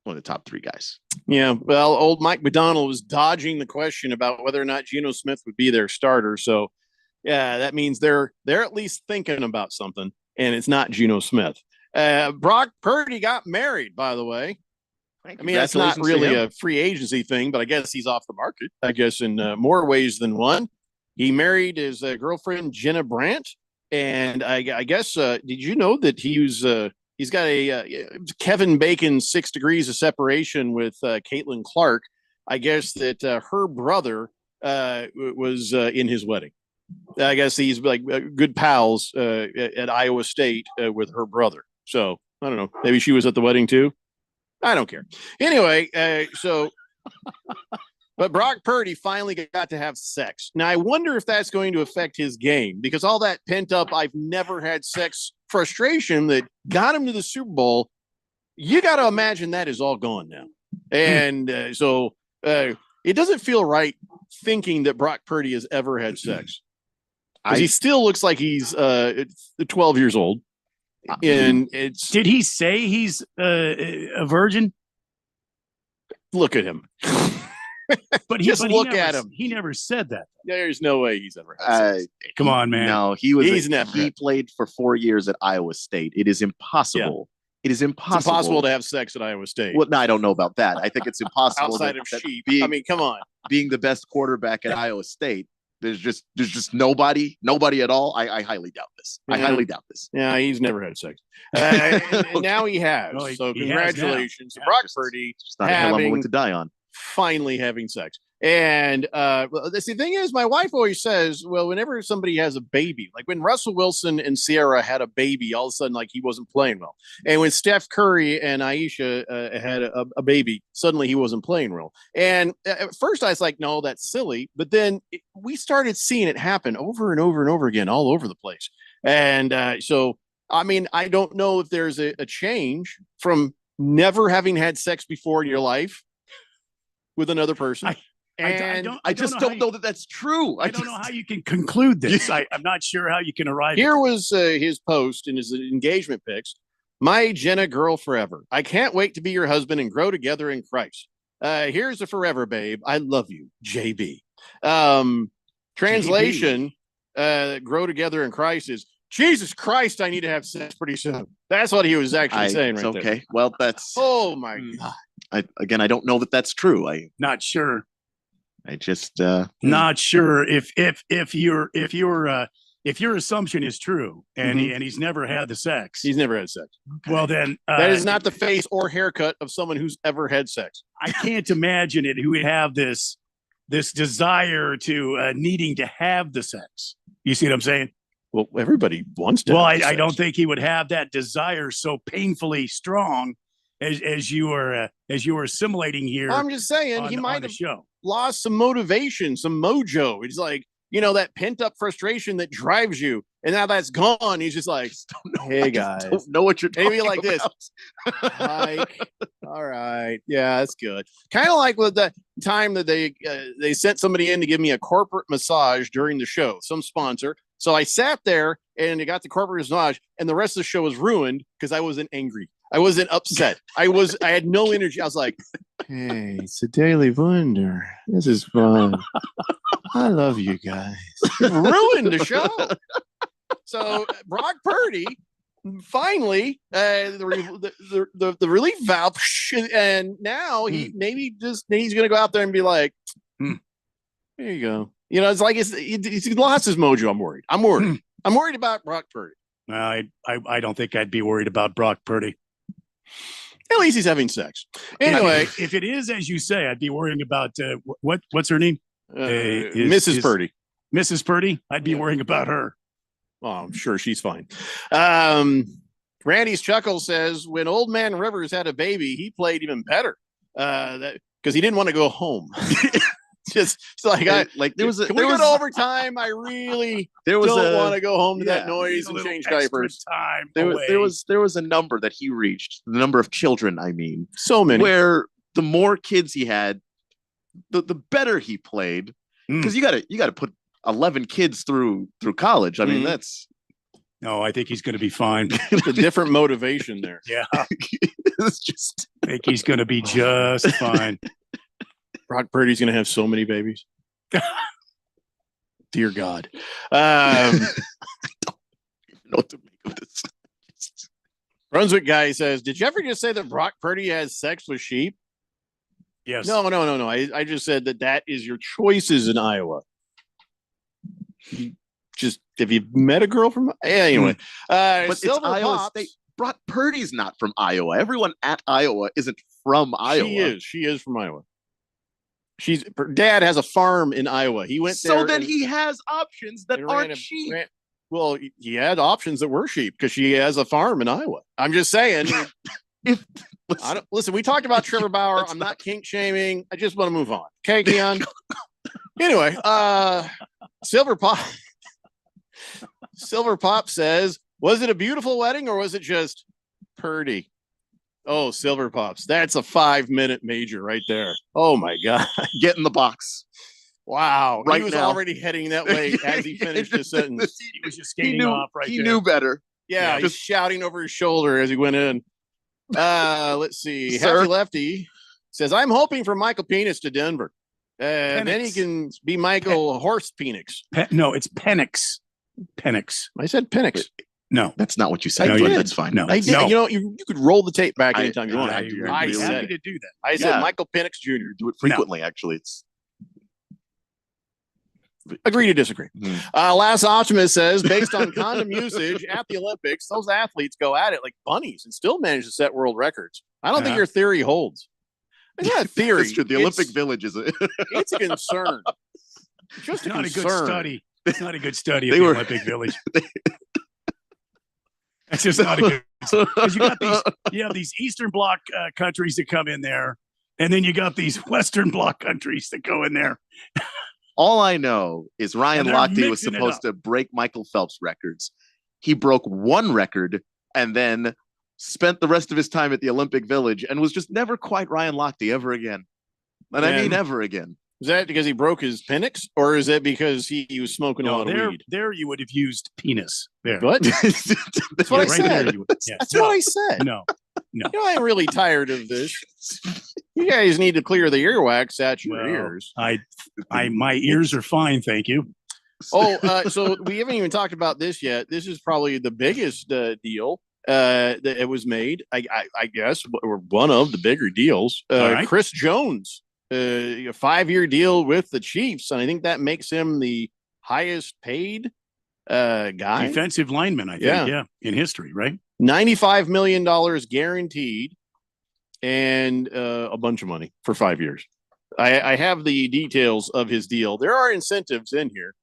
one of the top 3 guys. Yeah. Well, old Mike Macdonald was dodging the question about whether or not Geno Smith would be their starter. So yeah, that means they're at least thinking about something, and it's not Geno Smith. Brock Purdy got married, by the way. I mean, that's not really a free agency thing, but I guess he's off the market, I guess, in more ways than one. He married his girlfriend, Jenna Brandt. And I guess, did you know that he's got a Kevin Bacon 6 degrees of separation with Caitlin Clark? I guess that her brother was in his wedding. I guess he's like good pals at Iowa State with her brother. So I don't know. Maybe she was at the wedding too. I don't care. Anyway, but Brock Purdy finally got to have sex. Now I wonder if that's going to affect his game, because all that pent up I've never had sex frustration that got him to the Super Bowl, you got to imagine that is all gone now. And so it doesn't feel right thinking that Brock Purdy has ever had sex. He still looks like he's 12 years old. And did he say he's a virgin? Look at him. But just look at him. He never said that. There's no way he's ever had sex. Come on, man. No, he played for 4 years at Iowa State. It is impossible. Yeah. It is impossible. It's impossible to have sex at Iowa State. Well, no, I don't know about that. I think it's impossible. Outside of sheep. I mean, come on. Being the best quarterback at Iowa State, there's just nobody at all. I highly doubt this. I highly doubt this. Yeah, he's never had sex. And now he has. So congratulations to Brock Purdy. It's not a hill I'm willing to die on. Finally having sex. And the thing is, my wife always says, well, whenever somebody has a baby, like when Russell Wilson and Sierra had a baby, all of a sudden, like he wasn't playing well. And when Steph Curry and Aisha had a baby, suddenly he wasn't playing well. And at first I was like, no, that's silly. But then we started seeing it happen over and over and over again, all over the place. And so, I mean, I don't know if there's a change from never having had sex before in your life with another person. I just don't know that that's true. I don't know how you can conclude this. I'm not sure how you can arrive. Here was his post in his engagement pics. My Jenna girl forever. I can't wait to be your husband and grow together in Christ. Here's a forever, babe. I love you, JB. Translation, grow together in Christ is, Jesus Christ, I need to have sex pretty soon. That's what he was actually saying right there. Okay. Well, that's... Oh, my God. I don't know that that's true. Not sure. I just not sure if your assumption is true and he's never had the sex. He's never had sex. Okay. Well, then that is not the face or haircut of someone who's ever had sex. I can't imagine it. Who would have this desire to needing to have the sex? You see what I'm saying? Well, everybody wants to. Well, I don't think he would have that desire so painfully strong as you were assimilating here. I'm just saying he might have lost some motivation, some mojo. It's like, that pent up frustration that drives you, and now that's gone. He's just like, hey guys, don't know what you're talking maybe like about. This. Like, all right, yeah, that's good. Kind of like with the time that they sent somebody in to give me a corporate massage during the show, some sponsor. So I sat there and I got the corporate massage, and the rest of the show was ruined because I wasn't angry. I wasn't upset. I had no energy. I was like, hey, it's a Daily Wonder. This is fun. I love you guys. Ruined the show. So Brock Purdy finally the relief valve, and now he's going to go out there and be like, there you go. It's like he's lost his mojo. I'm worried. I'm worried about Brock Purdy. I don't think I'd be worried about Brock Purdy. At least he's having sex. Anyway, if it is as you say, I'd be worrying about what's her name? Mrs. Purdy. Mrs. Purdy. I'd be worrying about her. Well, I'm sure she's fine. Randy's Chuckle says when Old Man Rivers had a baby, he played even better because he didn't want to go home. Just like there was overtime. I really don't want to go home to that noise and change diapers. There was a number that he reached, the number of children. I mean, so many. Where the more kids he had, the better he played. Because you got to put 11 kids through college. I mean, that's. No, I think he's going to be fine. It's a different motivation there. Yeah, it's just. I think he's going to be just fine. Brock Purdy's going to have so many babies. Dear God. I don't know what to make of this. Brunswick guy says, did you ever just say that Brock Purdy has sex with sheep? Yes. No. I just said that is your choices in Iowa. Have you met a girl from anyway? But it's Silver Iowa Pops. State. Brock Purdy's not from Iowa. Everyone at Iowa isn't from Iowa. She is from Iowa. Her dad has a farm in Iowa. He went there. So then he has options that aren't sheep. Well, he had options that were sheep because she has a farm in Iowa. I'm just saying. Listen, we talked about Trevor Bauer. I'm not kink shaming. I just want to move on. Okay, Keon. Anyway, Silver Pop says, was it a beautiful wedding or was it just Purdy? Oh, Silver Pops. That's a 5-minute major right there. Oh, my God. Get in the box. Wow. Right he was now. already heading that way as he finished his sentence. He was just skating off right there. He knew better. Yeah, he's shouting over his shoulder as he went in. Let's see. Sir? Happy Lefty says, I'm hoping for Michael Penix to Denver. Then he can be Michael Horse Penix. No, it's Penix. Penix. I said Penix. No, that's not what you said. I but did. That's fine. No, I did. no. You could roll the tape back anytime you want. I'm happy to do that. I said Michael Penix Jr. Do it frequently, actually. It's agree to disagree. Last Optimist says, based on condom usage at the Olympics, those athletes go at it like bunnies and still manage to set world records. I don't think your theory holds. It's not a theory. That's true. The Olympic Village is a it's a concern. Just Not a good concern. study. It's not a good study of They the were- Olympic Village. That's just not a good. Because you have these Eastern Bloc countries that come in there, and then you got these Western Bloc countries that go in there. All I know is Ryan And they're Lochte was mixing it supposed up. to break Michael Phelps records. He broke one record and then spent the rest of his time at the Olympic Village and was just never quite Ryan Lochte ever again. And I mean Yeah. ever again. Is that because he broke his appendix, or is that because he was smoking a No, lot of weed? there you would have used penis. There. What? That's what I Yeah, right there said. you would- yeah. That's what I said. No. You know, I'm really tired of this. You guys need to clear the earwax out your Well, ears. My ears are fine, thank you. Oh, so we haven't even talked about this yet. This is probably the biggest deal that it was made. I guess, or one of the bigger deals. All right. Chris Jones, a 5-year deal with the Chiefs, and I think that makes him the highest paid guy, Defensive lineman, I think, Yeah. in history, right? $95 million guaranteed, and a bunch of money for 5 years. I have the details of his deal. There are incentives in here,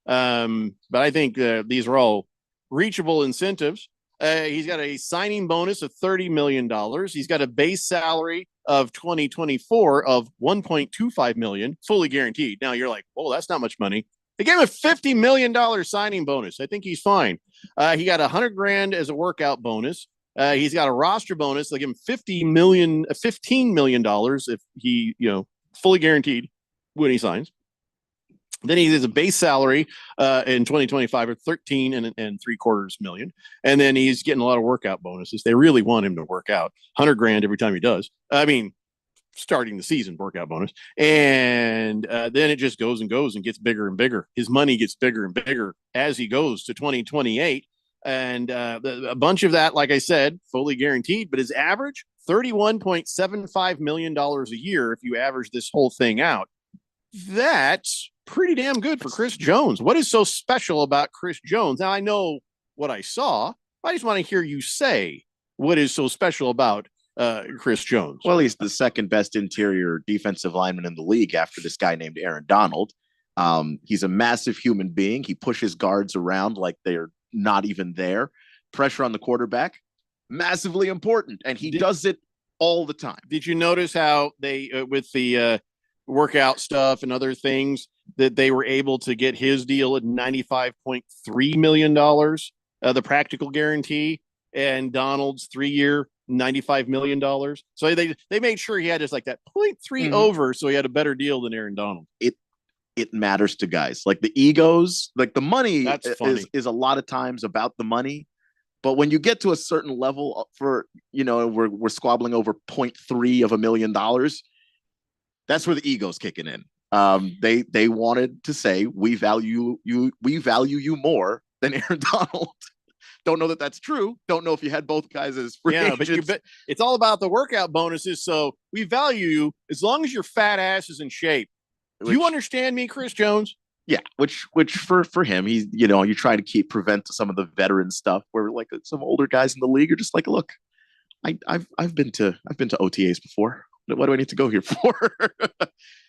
but I think these are all reachable incentives. He's got a signing bonus of $30 million. He's got a base salary of 2024 of $1.25 million, fully guaranteed. Now you're like, oh, that's not much money. They gave him a $50 million signing bonus. I think he's fine. He got $100,000 as a workout bonus. He's got a roster bonus. They give him $15 million if he, fully guaranteed when he signs. Then he has a base salary in 2025 of $13.75 million, and then he's getting a lot of workout bonuses. They really want him to work out. $100,000 every time he does. I mean, starting the season workout bonus, and then it just goes and goes and gets bigger and bigger. His money gets bigger and bigger as he goes to 2028, and a bunch of that, like I said, fully guaranteed. But his average $31.75 million a year if you average this whole thing out. That's pretty damn good for Chris Jones. What is so special about Chris Jones? Now, I know what I saw. I just want to hear you say what is so special about Chris Jones. Well, he's the second best interior defensive lineman in the league after this guy named Aaron Donald. He's a massive human being. He pushes guards around like they're not even there. Pressure on the quarterback, massively important. And he does it all the time. Did you notice how they, with the workout stuff and other things, that they were able to get his deal at $95.3 million, the practical guarantee, and Donald's 3-year $95 million. So they made sure he had just like that 0.3 over, so he had a better deal than Aaron Donald. It matters to guys. Like the egos, like the money That's funny. is a lot of times about the money. But when you get to a certain level for, we're squabbling over 0.3 of $1 million, that's where the ego's kicking in. They wanted to say, we value you more than Aaron Donald. Don't know that that's true. Don't know if you had both guys as free agents. But it's all about the workout bonuses. So we value you as long as your fat ass is in shape. Do you understand me, Chris Jones? Yeah, which for him, he's you try to prevent some of the veteran stuff where like some older guys in the league are just like, look, I've been to OTAs before. What do I need to go here for?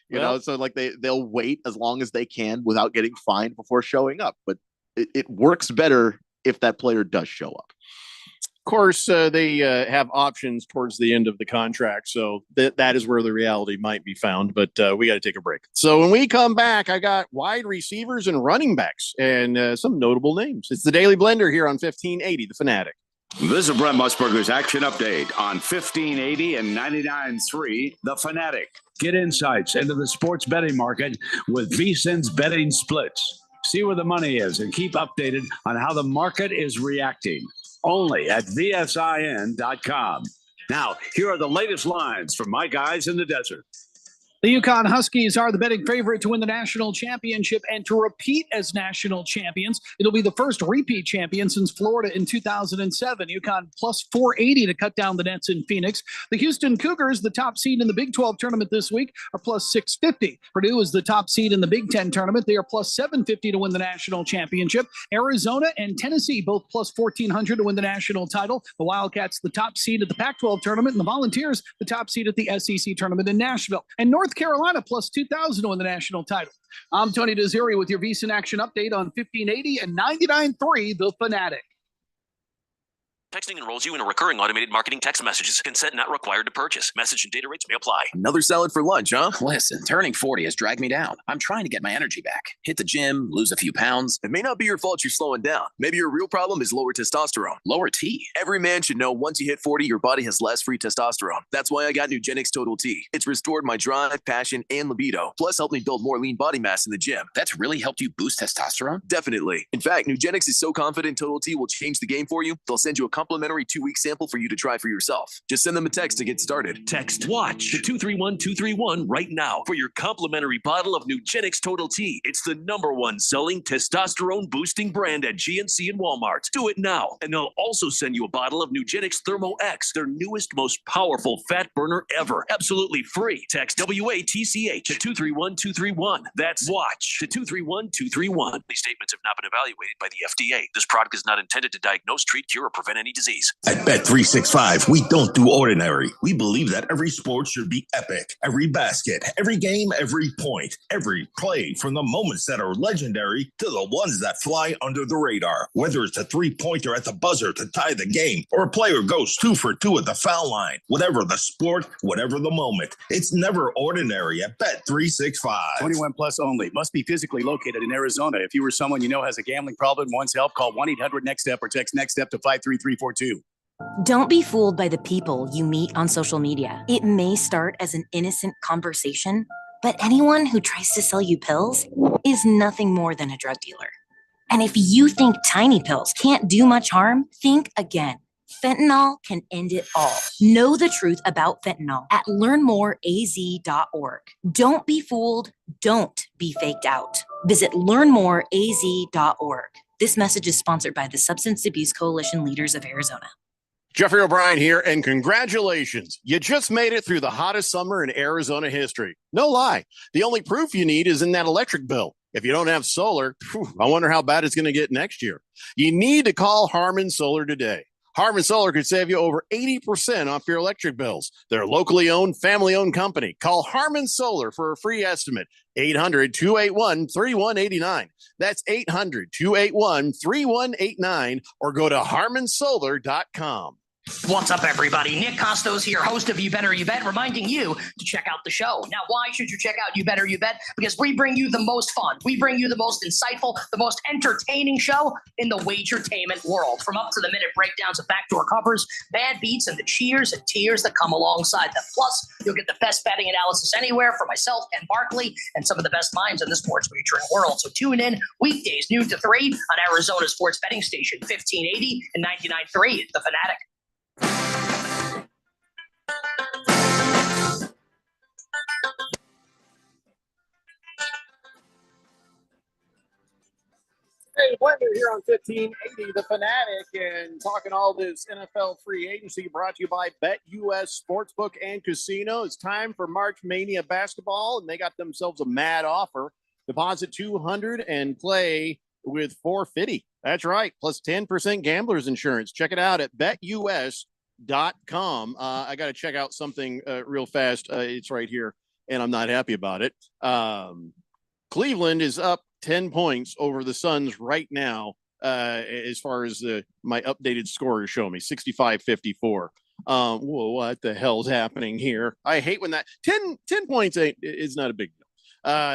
you know, so like they'll wait as long as they can without getting fined before showing up. But it works better if that player does show up. Of course, they have options towards the end of the contract, so that is where the reality might be found. But we got to take a break. So when we come back, I got wide receivers and running backs and some notable names. It's the Daily Blender here on 1580, The Fanatic. This is Brent Musburger's Action Update on 1580 and 99.3 The Fanatic. Get insights into the sports betting market with VSiN's betting splits. See where the money is and keep updated on how the market is reacting. Only at VSIN.com. Now, here are the latest lines from my guys in the desert. The Yukon Huskies are the betting favorite to win the national championship and to repeat as national champions. It'll be the first repeat champion since Florida in 2007. Yukon plus 480 to cut down the nets in Phoenix. The Houston Cougars, the top seed in the Big 12 tournament this week, are plus 650. Purdue is the top seed in the Big 10 tournament. They are plus 750 to win the national championship. Arizona and Tennessee both plus 1400 to win the national title. The Wildcats, the top seed at the Pac-12 tournament, and the Volunteers, the top seed at the SEC tournament in Nashville. And North Carolina plus 2,000 to win the national title. I'm Tony Desiri with your VSiN Action Update on 1580 and 99.3 The Fanatic. Texting enrolls you in a recurring automated marketing text messages. Consent not required to purchase. Message and data rates may apply. Another salad for lunch, huh? Listen, turning 40 has dragged me down. I'm trying to get my energy back. Hit the gym, lose a few pounds. It may not be your fault you're slowing down. Maybe your real problem is lower testosterone. Lower T? Every man should know once you hit 40, your body has less free testosterone. That's why I got Nugenix Total T. It's restored my drive, passion, and libido. Plus helped me build more lean body mass in the gym. That's really helped you boost testosterone? Definitely. In fact, Nugenix is so confident Total T will change the game for you, they'll send you a complimentary 2-week sample for you to try for yourself. Just send them a text to get started. Text WATCH to 231231 right now for your complimentary bottle of Nugenix Total T. It's the #1 selling testosterone boosting brand at GNC and Walmart. Do it now, and they'll also send you a bottle of Nugenix Thermo X, their newest, most powerful fat burner ever. Absolutely free. Text WATCH to 231231. That's WATCH to 231231. These statements have not been evaluated by the FDA. This product is not intended to diagnose, treat, cure, or prevent any disease. At Bet365, we don't do ordinary. We believe that every sport should be epic. Every basket, every game, every point, every play, from the moments that are legendary to the ones that fly under the radar. Whether it's a three-pointer at the buzzer to tie the game, or a player goes 2 for 2 at the foul line. Whatever the sport, whatever the moment, it's never ordinary at Bet365. 21 plus only. Must be physically located in Arizona. If you or someone you know has a gambling problem and wants help, call 1-800-NEXT-STEP or text NEXT-STEP to 53342. Don't be fooled by the people you meet on social media. It may start as an innocent conversation, but anyone who tries to sell you pills is nothing more than a drug dealer. And if you think tiny pills can't do much harm, think again. Fentanyl can end it all. Know the truth about fentanyl at learnmoreaz.org. Don't be fooled. Don't be faked out. Visit learnmoreaz.org. This message is sponsored by the Substance Abuse Coalition Leaders of Arizona. Jeffrey O'Brien here, and congratulations. You just made it through the hottest summer in Arizona history. No lie. The only proof you need is in that electric bill. If you don't have solar, I wonder how bad it's going to get next year. You need to call Harmon Solar today. Harmon Solar could save you over 80% off your electric bills. They're a locally owned, family-owned company. Call Harmon Solar for a free estimate. 800-281-3189. That's 800-281-3189, or go to harmonsolar.com. What's up, everybody? Nick Costos here, host of You Better You Bet, reminding you to check out the show. Now, why should you check out You Better You Bet? Because we bring you the most fun. We bring you the most insightful, the most entertaining show in the wagertainment world. From up-to-the-minute breakdowns of backdoor covers, bad beats, and the cheers and tears that come alongside them. Plus, you'll get the best betting analysis anywhere from myself, Ken Barkley, and some of the best minds in the sports wagering world. So tune in weekdays, noon to 3 on Arizona Sports Betting Station, 1580 and 99.3, The Fanatic. Hey, Blender here on 1580, The Fanatic, and talking all this NFL free agency brought to you by BetUS Sportsbook and Casino. It's time for March Mania basketball, and they got themselves a mad offer. Deposit $200 and play with $450. That's right, plus 10% gambler's insurance. Check it out at BetUS.com. I got to check out something real fast. It's right here, and I'm not happy about it. Cleveland is up 10 points over the Suns right now, as far as my updated scores show me, 65-54. Whoa, what the hell's happening here? I hate when that 10 points is not a big deal.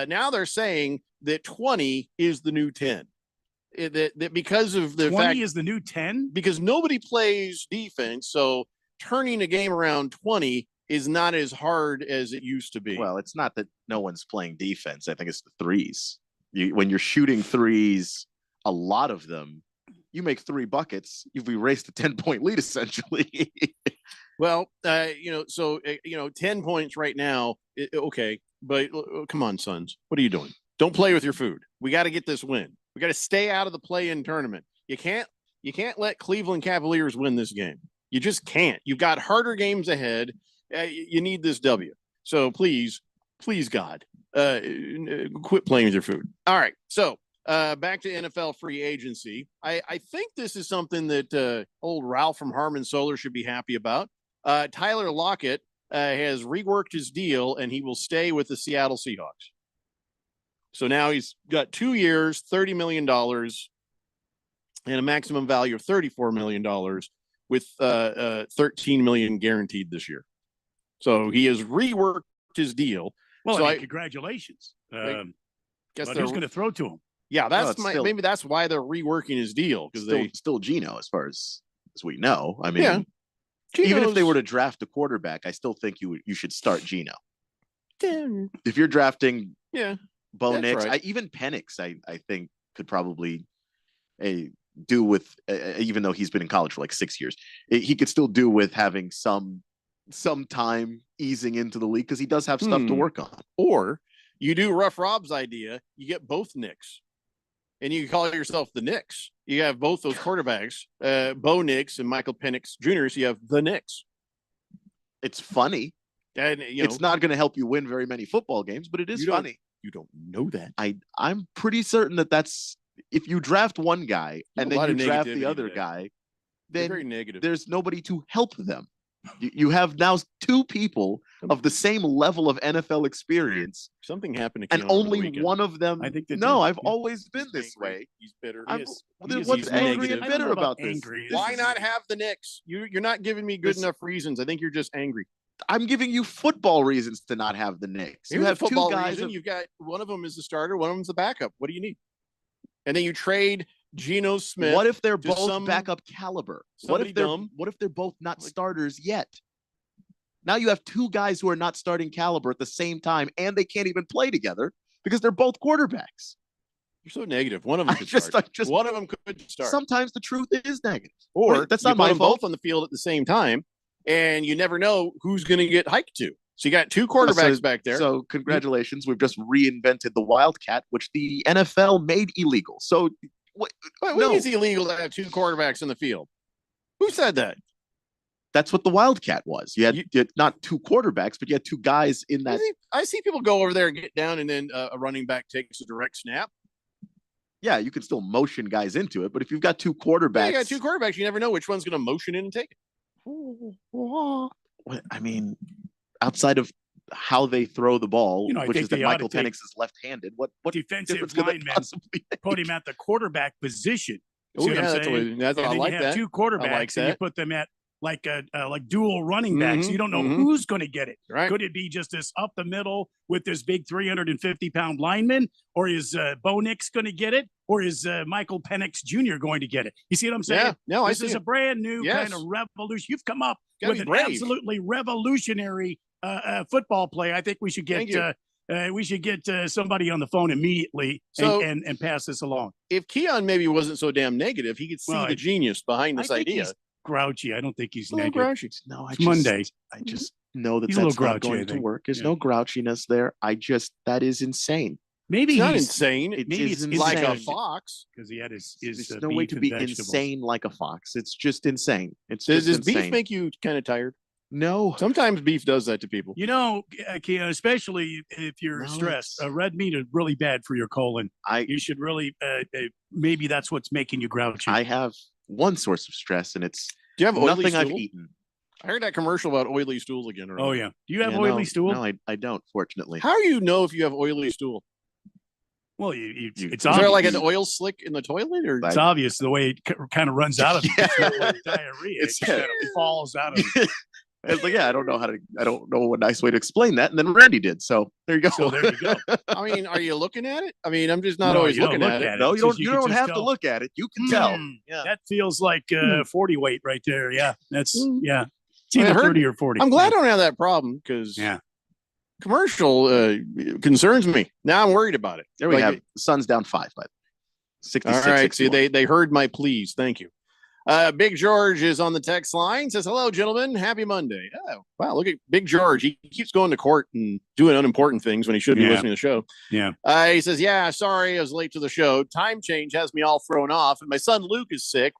Now they're saying that 20 is the new 10. That because of the 20 fact is the new 10? Because nobody plays defense, so turning a game around 20 is not as hard as it used to be. Well, it's not that no one's playing defense. I think it's the threes. When you're shooting threes, a lot of them, you make 3 buckets, you've erased a 10-point lead, essentially. Well, 10 points right now. Okay, but come on, Suns. What are you doing? Don't play with your food. We got to get this win. We got to stay out of the play-in tournament. You can't let Cleveland Cavaliers win this game. You just can't. You've got harder games ahead. You need this W. So please, God, quit playing with your food. All right. So back to NFL free agency. I think this is something that old Ralph from Harmon Solar should be happy about. Tyler Lockett has reworked his deal, and he will stay with the Seattle Seahawks. So now he's got 2 years, $30 million, and a maximum value of $34 million with $13 million guaranteed this year. So he has reworked his deal. Well, so congratulations. guess But they're- who's going to throw to him? Yeah, that's it's still- maybe that's why they're reworking his deal because they still Geno as far as we know. I mean, Yeah. even if they Geno's- were to draft a quarterback, I still think you should start Geno. If you're drafting Bo That's Nix, right. even Penix, I think could probably do with, even though he's been in college for like 6 years, he could still do with having some time easing into the league because he does have stuff to work on. Or you do Rough Rob's idea, you get both Knicks, and you call yourself the Knicks. You have both those quarterbacks, Bo Nix and Michael Penix Jr. So you have the Knicks. It's funny. And It's not going to help you win very many football games, but it is funny. You don't know that. I'm pretty certain that's if you draft one guy and a lot then you of draft the negativity other today. guy, You're then very negative. there's nobody to help them. You have now two people of the same level of NFL experience, Something happened to and Keon over the only weekend. one of them. I think that no, too. I've Yeah. always been this way. He's bitter. I'm- Yes. then He's what's angry negative. and I don't bitter know about about this? angry. Why not have the Knicks? You're not giving me good enough reasons. I think you're just angry. I'm giving you football reasons to not have the Knicks. Here's You a have two football guys. reason. You've got one of them is the starter, one of them's the backup. What do you need? And then you trade Geno Smith. What if they're to both some- backup caliber? What somebody if they're dumb? what if they're both not starters yet? Now you have two guys who are not starting caliber at the same time, and they can't even play together because they're both quarterbacks. You're so negative. One of them I could just- start. I just- one of them could start. Sometimes the truth is negative. Or Wait, that's you not put my them fault. both on the field at the same time, and you never know who's going to get hiked to. So you got two quarterbacks back there. So congratulations, we've just reinvented the Wildcat, which the NFL made illegal. So what? Why no, is it illegal to have two quarterbacks in the field? Who said that? that's what the Wildcat was. You had not two quarterbacks, but you had two guys in that. I see people go over there and get down, and then a running back takes a direct snap. Yeah, you can still motion guys into it, but if you've got two Yeah, quarterbacks, you got two quarterbacks. You never know which one's going to motion in and take it. What, I mean, outside of how they throw the ball, You know, I which think is that they ought to Michael take Penix is left-handed. What defensive difference could that linemen possibly make? put him at the quarterback position. Oh, See what yeah, I'm that's saying? what- that's- And I then like you have that. two I quarterbacks, like and you that. put them at like dual running backs. Mhm, You don't know mhm. who's going to get it. Right. Could it be just this up the middle with this big 350-pound lineman, or is Bo Nix going to get it, or is Michael Penix Jr. going to get it? You see what I'm saying? Yeah, no, I this see is it. a brand new Yes. kind of revolution. You've come up Gotta with be an brave. absolutely revolutionary football play. I think we should Thank get somebody on the phone immediately So- and pass this along. If Keon maybe wasn't so damn negative, he could see Well, the genius behind this I think idea. he's grouchy. I don't think he's A little negative. grouchy. No, It's Monday. I just know that He's a that's little not grouchy, I going to think. work. There's Yeah. no grouchiness there. That is insane. Maybe It's not he's insane. maybe is it's like a insane. fox. because he had his There's beef no way to and be vegetables. insane like a fox. It's just insane. It's Does just beef insane. make you kind of tired? No. Sometimes beef does that to people. You know, Keon, especially if you're No, stressed, red meat is really bad for your colon. You should really maybe that's what's making you grouchy. I have one source of stress, and it's Do you have oily nothing I've stool? eaten. I heard that commercial about oily stools again. Oh yeah. Do you have Yeah, oily no, stool? No, I don't. Fortunately, How do you know if you have oily stool? Well, it's Is obvious. there like an oil slick in the toilet, or It's obvious the way it kind of runs out of you. Yeah. It's not like diarrhea. It just kind of falls out of you. I was like, yeah, I don't know a nice way to explain that. And then Randy did. So there you go. So there you go. I mean, are you looking at it? I mean, I'm just not No, always you don't looking look at it. at it. No, It's you just don't. You can don't just have to tell. look at it. You can tell. Yeah. That feels like 40 weight right there. Yeah. That's yeah. It's I either heard- 30 or 40. I'm glad I don't have that problem because Yeah. commercial concerns me. Now I'm worried about it. There we Like, have Suns down 5, but 66. All right. See, they heard my pleas. Thank you. Big George is on the text line. Says, hello, gentlemen. Happy Monday. Oh, wow. Look at Big George. He keeps going to court and doing unimportant things when he should be listening to the show. Yeah. He says, yeah, sorry, I was late to the show. Time change has me all thrown off. And my son Luke is sick.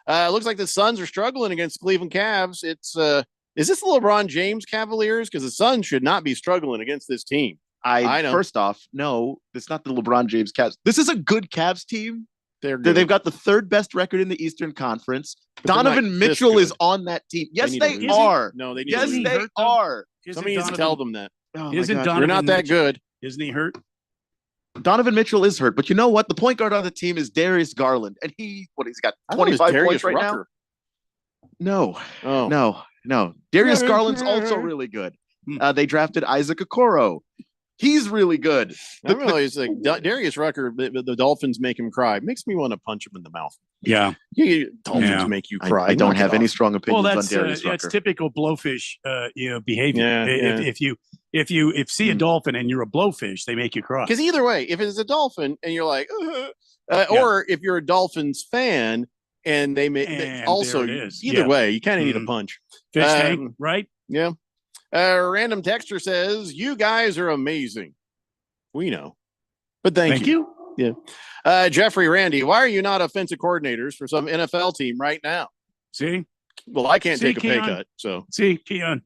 Looks like the Suns are struggling against Cleveland Cavs. It's is this the LeBron James Cavaliers? Because the Suns should not be struggling against this team. I know. First off, no, it's not the LeBron James Cavs. This is a good Cavs team. They're good. They've got the third best record in the Eastern Conference. But Donovan Mitchell is on that team. Yes, they are. No, they need yes, to they are. Somebody needs to tell them that. Oh Isn't my God. Donovan You're not that Mitchell- good. Isn't he hurt? Donovan Mitchell is hurt, but you know what? The point guard on the team is Darius Garland, and he's got I thought it was 25 Darius points right Rucker. now. Oh. No. Darius Garland's also really good. They drafted Isaac Okoro. He's really good. I really, it's like Darius Rucker. The Dolphins make him cry. Makes me want to punch him in the mouth. Yeah. Dolphins make you cry. I don't Knock have it any off. strong opinions Well, on that's Darius Rucker. that's typical blowfish, behavior. Yeah, If you see a dolphin and you're a blowfish, they make you cry. Because either way, if it's a dolphin and you're like, or if you're a Dolphins fan and they make And also there it is. either Yeah. way, you kind of need a punch. Fish tank, right? Yeah. Random texter says, "You guys are amazing." We know, but thank you. Yeah. Jeffrey Randy, why are you not offensive coordinators for some NFL team right now? See? Well, I can't take a pay Keon? cut, so See, Keon,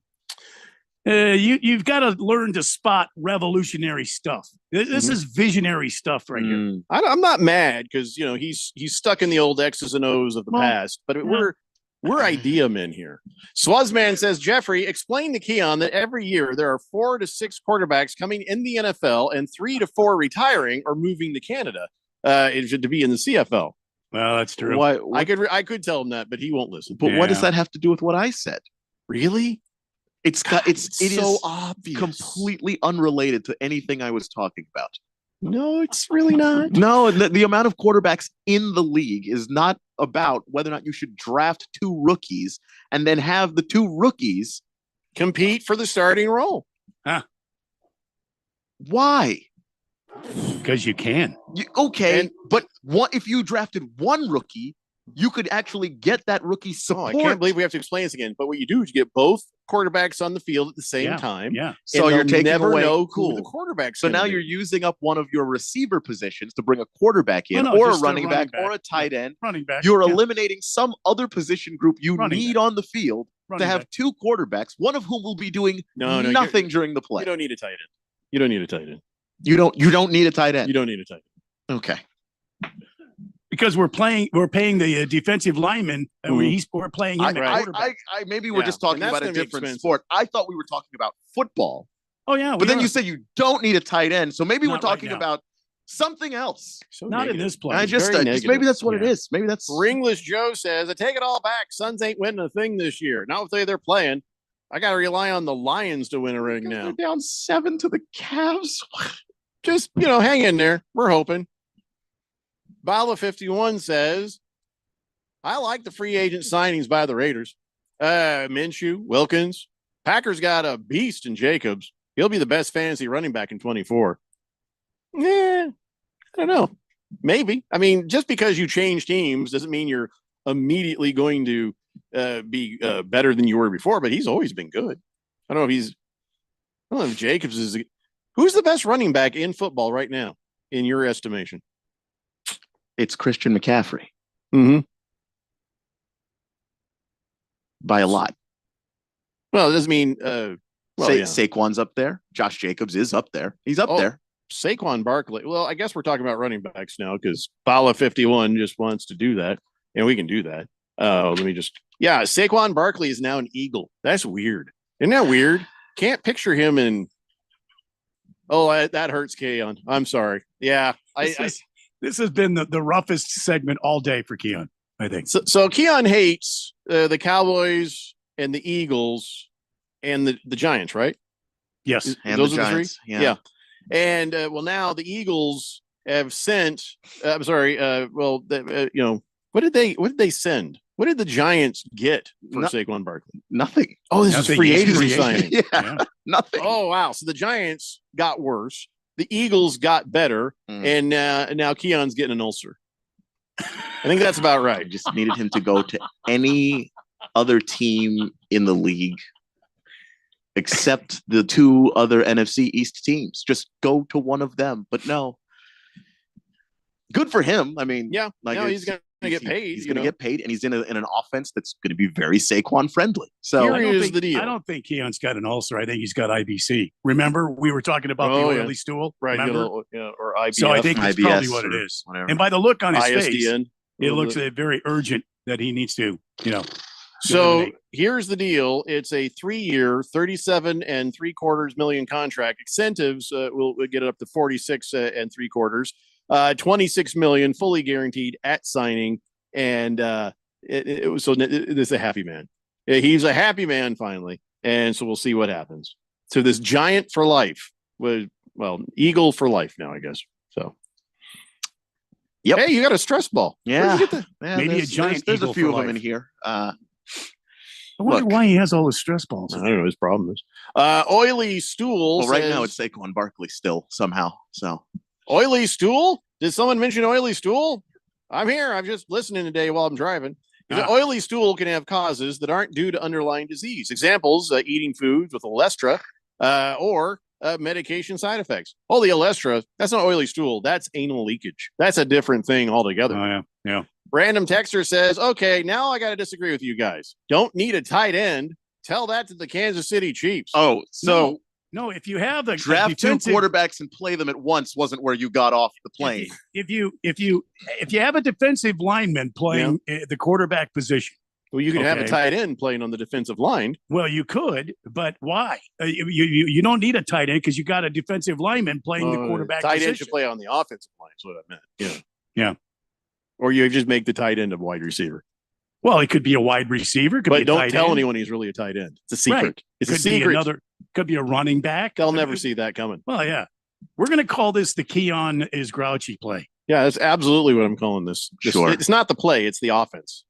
you've got to learn to spot revolutionary stuff. This is visionary stuff right here. I'm not mad because he's stuck in the old X's and O's of the Well, past, but we're idea men here. Swazman says, Jeffrey, explain to Keon that every year there are 4 to 6 quarterbacks coming in the NFL and 3 to 4 retiring or moving to Canada to be in the CFL. Well, that's true. Why, I could tell him that, but he won't listen. But what does that have to do with what I said? Really? It is so obvious. Completely unrelated to anything I was talking about. No, it's really not. No, the amount of quarterbacks in the league is not about whether or not you should draft 2 rookies and then have the 2 rookies compete for the starting role. Huh. Why? Because you can. But what if you drafted 1 rookie, you could actually get that rookie support. I can't believe we have to explain this again. But what you do is you get both quarterbacks on the field at the same time. Yeah. So you're taking never away know who the quarterback's. So now gonna you're be. using up one of your receiver positions to bring a quarterback in, No, or a just running back, or a tight end. Running back. You're yeah. eliminating some other position group you Running need back. on the field to Running have back. 2 quarterbacks, one of whom will be doing No, nothing during the play. You don't need a tight end. You don't need a tight end. You don't need a tight end. You don't need a tight end. Okay. Because we're paying the defensive lineman, and we're playing him at quarterback. I maybe we're just And talking that's about a gonna be different expensive. sport. I thought we were talking about football. Oh yeah, But then you said you don't need a tight end, so maybe we're Not right talking now. about something else. So Not in negative. this play. I just Very maybe negative. that's what it Yeah. is. Maybe that's Ringless Joe says, I take it all back. Suns ain't winning a thing this year. Not with the way they're playing. I got to rely on the Lions to win a ring now. They're down 7 to the Cavs. Just, hang in there. We're hoping. Bala 51 says, I like the free agent signings by the Raiders. Minshew, Wilkins. Packers got a beast in Jacobs. He'll be the best fantasy running back in 24. I don't know. Maybe. I mean, just because you change teams doesn't mean you're immediately going to be better than you were before, but he's always been good. I don't know if Jacobs is. Who's the best running back in football right now, in your estimation? It's Christian McCaffrey Mm-hmm. by a lot. Well, it doesn't mean. Saquon's up there. Josh Jacobs is up there. He's up there. Saquon Barkley. Well, I guess we're talking about running backs now because Bala 51 just wants to do that, and we can do that. Saquon Barkley is now an Eagle. That's weird. Isn't that weird? Can't picture him in. Oh, that hurts, Keon. I'm sorry. Yeah, This has been the roughest segment all day for Keon, I think. So Keon hates the Cowboys and the Eagles and the Giants, right? Yes. And those the are the Giants, three. yeah. And now the Eagles have sent. I'm sorry. What did they send? What did the Giants get for Saquon Barkley? Nothing. Oh, this Nothing. is free It's agency free signing. agency. Yeah. Nothing. Oh wow! So the Giants got worse. The Eagles got better, and now Keon's getting an ulcer. I think that's about right. Just needed him to go to any other team in the league except the two other NFC East teams. Just go to one of them. But no. Good for him. I mean, yeah, no, he's going to get paid. He's going to get paid, and he's in an offense that's going to be very Saquon friendly. So here's the deal. I don't think Keon's got an ulcer. I think he's got IBC. Remember, we were talking about the oily stool, right? Remember? Or IBS. So I think that's IBS probably what it is. Whatever. And by the look on his ISDN, face, it looks very urgent that he needs to, So here's the deal. It's a 3-year, $37.75 million contract. Incentives will get it up to 46.75. $26 million fully guaranteed at signing. And it was this is a happy man. He's a happy man finally. And so we'll see what happens. So this giant for life was, Eagle for life now, I guess. So. Yep. Hey, you got a stress ball. Yeah. Maybe a giant. There's a eagle few for of them life. in here. I wonder why he has all his stress balls. I don't know his problem is. Oily Stool. Well, right now it's Saquon Barkley still somehow. So Oily Stool? Did someone mention Oily Stool? I'm here. I'm just listening today while I'm driving. The oily stool can have causes that aren't due to underlying disease. Examples: eating foods with Olestra or medication side effects. Oh, the Olestra, that's not oily stool. That's anal leakage. That's a different thing altogether. Oh, yeah. Random texter says, okay, now I got to disagree with you guys. Don't need a tight end. Tell that to the Kansas City Chiefs. Oh, so no, if you have a draft two quarterbacks and play them at once wasn't where you got off the plane. If you have a defensive lineman playing the quarterback position, well, you could have a tight end playing on the defensive line. Well, you could, but why? You don't need a tight end because you got a defensive lineman playing the quarterback tight position. end should play on the offensive line. Is what I meant. Yeah. Or you just make the tight end a wide receiver. Well, it could be a wide receiver. But don't tell anyone he's really a tight end. It's a secret. Right. It's could a secret. Could be a running back. They'll never see that coming. Well, yeah. We're going to call this the Keon is grouchy play. Yeah, that's absolutely what I'm calling this. Sure. It's not the play. It's the offense.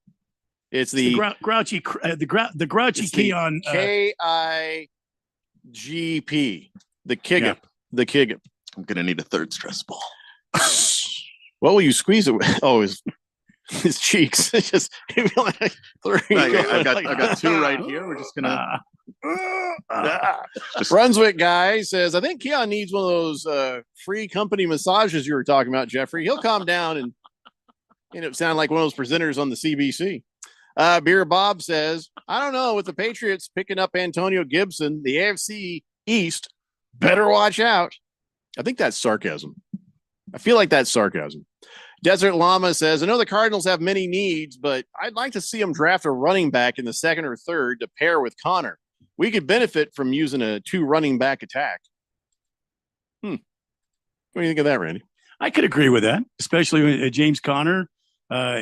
It's the grouchy, the grouchy Keon. KIGP. The Kiggup. The Kiggup. I'm going to need a third stress ball. What will you squeeze it with? Oh, his cheeks. It's just I've got two right here. We're just gonna Brunswick guy says, I think Keon needs one of those free company massages you were talking about, Jeffrey. He'll calm down and end up sounding like one of those presenters on the CBC. Beer Bob says, I don't know, with the Patriots picking up Antonio Gibson, the AFC East better watch out. I think that's sarcasm. I feel like that's sarcasm. Desert Llama says, I know the Cardinals have many needs, but I'd like to see them draft a running back in the second or third to pair with Connor. We could benefit from using a 2 running back attack. What do you think of that, Randy? I could agree with that, especially with James Conner.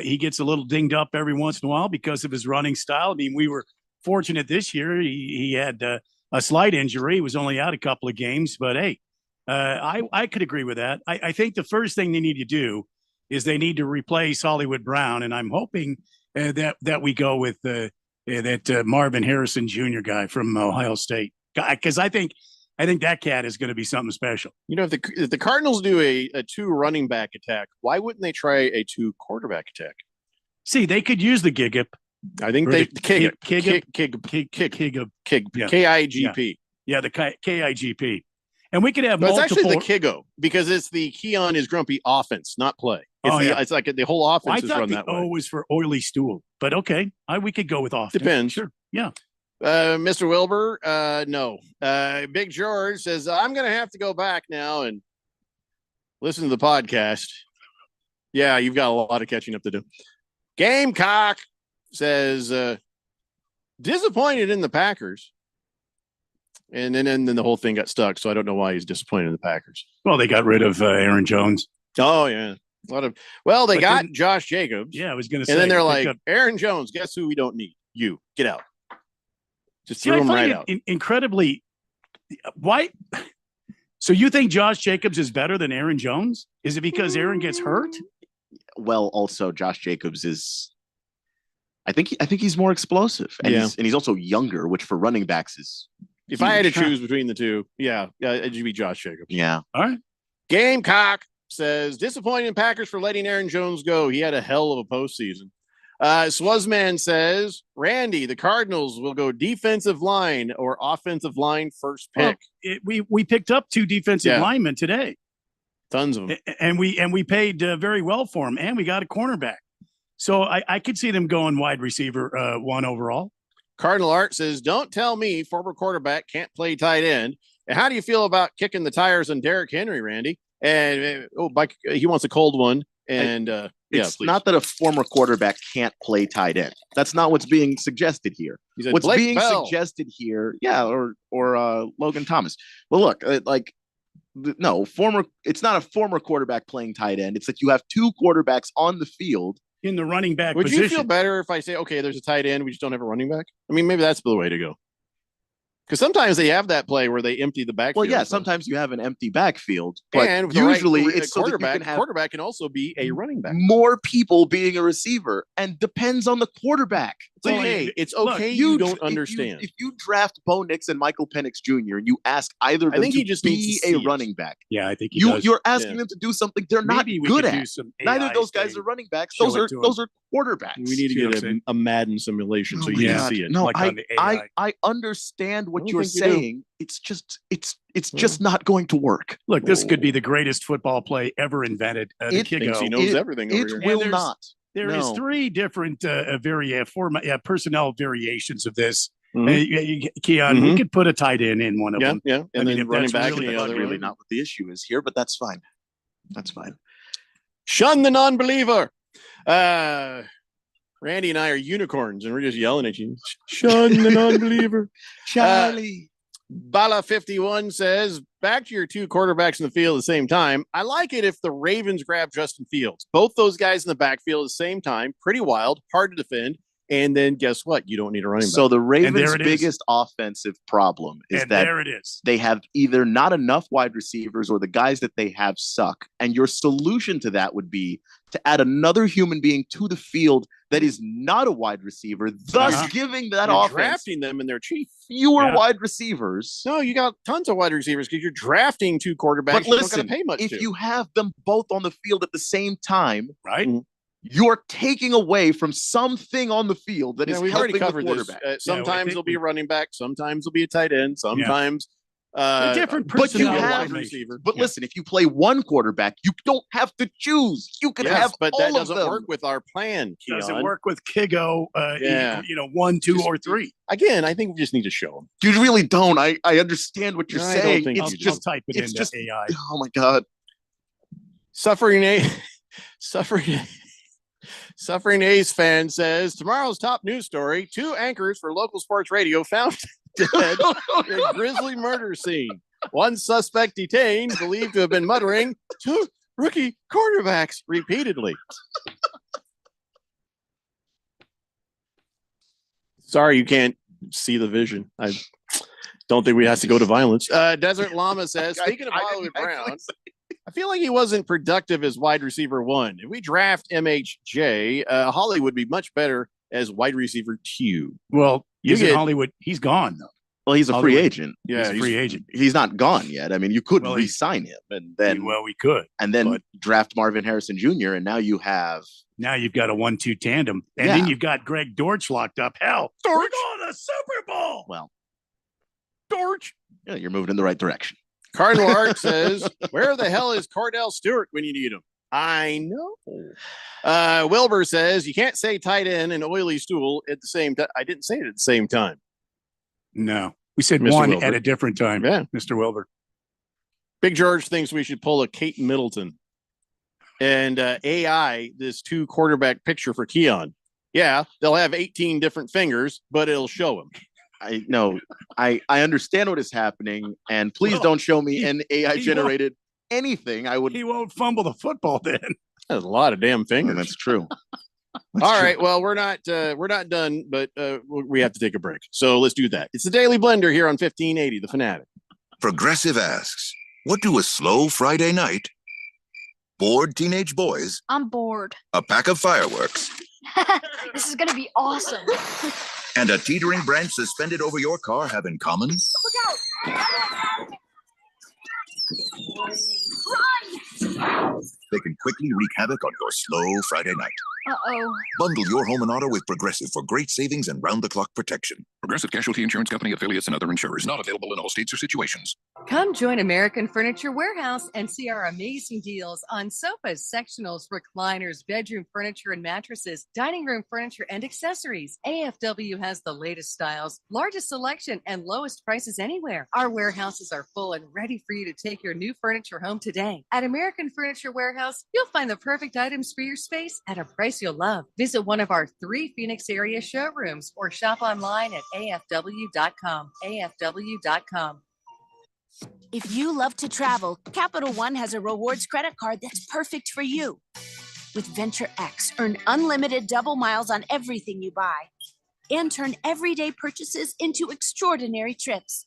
He gets a little dinged up every once in a while because of his running style. I mean, we were fortunate this year. He had a slight injury. He was only out a couple of games, but hey, I could agree with that. I think the first thing they need to do is they need to replace Hollywood Brown, and I'm hoping that we go with that Marvin Harrison Jr. guy from Ohio State, because I think that cat is going to be something special. You know, if the Cardinals do a 2 running back attack, why wouldn't they try a 2 quarterback attack? See, they could use the Gigup. I think they KIGP. Yeah, the KIGP. And we could have but multiple. It's actually the Kigo because it's the Keon is grumpy offense, not play. It's like the whole offense is run that way. I thought the O was for oily stool, but okay, we could go with offense. Depends. Sure. Yeah. Mr. Wilbur, no. Big George says, I'm going to have to go back now and listen to the podcast. Yeah, you've got a lot of catching up to do. Gamecock says, disappointed in the Packers. And then the whole thing got stuck, so I don't know why he's disappointed in the Packers. Well, they got rid of Aaron Jones. Oh, yeah. They got Josh Jacobs. Yeah, I was going to say. And then they're like, Aaron Jones, guess who we don't need? You. Get out. Just threw him right out. Incredibly. Why? So you think Josh Jacobs is better than Aaron Jones? Is it because Aaron gets hurt? Well, also Josh Jacobs is. I think he's more explosive, and he's also younger, which for running backs is. If I had to choose between the two, it'd be Josh Jacobs. Yeah. All right. Gamecock says, disappointing Packers for letting Aaron Jones go. He had a hell of a postseason. Swazman says, Randy, the Cardinals will go defensive line or offensive line first pick. We picked up 2 defensive linemen today. Tons of them. And we paid very well for them, and we got a cornerback. So I could see them going wide receiver 1 overall. Cardinal Art says, don't tell me former quarterback can't play tight end. And how do you feel about kicking the tires on Derrick Henry, Randy? And he wants a cold one. And it's not that a former quarterback can't play tight end. That's not what's being suggested here. What's Blake being Bell. suggested here, or Logan Thomas. Well, look, no, it's not a former quarterback playing tight end. It's that you have 2 quarterbacks on the field in the running back Would position. you feel better if I say, okay, there's a tight end, we just don't have a running back? I mean, maybe that's the way to go. Because sometimes they have that play where they empty the backfield. Well, yeah, sometimes you have an empty backfield, but And with usually the right, it's so that you quarterback. can have Quarterback can also be a running back. more people being a receiver, and depends on the quarterback. It's okay. It's okay you don't understand. If you draft Bo Nix and Michael Penix Jr. and you ask either of I them think to he just needs be to see a it. running back, Yeah, I think you're asking them to do something they're not Maybe we good could do at. some Neither AI of those guys thing. are running backs. Show Those it are to 'em. those are quarterbacks. We need to See what I'm get saying? a Madden simulation so Oh you my can God. see it. No, Like on the AI. I understand what I don't you're think you do. saying. It's just not going to work. Look, this could be the greatest football play ever invented. The It Kigo. Thinks he knows everything over It here. will there's- not. There is No. 3 different personnel variations of this. Mhm. Keon, we could put a tight end in one of Yeah, them. yeah. I And mean, then if running that's back really in the the other bug, Really not what the issue is here, but that's fine. That's fine. Shun the non-believer. Randy and I are unicorns, and we're just yelling at you. Shun the non-believer. Charlie. Bala 51 says, back to your 2 quarterbacks in the field at the same time. I like it if the Ravens grab Justin Fields. Both those guys in the backfield at the same time. Pretty wild, hard to defend. And then guess what? You don't need a running back. So the Ravens' there it is. biggest offensive problem is and that there it is. they have either not enough wide receivers or the guys that they have suck. And your solution to that would be to add another human being to the field that is not a wide receiver, thus giving that You're offense drafting them and they're cheap. fewer wide receivers. No, you got tons of wide receivers because you're drafting 2 quarterbacks. But you listen, don't got to pay much if to. you have them both on the field at the same time, Right? you're taking away from something on the field that is we've already helping the covered this. quarterback. Sometimes think it'll be a running back. Sometimes it'll be a tight end. Sometimes They're different But you personnel have, wide receiver. but listen, if you play one quarterback, you don't have to choose. You can Yes, have but all that of doesn't them. work with our plan. Doesn't Keon. work with Kigo. Yeah. 1, 2, or 3. Again, I think we just need to show them. You really don't. I understand what you're I don't saying. think It's you do. just type it it's into just AI. oh my god. Suffering A's fan says tomorrow's top news story: 2 anchors for local sports radio found dead in grisly murder scene. 1 suspect detained, believed to have been muttering 2 rookie quarterbacks repeatedly. Sorry, you can't see the vision. I don't think we have to go to violence. Desert Llama says, speaking of Hollywood Brown, I feel like he wasn't productive as wide receiver 1. If we draft MHJ, Holly would be much better as wide receiver 2. Well, You he's in get- Hollywood. He's gone, though. Well, he's a free Hollywood. agent. Yeah, he's a free agent. He's not gone yet. I mean, you could Well, re-sign him, and then we could. and then but- draft Marvin Harrison Jr. And now you have Now you've got a 1-2 tandem, and Yeah. then you've got Greg Dortch locked up. Hell, we're Dortch? going to Super Bowl. well, Dortch. yeah, you're moving in the right direction. Cardinal Art says, where the hell is Cordell Stewart when you need him? I know. Wilbur says, you can't say tight end and oily stool at the same time. I didn't say it at the same time. No, we said Mr. one Wilbur. at a different time. Yeah. Mr. Wilbur. Big George thinks we should pull a Kate Middleton and AI this 2 quarterback picture for Keon. Yeah, they'll have 18 different fingers, but it'll show him. I know. I understand what is happening, and please Well, don't show me he- an AI generated anything. I would. He won't fumble the football then. That's a lot of damn fingers. That's true. All right. Well, we're not done, but we have to take a break. So let's do that. It's the Daily Blender here on 1580, The Fanatic. Progressive asks, what do a slow Friday night, bored teenage boys, I'm bored. a pack of fireworks, This is gonna be awesome. and a teetering branch suspended over your car have in common? Look out! They can quickly wreak havoc on your slow Friday night. Uh-oh. Bundle your home and auto with Progressive for great savings and round-the-clock protection. Progressive Casualty Insurance Company, affiliates, and other insurers. Not available in all states or situations. Come join American Furniture Warehouse and see our amazing deals on sofas, sectionals, recliners, bedroom furniture and mattresses, dining room furniture and accessories. AFW has the latest styles, largest selection, and lowest prices anywhere. Our warehouses are full and ready for you to take your new furniture home today. At American Furniture Warehouse, you'll find the perfect items for your space at a price you'll love. Visit one of our 3 Phoenix area showrooms or shop online at afw.com. afw.com. If you love to travel, Capital One has a rewards credit card that's perfect for you. With Venture X, earn unlimited double miles on everything you buy and turn everyday purchases into extraordinary trips.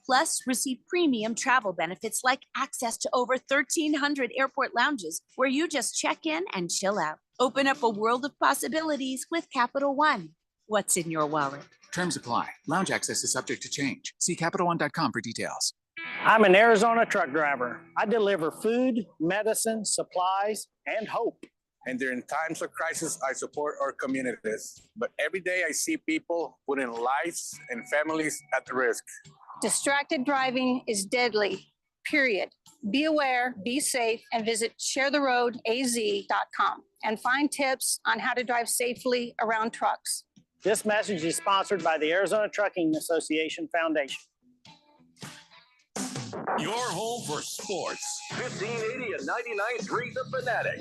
Plus, receive premium travel benefits like access to over 1,300 airport lounges where you just check in and chill out. Open up a world of possibilities with Capital One. What's in your wallet? Terms apply. Lounge access is subject to change. See CapitalOne.com for details. I'm an Arizona truck driver. I deliver food, medicine, supplies, and hope. And during times of crisis, I support our communities. But every day I see people putting lives and families at risk. Distracted driving is deadly, period. Be aware, be safe, and visit sharetheroadaz.com and find tips on how to drive safely around trucks. This message is sponsored by the Arizona Trucking Association Foundation. Your home for sports. 1580 and 99.3 The Fanatic.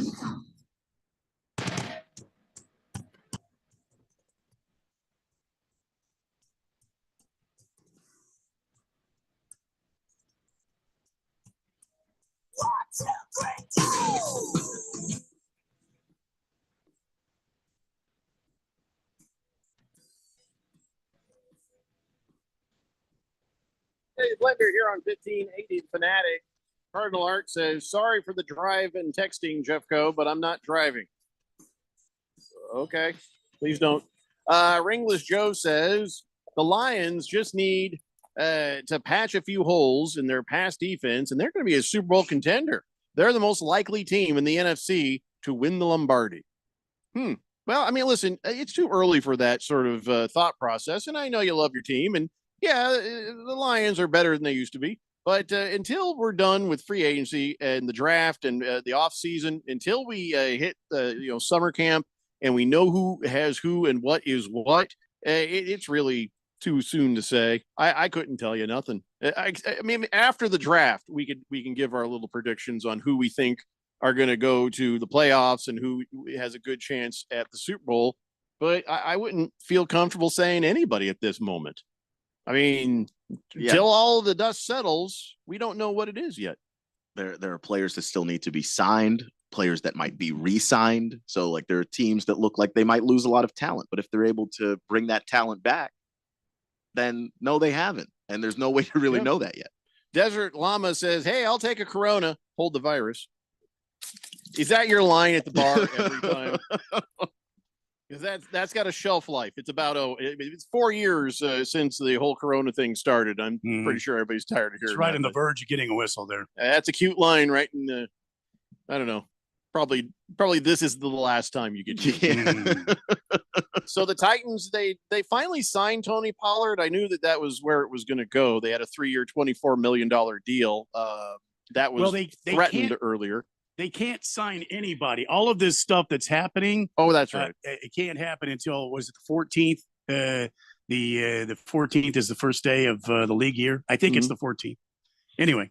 Hey, Blender here on 1580 Fanatic. Cardinal Art says, sorry for the drive and texting, Jeffco, but I'm not driving. Okay, please don't. Ringless Joe says, the Lions just need to patch a few holes in their pass defense, and they're going to be a Super Bowl contender. They're the most likely team in the NFC to win the Lombardi. Well, I mean, listen, it's too early for that sort of thought process, and I know you love your team, and yeah, the Lions are better than they used to be. But until we're done with free agency and the draft and the off season, until we hit summer camp and we know who has who and what is what, it's really too soon to say. I couldn't tell you nothing. I mean, after the draft, we can give our little predictions on who we think are going to go to the playoffs and who has a good chance at the Super Bowl. But I wouldn't feel comfortable saying anybody at this moment. I mean, until all the dust settles, we don't know what it is yet. There are players that still need to be signed, players that might be re-signed. So like there are teams that look like they might lose a lot of talent, but if they're able to bring that talent back, then no, they haven't. And there's no way to really know that yet. Desert Llama says, hey, I'll take a Corona, hold the virus. Is that your line at the bar every time? Because that's got a shelf life. It's about it's 4 years since the whole Corona thing started. I'm pretty sure everybody's tired of hearing. It's right on the verge of getting a whistle there. That's a cute line, right? In the, I don't know. Probably this is the last time you get to. So the Titans, they finally signed Tony Pollard. I knew that was where it was going to go. They had a 3-year, $24 million deal. That was they threatened earlier. They can't sign anybody. All of this stuff that's happening. Oh, that's right. It can't happen until, was it the 14th? The 14th is the first day of the league year. I think it's the 14th. Anyway.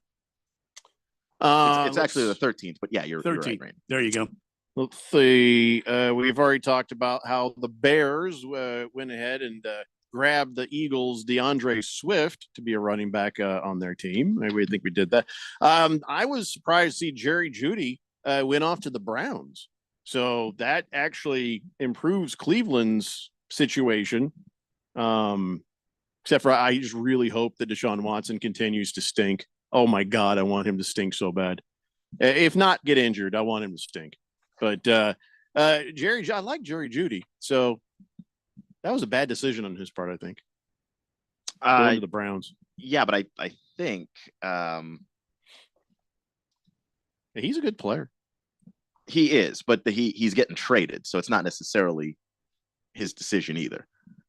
It's actually the 13th, but yeah, you're 13th. Right. There you go. Let's see. We've already talked about how the Bears went ahead and grabbed the Eagles' DeAndre Swift to be a running back on their team. I think we did that. I was surprised to see Jerry Jeudy went off to the Browns. So that actually improves Cleveland's situation. Except for I just really hope that Deshaun Watson continues to stink. Oh my God, I want him to stink so bad. If not get injured, I want him to stink. But I like Jerry Jeudy. So that was a bad decision on his part, I think. Going to the Browns. Yeah, but I think He's a good player. He is, but he's getting traded, so it's not necessarily his decision either.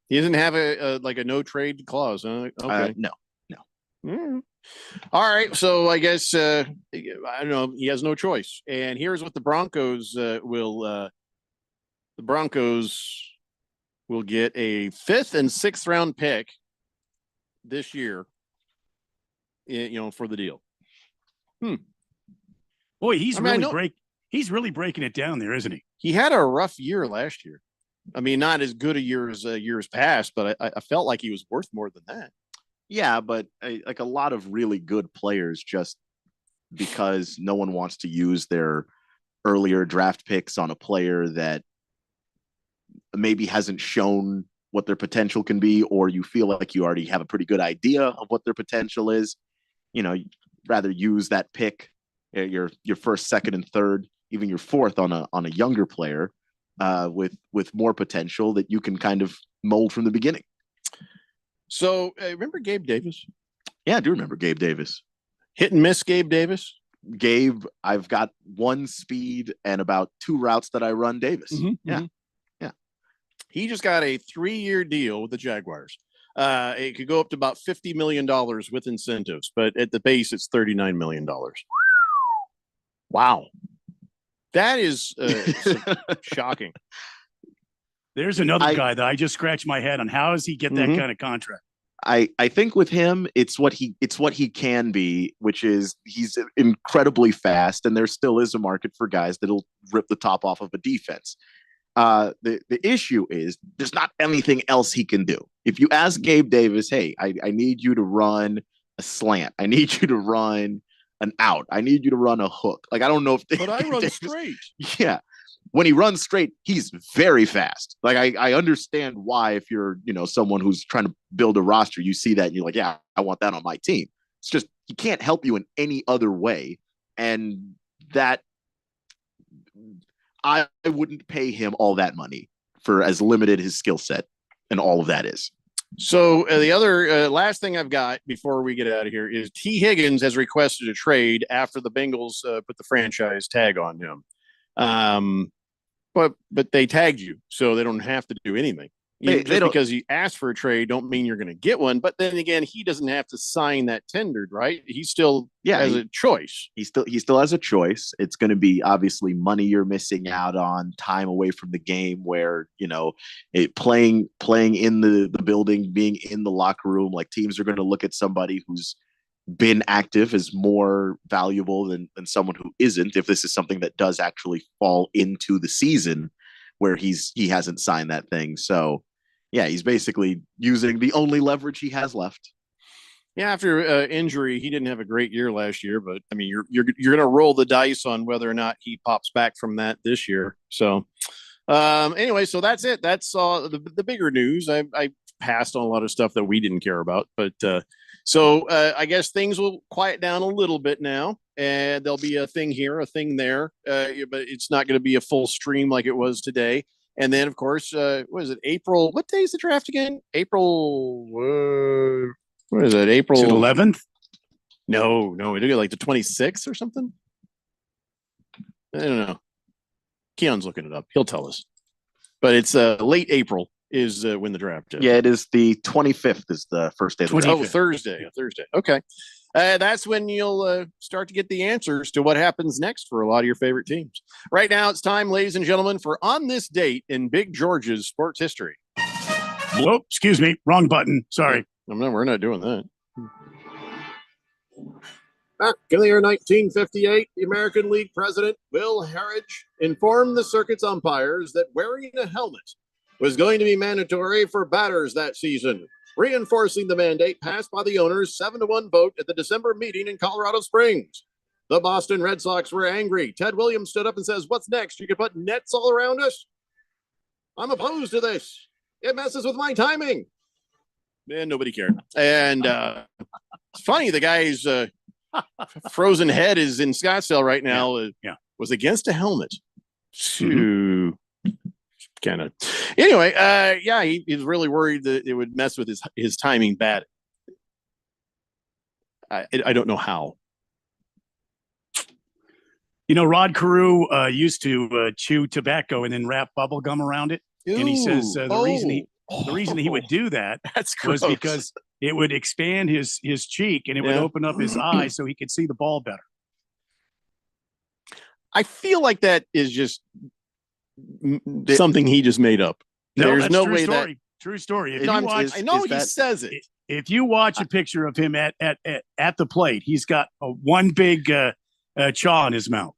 He doesn't have a no trade clause. Okay. No. All right. So I guess I don't know. He has no choice. And here's what the Broncos will. The Broncos will get a 5th and 6th round pick this year. For the deal. Boy, he's really breaking it down there, isn't he? He had a rough year last year. I mean, not as good a year as years past, but I felt like he was worth more than that. Yeah, but like a lot of really good players, just because no one wants to use their earlier draft picks on a player that maybe hasn't shown what their potential can be, or you feel like you already have a pretty good idea of what their potential is. You'd rather use that pick, your first, second, and third, even your fourth on a younger player with more potential that you can kind of mold from the beginning. So remember Gabe Davis? Yeah, I do remember Gabe Davis. Hit and miss Gabe Davis? Gabe, I've got one speed and about 2 routes that I run Davis. Yeah. He just got a 3-year deal with the Jaguars. It could go up to about $50 million with incentives, but at the base, it's $39 million. Wow. That is shocking. There's another guy that I just scratched my head on. How does he get that kind of contract? I think with him, it's what he can be, which is he's incredibly fast, and there still is a market for guys that'll rip the top off of a defense. The issue is there's not anything else he can do. If you ask Gabe Davis, hey, I need you to run a slant, I need you to run an out, I need you to run a hook. Like, I don't know if but I run straight. Yeah. When he runs straight, he's very fast. Like, I understand why, if you're, someone who's trying to build a roster, you see that and you're like, yeah, I want that on my team. It's just, he can't help you in any other way. And that I wouldn't pay him all that money for as limited his skill set and all of that is. So the other last thing I've got before we get out of here is T. Higgins has requested a trade after the Bengals put the franchise tag on him. But they tagged you, so they don't have to do anything. They don't, because you asked for a trade don't mean you're going to get one. But then again, he doesn't have to sign that tendered, right? He still has a choice. He still has a choice. It's going to be obviously money you're missing out on, time away from the game, where playing in the building, being in the locker room. Like, teams are going to look at somebody who's been active as more valuable than someone who isn't, if this is something that does actually fall into the season where he hasn't signed that thing. So yeah, he's basically using the only leverage he has left. Yeah, after injury, he didn't have a great year last year, but I mean, you're going to roll the dice on whether or not he pops back from that this year. So anyway, so that's it. That's the bigger news. I passed on a lot of stuff that we didn't care about, but so I guess things will quiet down a little bit now, and there'll be a thing here, a thing there, but it's not going to be a full stream like it was today. And then, of course, what is it? April? What day is the draft again? April? What is it? April 11th? No, we do it like the 26th or something. I don't know. Keon's looking it up. He'll tell us. But it's late April is when the draft is. Yeah, it is the 25th is the first day of the draft. Oh, Thursday. Okay. That's when you'll start to get the answers to what happens next for a lot of your favorite teams. Right now, it's time, ladies and gentlemen, for On This Date in Big George's sports history. Oh, excuse me. Wrong button. Sorry. No, we're not doing that. Back in the year 1958, the American League president, Will Harridge, informed the circuit's umpires that wearing a helmet was going to be mandatory for batters that season, reinforcing the mandate passed by the owners' 7-1 vote at the December meeting in Colorado Springs. The Boston Red Sox were angry. Ted Williams stood up and says, "What's next? You can put nets all around us? I'm opposed to this. It messes with my timing." And nobody cared. And it's funny, the guy's frozen head is in Scottsdale right now. Was against a helmet. Kind of. Anyway, he's really worried that it would mess with his timing bad. I don't know how. You know, Rod Carew used to chew tobacco and then wrap bubble gum around it. And he says the reason he would do that was because it would expand his cheek and it would open up his eye so he could see the ball better. I feel like that is just something he just made up. There's no way that true story. If No, you I'm- watch, I know he says it. If you watch a picture of him at the plate, he's got one big chaw in his mouth.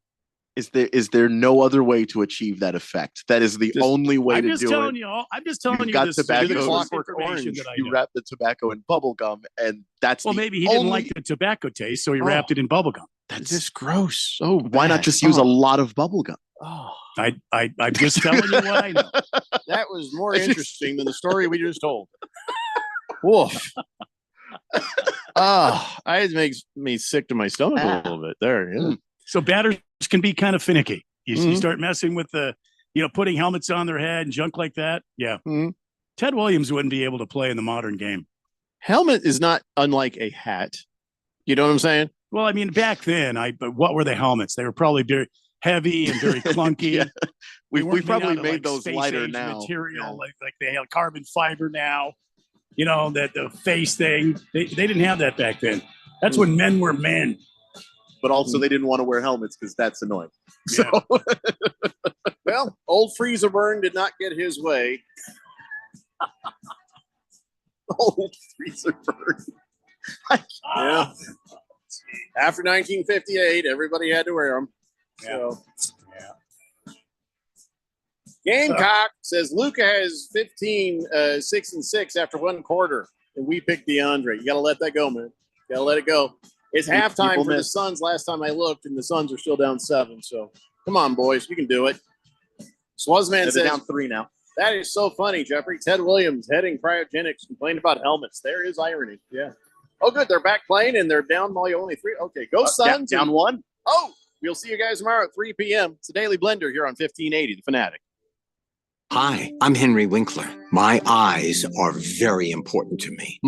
Is there no other way to achieve that effect? That is the only way I'm to just do telling it. you all. I'm just telling You've you got this tobacco, this Clockwork information Orange. that I You know. wrap the tobacco in bubble gum, and that's Well, the maybe he only... didn't like the tobacco taste, so he wrapped it in bubble gum. That's just gross. Oh, why not just use a lot of bubble gum? Oh, I'm just telling you what I know. that was more interesting than the story we just told. Woof. It makes me sick to my stomach a little bit there. Yeah. So batters can be kind of finicky. You Mhm. start messing with putting helmets on their head and junk like that. Yeah. Mhm. Ted Williams wouldn't be able to play in the modern game. Helmet is not unlike a hat. You know what I'm saying? Well, I mean, back then, but what were the helmets? They were probably very heavy and very clunky. Yeah. They We weren't probably out of, made like, those space lighter age now. material, like they have carbon fiber now. You know, that the face thing. They didn't have that back then. That's when men were men. But also, they didn't want to wear helmets because that's annoying. So, Well, old Freezer Burn did not get his way. old Freezer Burn. Yeah. After 1958, everybody had to wear them. So. Gamecock says Luca has 15, 6-6 after one quarter, and we picked DeAndre. You got to let that go, man. Got to let it go. It's halftime People for the miss. Suns. Last time I looked, and the Suns are still down 7. So come on, boys, we can do it. Swazman They're says down 3 now. that is so funny, Jeffrey. Ted Williams heading cryogenics complained about helmets. There is irony. Yeah. Oh, good. They're back playing, and they're down by only 3. Okay, go Suns. Down 1. Oh, we'll see you guys tomorrow at 3 p.m. It's a Daily Blender here on 1580, The Fanatic. Hi, I'm Henry Winkler. My eyes are very important to me.